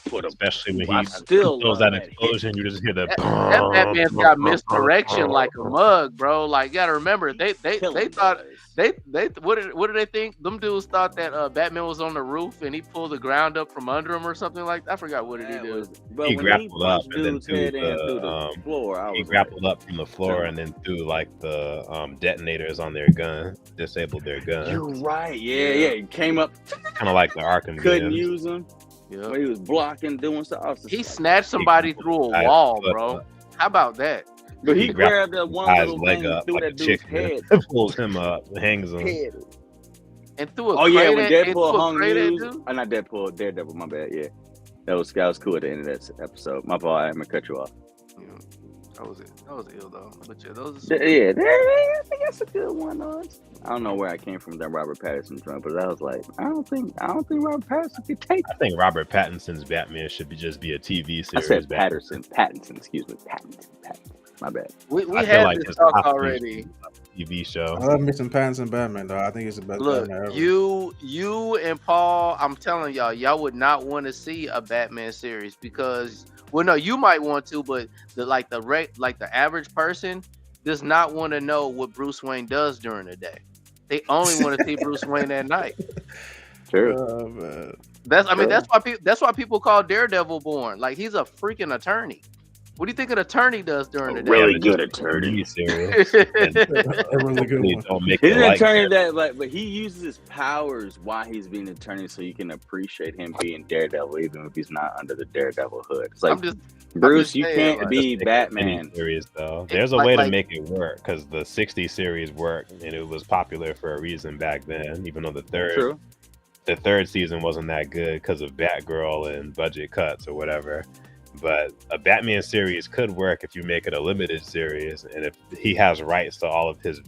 put him. Especially when I he still throws love that explosion, you just hear the. That Batman's got misdirection like a mug, bro. Like, you gotta remember, they thought they what did they think? Them dudes thought that Batman was on the roof and he pulled the ground up from under him or something like that. I forgot what did he do. But He when grappled up punched and then dude's threw head in through the the floor, I he was grappled like, up from the floor and then threw like the detonators on their gun, disabled their gun, "You're right, yeah." He came up, kind of like the Arkham. couldn't games. use him. Yeah. When he was blocking, doing stuff. I was just He like- snatched somebody through a wall, But, bro. How about that? But he he grabbed that one ties little leg thing and up threw like a that dude's chicken, head. pulls him up, hangs him. And threw a Oh yeah, crate when at- and threw Deadpool a hung crate at Muse. dude? Not Deadpool, Daredevil. My bad. Yeah, that was cool at the end of that episode. My fault. I'm gonna cut you off. Yeah, that was it. That was ill though. But yeah, those are some Yeah, I think that's a good one. I don't know where I came from with that Robert Pattinson joint, but I was like, I don't think Robert Pattinson could take. I think Robert Pattinson's Batman should just be a TV series. I said Batman. Pattinson. Excuse me, Pattinson. My bad. we I feel had like this his talk top already. TV show. I love me some Pattinson Batman though. I think it's the best Look, Batman ever. you and Paul, I'm telling y'all would not want to see a Batman series because, well, no, you might want to, but the average person does not want to know what Bruce Wayne does during the day. They only want to see Bruce Wayne at night. True. Oh, man. That's why people call Daredevil born. Like, he's a freaking attorney. What do you think an attorney does during the day? Really Yeah, good just a attorney. TV series. And A really good they one. don't make He's it an like attorney that. but he uses his powers while he's being an attorney, so you can appreciate him being Daredevil, even if he's not under the Daredevil hood. It's like, I'm just Bruce, just you saying, can't like, be Just make a Batman. mini-series, though. It's There's a like- way to like- make it work because the '60s series worked and it was popular for a reason back then. Even though the third season wasn't that good because of Batgirl and budget cuts or whatever. But a Batman series could work if you make it a limited series, and if he has rights to all of his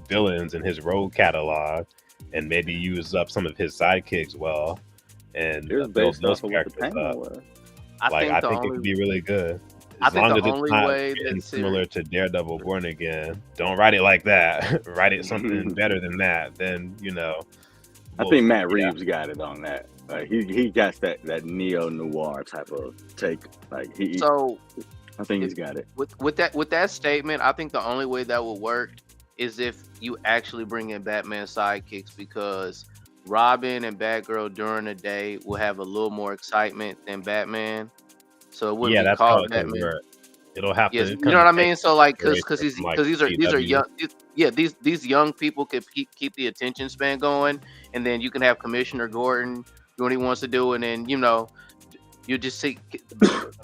villains and his road catalog, and maybe use up some of his sidekicks well, and It was build based those off of what the characters Penguin up. was. I Like think I the think it only could be really good. I As think long the as it's only not way getting that similar to Daredevil Born Again. Don't write it like that. Write it something better than that. Then I think Matt Reeves got it on that. Like he got that neo noir type of take. Like so I think he's got it. with that statement, I think the only way that will work is if you actually bring in Batman sidekicks, because Robin and Batgirl during the day will have a little more excitement than Batman. So it wouldn't Yeah, be that's how called it could Batman. work. It'll have Yes, to. you know what I mean. So like, because inspiration from, like, these are CW. young. These young people could keep the attention span going, and then you can have Commissioner Gordon do what he wants to do, and then you just see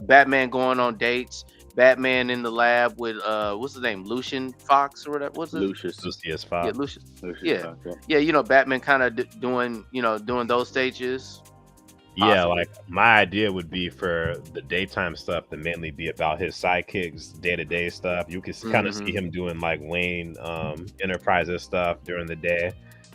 Batman going on dates, Batman in the lab with what's his name, Lucian Fox or whatever. What's his Lucius. Lucius Yeah, Fox. Lucius. Lucius Yeah. okay. Yeah, Batman kind of doing those stages. Yeah, Possibly. like my idea would be for the daytime stuff to mainly be about his sidekicks, day-to-day stuff. You can kind of see him doing like Wayne Enterprises stuff during the day,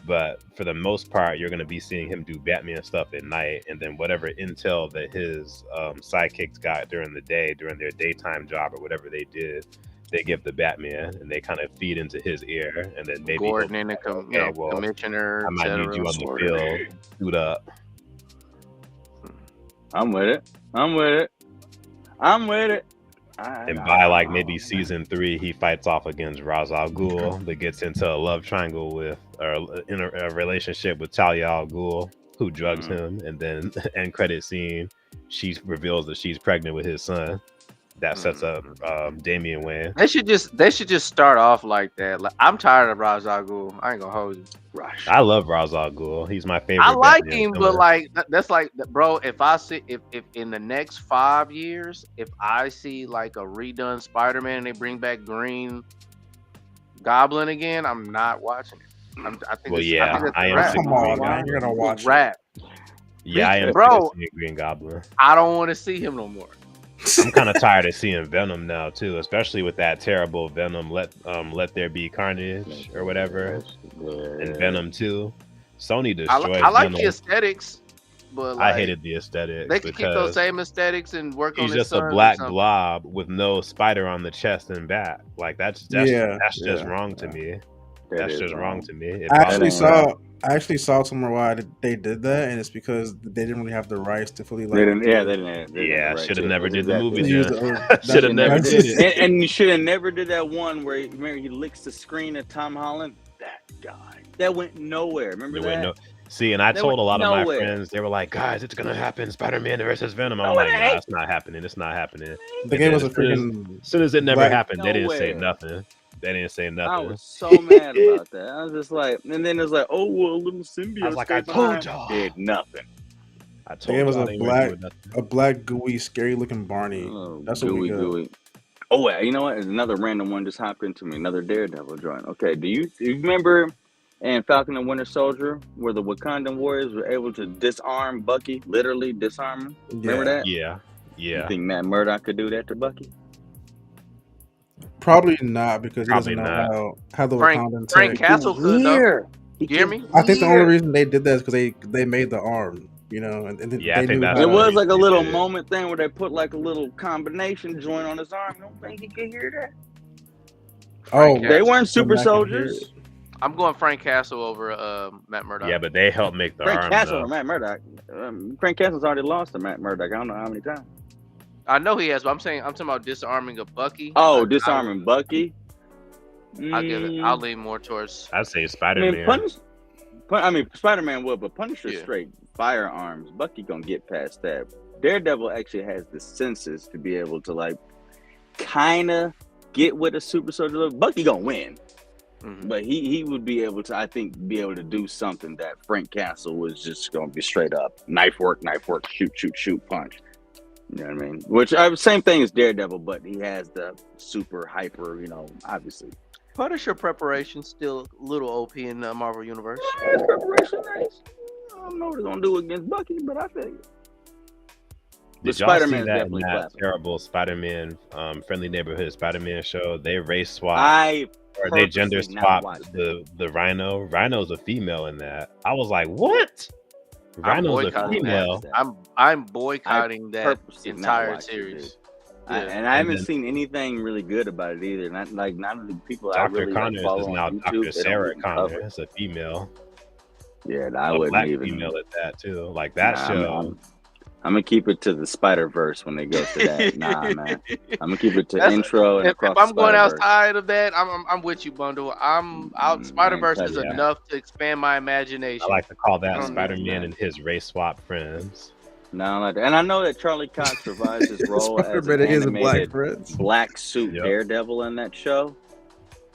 but for the most part, you're going to be seeing him do Batman stuff at night, and then whatever intel that his sidekicks got during the day, during their daytime job or whatever they did, they give the Batman, and they kind of feed into his ear, and then maybe Gordon he'll and the okay, well, Commissioner. I might et need you on cetera. the field, suit up. I'm with it. And by like maybe season 3, he fights off against Ra's al Ghul, that gets into a love triangle with, or in a relationship with Talia al Ghul, who drugs him, and then end credit scene, she reveals that she's pregnant with his son. That sets up Damian Wayne. They should just start off like that. Like, I'm tired of Ra's al Ghul. I ain't gonna hold you. Rush. I love Ra's al Ghul. He's my favorite. I like Batman him, villain. but like that's like, bro. If I see if in the next 5 years, if I see like a redone Spider-Man and they bring back Green Goblin again, I'm not watching it. I think. Well, it's, yeah, I, think it's I a am wrap. Come on, man, you're gonna watch it. Rap. Yeah, I am Bro. seeing Green Goblin. I don't want to see him no more. I'm kind of tired of seeing Venom now too, especially with that terrible Venom Let There Be Carnage or whatever, and Venom 2. Sony destroyed I like Venom. the aesthetics, but like, I hated the aesthetics. they could keep those because same aesthetics and work on he's his just a son or black something. blob with no spider on the chest and back. Like that's just wrong to me. That's just wrong to me. It I bothers actually saw somewhere why they did that, and it's because they didn't really have the rights to fully like. They didn't. Yeah, should have never did the Exactly. movie. They used Should have never did it. And you should have never did that one where he licks the screen at Tom Holland. That guy. That went nowhere. Remember that? See, and I That told a lot went of my nowhere. friends, they were like, guys, it's gonna happen, Spider-Man versus Venom. I'm No, like, it nah, ain't. it's not happening. It's not happening. The game was a As soon freaking. as soon as it never black- happened, they didn't say Nowhere. nothing. They didn't say I nothing. was so mad about that. I was just like, and then it was like, oh, well, little symbiote. I was like, stayed I told behind. y'all. Did nothing. I The told game was y'all a they weren't doing nothing. black, gooey, scary looking Barney. Oh, That's what we got. gooey. Oh, yeah, you know what? There's another random one just hopped into me. Another Daredevil joint. Okay, do you remember in Falcon and Winter Soldier where the Wakandan warriors were able to disarm Bucky, literally disarm him? Remember that? Yeah. You Yeah. think Matt Murdock could do that to Bucky? Probably not because he Probably doesn't not. know how the Frank Wakandan Frank tech- Castle could though. He You hear could me? I think the hear. only reason they did that is because they made the arm, you know, and Yeah, I they think knew that's how It to- what was like a they little did. moment thing where they put like a little combination joint on his arm. You don't think he could hear that? Oh, Yeah. They weren't super Come back and hear soldiers. I'm going Frank Castle over Matt Murdock. Yeah, but they helped make the Frank arm. Castle though. or Matt Murdock. Frank Castle's already lost to Matt Murdock. I don't know how many times. I know he has, but I'm talking about disarming a Bucky. Oh, disarming Bucky. I'll give it. I'll lean more towards. I'd say I Spider-Man. mean, Spider-Man would, but Punisher Yeah. straight firearms. Bucky gonna get past that. Daredevil actually has the senses to be able to like kind of get with a super soldier. Look. Bucky gonna win, Mhm. but he would be able to, I think, be able to do something that Frank Castle was just gonna be straight up knife work, shoot, punch. You know what I mean? Which same thing as Daredevil, but he has the super hyper, obviously. Punisher preparation still a little OP in the Marvel universe. Preparation nice. I don't know what they're gonna do against Bucky, but I feel you. Did But y'all see Spider-Man's that in definitely that clapping. terrible Spider-Man, Friendly Neighborhood Spider-Man show? They race swap I or they gender purposely not swap watched the Rhino. Rhino's a female in that. I was like, what? I'm Rhino's a boycotting female. that. I'm boycotting that purposely not entire watched it, series. dude. Yeah. And I haven't then- seen anything really good about it either. Not like none of the people I Dr. really Connors follow is on now YouTube, Dr. they don't Sarah even cover Connors. it. It's a female. Yeah, I A wouldn't black even. female at that too. Like that Nah, show. I'm gonna keep it to the Spider Verse when they go to that. Nah, man. I'm gonna keep it to That's- intro and If across I'm the going Spider-Verse. outside of that, I'm with you, Bundle. I'm out. Mm, Spider Verse man, is yeah. enough to expand my imagination. I like to call that Mm, Spider-Man man. and his race swap friends. No, like that. And I know that Charlie Cox provides his role as an Spider-Man is a black animated prince. black suit Yep. Daredevil in that show.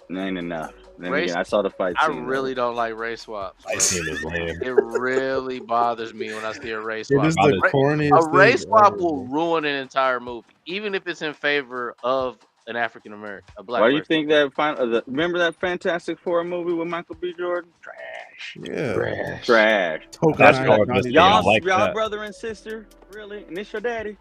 It ain't enough. Then Race- again, I saw the fight I scene. really don't like race swaps. I seen his name. It really bothers me when I see a race It swap. is the Ra- corniest A race thing swap ever. will ruin an entire movie, even if it's in favor of an African American, a black Why do you person. think that? Remember that Fantastic Four movie with Michael B. Jordan? Trash. Yeah. Trash. That's Tokenized your Johnny Yeah, Y'all, I like y'all that. brother and sister, really? And it's your daddy.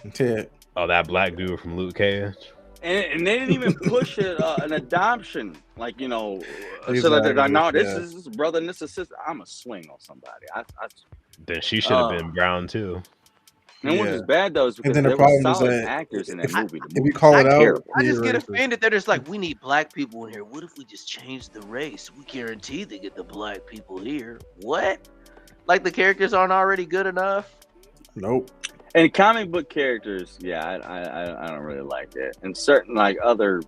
Depp. Yeah. Oh, that black dude from Luke Cage. And they didn't even push an adoption, like so like Exactly, they're like, no, this yeah. is this brother and this is sister. I'm a swing on somebody. Then she should have Oh. been brown too. And what Yeah. was bad though is because then the there problem were is solid that actors in that movie. The If you movie call was it out, terrible. I just you're get racist. offended. They're just like, we need black people in here. What if we just change the race? We guarantee they get the black people here. What? Like the characters aren't already good enough? Nope. And comic book characters, yeah, I don't really like that. And certain like other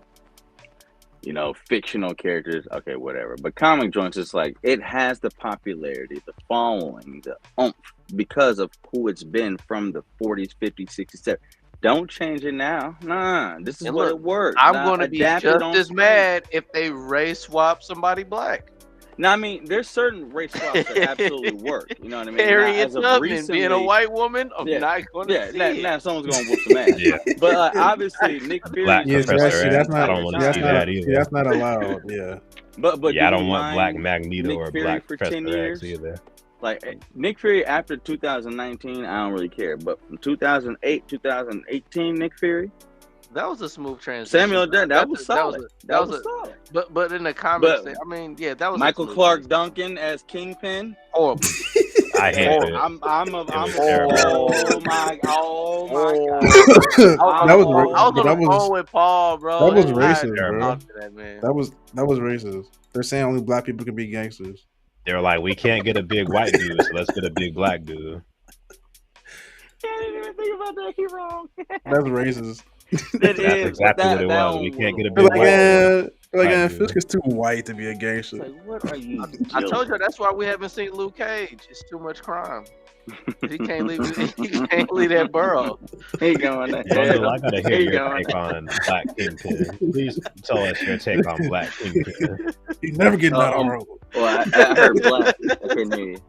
fictional characters, okay, whatever. But comic joints, it's like it has the popularity, the following, the oomph because of who it's been from the 40s, 50s, 60s, 70s. Don't change it now. Nah, this is what it works. I'm going to be just as mad if they race swap somebody black. Now, I mean, there's certain race swaps that absolutely work. You know what I mean? Harriet Tubman being a white woman, I'm not going to see it. Now someone's going to whoop some ass. Yeah. But obviously, Nick Fury. Black Professor X, I don't want to see that either. That's not allowed. Yeah. But I don't want Black Magneto Nick or Fury Black for Professor 10 years? X either. Like Nick Fury after 2019, I don't really care. But from 2008, 2018, Nick Fury. That was a smooth transition. Samuel that was solid. That was solid. But in the comics, I mean, yeah, that was Michael Clark Duncan as Kingpin. Horrible. I hate it. Oh my god. I was on the phone with Paul, bro. That was racist, bro. That was racist. They're saying only black people can be gangsters. They're like, we can't get a big white dude, so let's get a big black dude. I didn't even think about that. You're wrong. That's racist. That's exactly what it was. We can't get a big white dude. Fisk is too white to be a gangster. Like, what are you doing? I told you that's why we haven't seen Luke Cage. It's too much crime. He can't leave that borough. He going there. Bundle, I gotta hear your take on Black Kingpin. Please tell us your take on Black Kingpin. He's never getting that horrible. Well, I heard black. I couldn't hear you.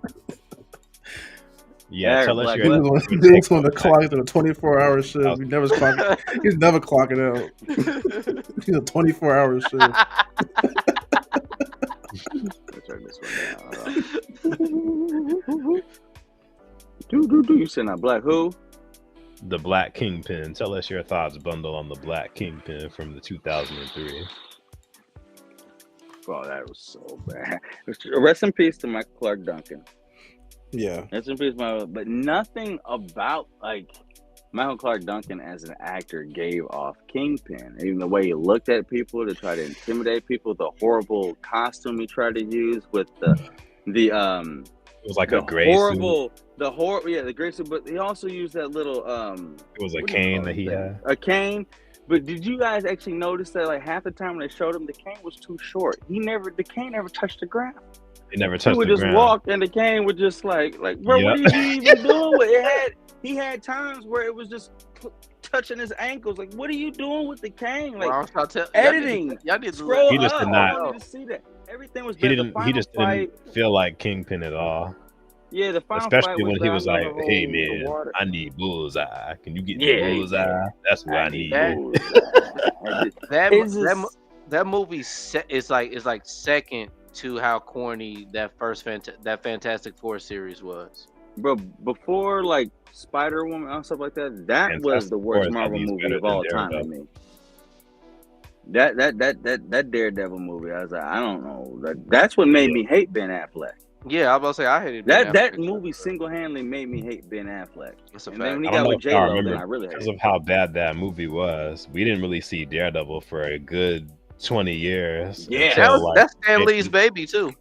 Yeah, tell us your He's on the clock to a 24-hour shift. He's never clocking out. He's a 24-hour shift. Let's turn this one down. You said not black who? The Black Kingpin. Tell us your thoughts, Bundle, on the Black Kingpin from the 2003. Oh, that was so bad. Rest in peace to Michael Clark Duncan. Yeah. Rest in peace, but nothing about like Michael Clark Duncan as an actor gave off Kingpin. Even the way he looked at people to try to intimidate people, the horrible costume he tried to use with the it was like a gray suit. The gray suit, but he also used that little it was a cane that he had. A cane. But did you guys actually notice that like half the time when they showed him, the cane was too short? The cane never touched the ground. It never touched the ground. He would just walk and the cane would just like bro, what are you even doing with it? He had times where it was just touching his ankles. Like, what are you doing with the cane? Like editing. Y'all did scroll he just up. did not. I wanted to see that. Everything was. He just didn't feel like Kingpin at all. Yeah, the final especially fight when he was like, "Hey man, water. I need bullseye. Can you get me bullseye? That's what I need." That movie is like second to how corny that first that Fantastic Four series was. Bro, before like Spider-Woman and stuff like that, that was the worst Marvel movie of all time to me. That Daredevil movie, I was like, I don't know. That's what made me hate Ben Affleck. Yeah, I was about to say I hated that movie. Single-handedly made me hate Ben Affleck. That's a fact. And then when he got with J-Lo, then I really hated because of how bad that movie was. We didn't really see Daredevil for a good 20 years. Yeah, that's Stan Lee's baby too.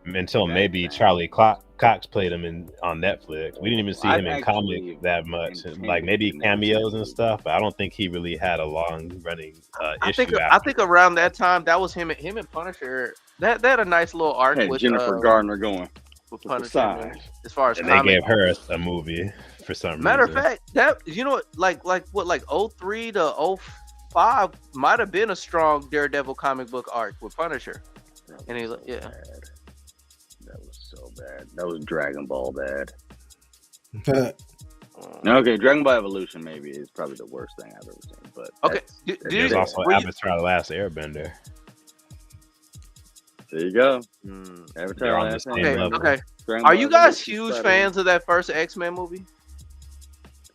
Until maybe Charlie Cox played him on Netflix. We didn't even see him in comic that much. Like maybe cameos and stuff, but I don't think he really had a long running issue. I think around that time that was him and Punisher. That had a nice little arc with Jennifer Gardner going with Punisher. As far as and they gave her a movie for some reason. Matter of fact, that like 03 to 05 might have been a strong Daredevil comic book arc with Punisher. And he's like, yeah. That was so bad. That was Dragon Ball bad. Okay, Dragon Ball Evolution maybe is probably the worst thing I've ever seen. But okay, there's also Avatar: The Last Airbender. There you go. Avatar: Last Airbender. Okay. Are you guys huge fans of that first X-Men movie?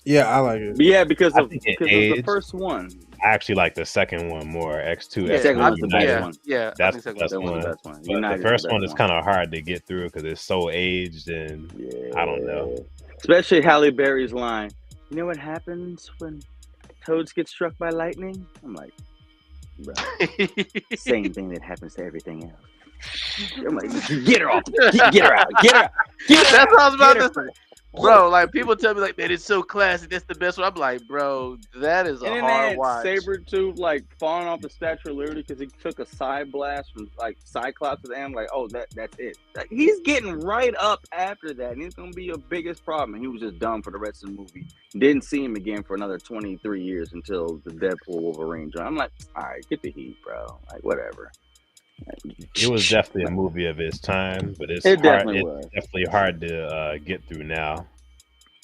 Yeah, I like it. Yeah, because of the first one. I actually like the second one more. X2. Yeah, X1 was the best one. Yeah, that's the best one. The first one is kind of hard to get through because it's so aged and I don't know. Especially Halle Berry's line. You know what happens when toads get struck by lightning? I'm like, bro, same thing that happens to everything else. I'm like, get her off. Get her out. Get her out. That's what I was about to say. Bro, like people tell me like, man, it's so classic. That's the best one. I'm like, bro, that is a And then they hard had watch. Sabretooth like falling off the Statue of Liberty because he took a side blast from like Cyclops to the end. Like, oh, that's it. Like, he's getting right up after that, and he's gonna be your biggest problem. And he was just done for the rest of the movie. Didn't see him again for another 23 years until the Deadpool Wolverine joint. I'm like, all right, get the heat, bro. Like, whatever. It was definitely a movie of its time, but it's It hard. definitely It's was. definitely hard to get through now.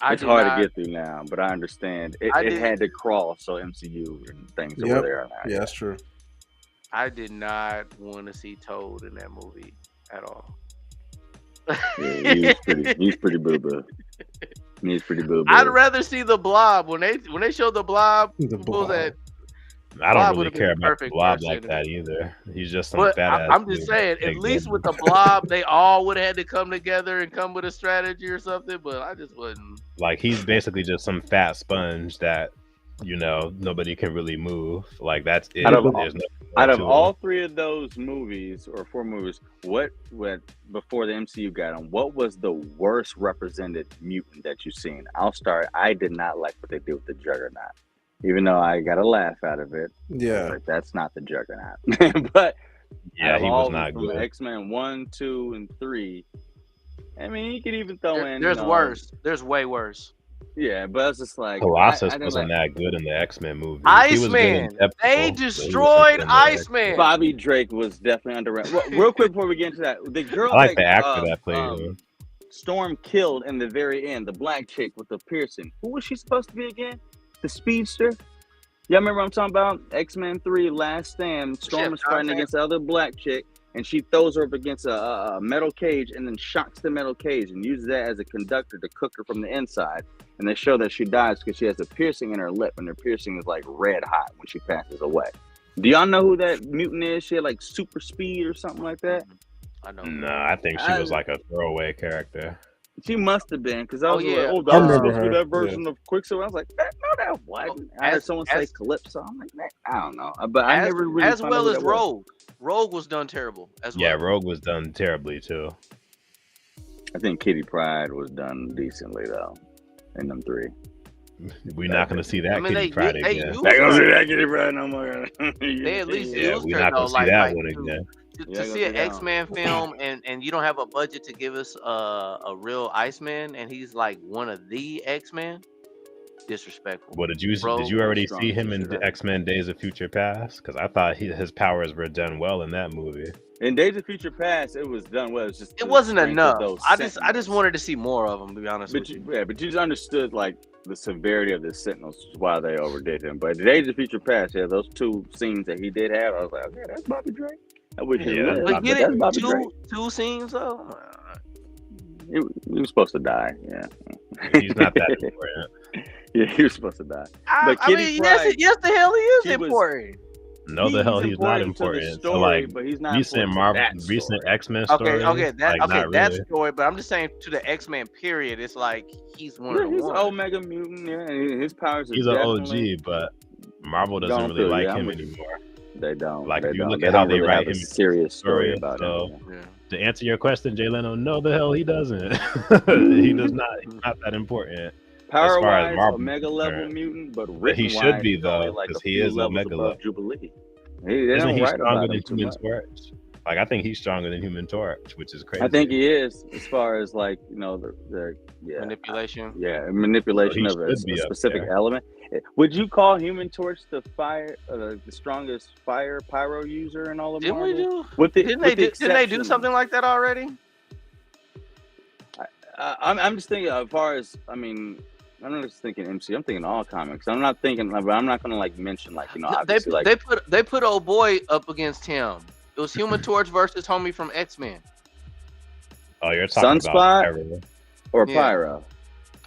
It's hard to get through now, but I understand it had to crawl so MCU and things over there now. Yeah, that's true. I did not want to see Toad in that movie at all. Yeah, he's pretty boo boo. He's pretty boo boo. I'd rather see the Blob when they showed the Blob. What was that? I don't Blob really would've been care the about the perfect Blob person like to that me. either. He's just some But fat ass. I'm just saying, at least with the Blob, they all would have had to come together and come with a strategy or something. But I just wouldn't. Like, he's basically just some fat sponge that, you know, nobody can really move. Like, that's it. Out of There's all three of those movies or four movies, what before the MCU got on, what was the worst represented mutant that you've seen? I'll start. I did not like what they did with the Juggernaut, even though I got a laugh out of it. Yeah, like, that's not the Juggernaut. But yeah, he was not from good. X-Men 1, 2, and 3. I mean, you could even throw in. There's worse. There's way worse. Yeah, but it's just like Colossus I wasn't that good in the X-Men movie. Iceman. They destroyed Iceman. Bobby Drake was definitely underrated. Real quick before we get into that, the girl I like the actor that played him. Storm killed in the very end, the black chick with the piercing. Who was she supposed to be again? The speedster? Y'all remember what I'm talking about? X-Men 3, Last Stand. Storm is fighting against the other black chick, and she throws her up against a metal cage and then shocks the metal cage and uses that as a conductor to cook her from the inside. And they show that she dies because she has a piercing in her lip, and her piercing is like red hot when she passes away. Do y'all know who that mutant is? She had like super speed or something like that. I know. No, I think she was like a throwaway character. She must have been, because I was like, I that remember was supposed to be her, that version of Quicksilver. I was like, no, that wasn't. I heard someone say Calypso. I'm like, I don't know. But I never really as well as Rogue. Rogue was done terrible as well. Yeah, Rogue was done terribly too. I think Kitty Pryde was done decently though, in them three. We're not going to see that Kitty Pryde again. They're going to see that Kitty Pryde no more. They at least used we're her not going though, to see that like one again. to see an X-Men film and you don't have a budget to give us a real Iceman and he's like one of the X-Men. Disrespectful. Well, did you already see him in X-Men Days of Future Past? Because I thought his powers were done well in that movie. In Days of Future Past, it was done well. It wasn't enough. I just wanted to see more of them, to be honest with you. Yeah, but you just understood like the severity of the Sentinels, which is why they overdid him. But in Days of Future Past, yeah, those two scenes that he did have, I was like, okay, that's Bobby Drake. I wish he lived, but get that's it, Bobby Drake. two scenes though. He was supposed to die. Yeah, he's not that important. Yeah, he was supposed to die. But Kitty Pryde, yes, the hell he is important. No, the hell he's not important. Story, so like but he's not recent recent X-Men story. That story. But I'm just saying to the X-Men period, it's like he's one of the he's ones. an Omega mutant. Yeah, and his powers. He's an OG, but Marvel doesn't really like him anymore. They don't. Like if you look at at how they write him, a serious story about him. So, to answer your question, Jay Leno, no, the hell he doesn't. He does not. He's not that important. Power wise, Omega level mutant, but he should be though, because he is Omega level. Jubilee. Isn't he stronger than Human Torch? Like I think he's stronger than Human Torch, which is crazy. I think he is, as far as like the manipulation. Manipulation of a specific element. Would you call Human Torch the strongest fire pyro user in all of Marvel? Didn't they do something like that already? I'm just thinking as far as I'm not just thinking MC. I'm thinking all comics. I'm not thinking, but I'm not gonna like mention like obviously, they put old boy up against him. It was Human Torch versus homie from X-Men. Oh, you're talking about Pyro or Pyro?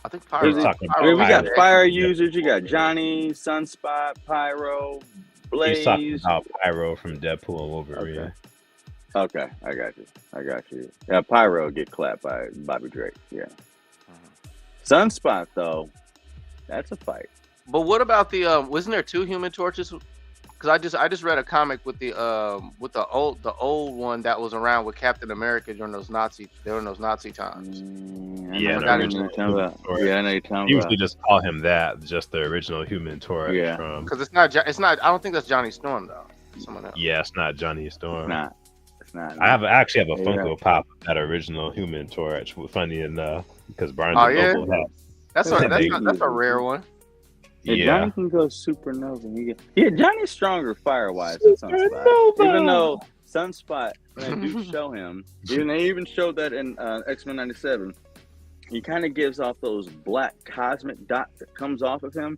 I think Pyro. We got fire users. You got Johnny, Sunspot, Pyro, Blaze. He's talking about Pyro from Deadpool and Wolverine. Okay, I got you. Yeah, Pyro get clapped by Bobby Drake. Yeah. Sunspot though, that's a fight. But what about the wasn't there two Human Torches because I just read a comic with the old one that was around with Captain America during those Nazi times. Yeah, forgot the his original name. Human Torch. Yeah, I know you're talking Usually about. just call him that, just the original Human Torch Yeah. from. Because it's not. I don't think that's Johnny Storm though. Someone else. Yeah, it's not Johnny It's Storm. not. It's not. I actually have a Yeah, you're Funko right. Pop of that original Human Torch. Funny enough, because Barnes Oh and yeah, Noble has. that's a rare one. Yeah, Yeah. Johnny can go supernova. Yeah, Johnny's stronger fire-wise than Sunspot. Supernova! Even though Sunspot, when they do show him, they even showed that in X-Men 97, he kind of gives off those black cosmic dots that comes off of him.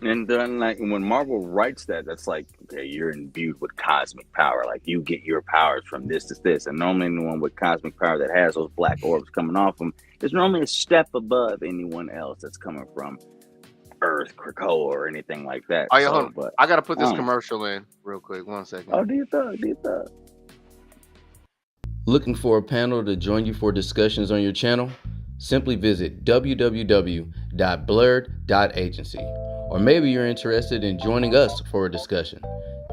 And then, like, when Marvel writes that, that's like, okay, you're imbued with cosmic power. Like, you get your powers from this to this. And normally anyone with cosmic power that has those black orbs coming off them is normally a step above anyone else that's coming from Earth, Krakoa, or anything like that. Oh yeah, So, hold on. but I gotta put this Oh. commercial in real quick. 1 second. do you thought? Looking for a panel to join you for discussions on your channel? Simply visit www.blurred.agency. Or maybe you're interested in joining us for a discussion.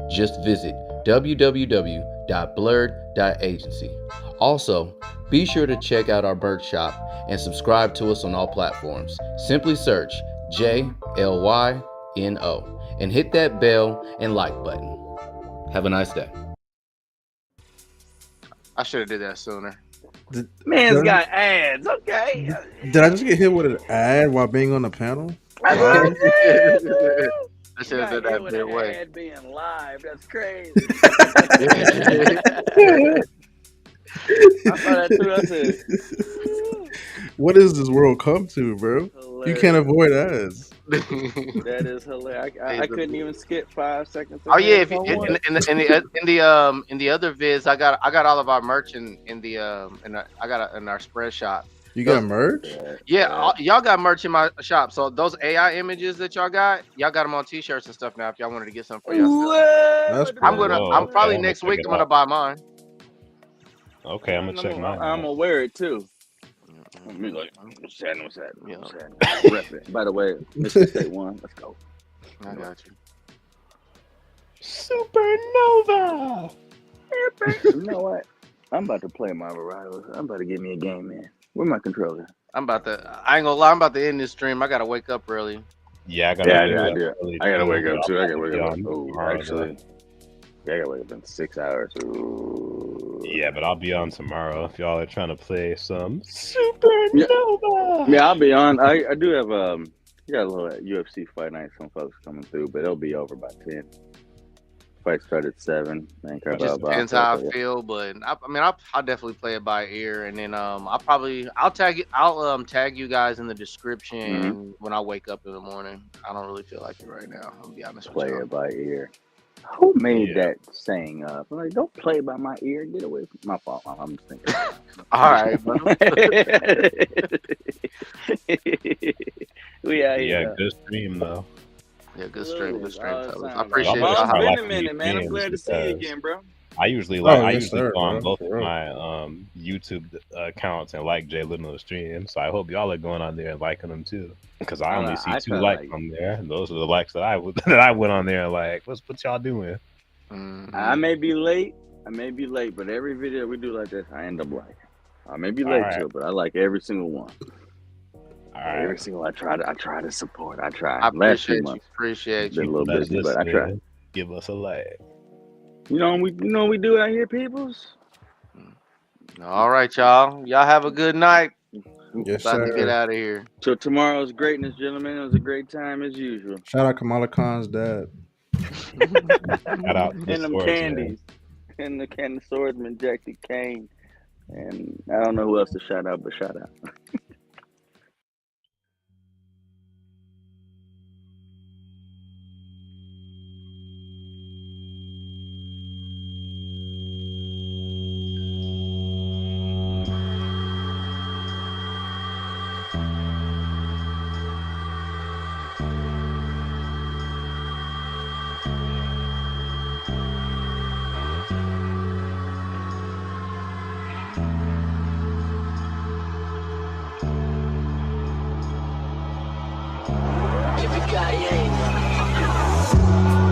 Just visit www.blurred.agency. Also, be sure to check out our merch shop and subscribe to us on all platforms. Simply search JLYNO and hit that bell and like button. Have a nice day. I should have did that sooner. Man's Did- got ads. Okay. Did I just get hit with an ad while being on the panel? I You should have got did that hit with an midway. ad being live. That's crazy. I saw that too. I said, What does this world come to, bro? You can't avoid ads. That is hilarious. I couldn't even skip 5 seconds. Oh yeah, if I you, wanted. in the other vids, I got all of our merch in our spread shop. You got merch? Yeah, y'all got merch in my shop. So those AI images that y'all got them on T-shirts and stuff now. If y'all wanted to get some for yourself, That's I'm cool. I'm probably Okay, next check week. it I'm gonna out. buy mine. Okay, I'm gonna check mine. I'm gonna wear it too. I'm Mm-hmm. like, what's happening? What's happening? Yeah. What's happening? Rep it. By the way, Mr. State One, let's go. I got you. Supernova. You know what? I'm about to play Marvel Rivals. I'm about to get me a game, man. Where's my controller? I ain't gonna lie. I'm about to end this stream. I gotta wake up early. Yeah, I gotta. Yeah, wake I up do. early I gotta too, wake up but too. I I'll gotta wake be up. on Oh, tomorrow, actually, yeah, I gotta wake up in 6 hours. Ooh. Yeah, but I'll be on tomorrow if y'all are trying to play some Supernova. Yeah, I'll be on. I do have got a little UFC fight night. Some folks coming through, but it'll be over by 10. Fight start at 7. Man, It just depends how I feel, but I'll definitely play it by ear, and then I'll tag you guys in the description when I wake up in the morning. I don't really feel like it right now. I'll be honest Play with you. it by ear. Who made Yeah. that saying up? I'm like, don't play by my ear. Get away from my fault. I'm just thinking. All right, bro. We out Yeah, here. good stream though. Yeah, good stream, All fellas. the I time. appreciate Y'all y'all. must It's been like a minute, these man. I'm games glad to see you because- again, bro. I usually Oh, I yes, usually sir, go on bro. both of For real. my YouTube accounts and like Jay Leno's stream. So I hope y'all are going on there and liking them too. Because I only see I 2 try to likes like- on there. And those are the likes that I would that I went on there and like, what y'all doing? Mhm. I may be late. But every video we do like this, I end up liking. I may be late Alright. too, but I like every single one. All Every right. single I try to support. I try. I Last few appreciate you. months, Appreciate been a you. little Let's busy, but I try. listen. Give us a like. You know what we do out here, peoples. All right, y'all. Y'all have a good night. Yes, About to get sir. out of here. So tomorrow's greatness, gentlemen. It was a great time as usual. Shout out Kamala Khan's dad. Shout out to the And them swordsman. candies. And the swordsman, Jackie Kane. And I don't know who else to shout out, but shout out. Yippee-ki-yay, motherfucker.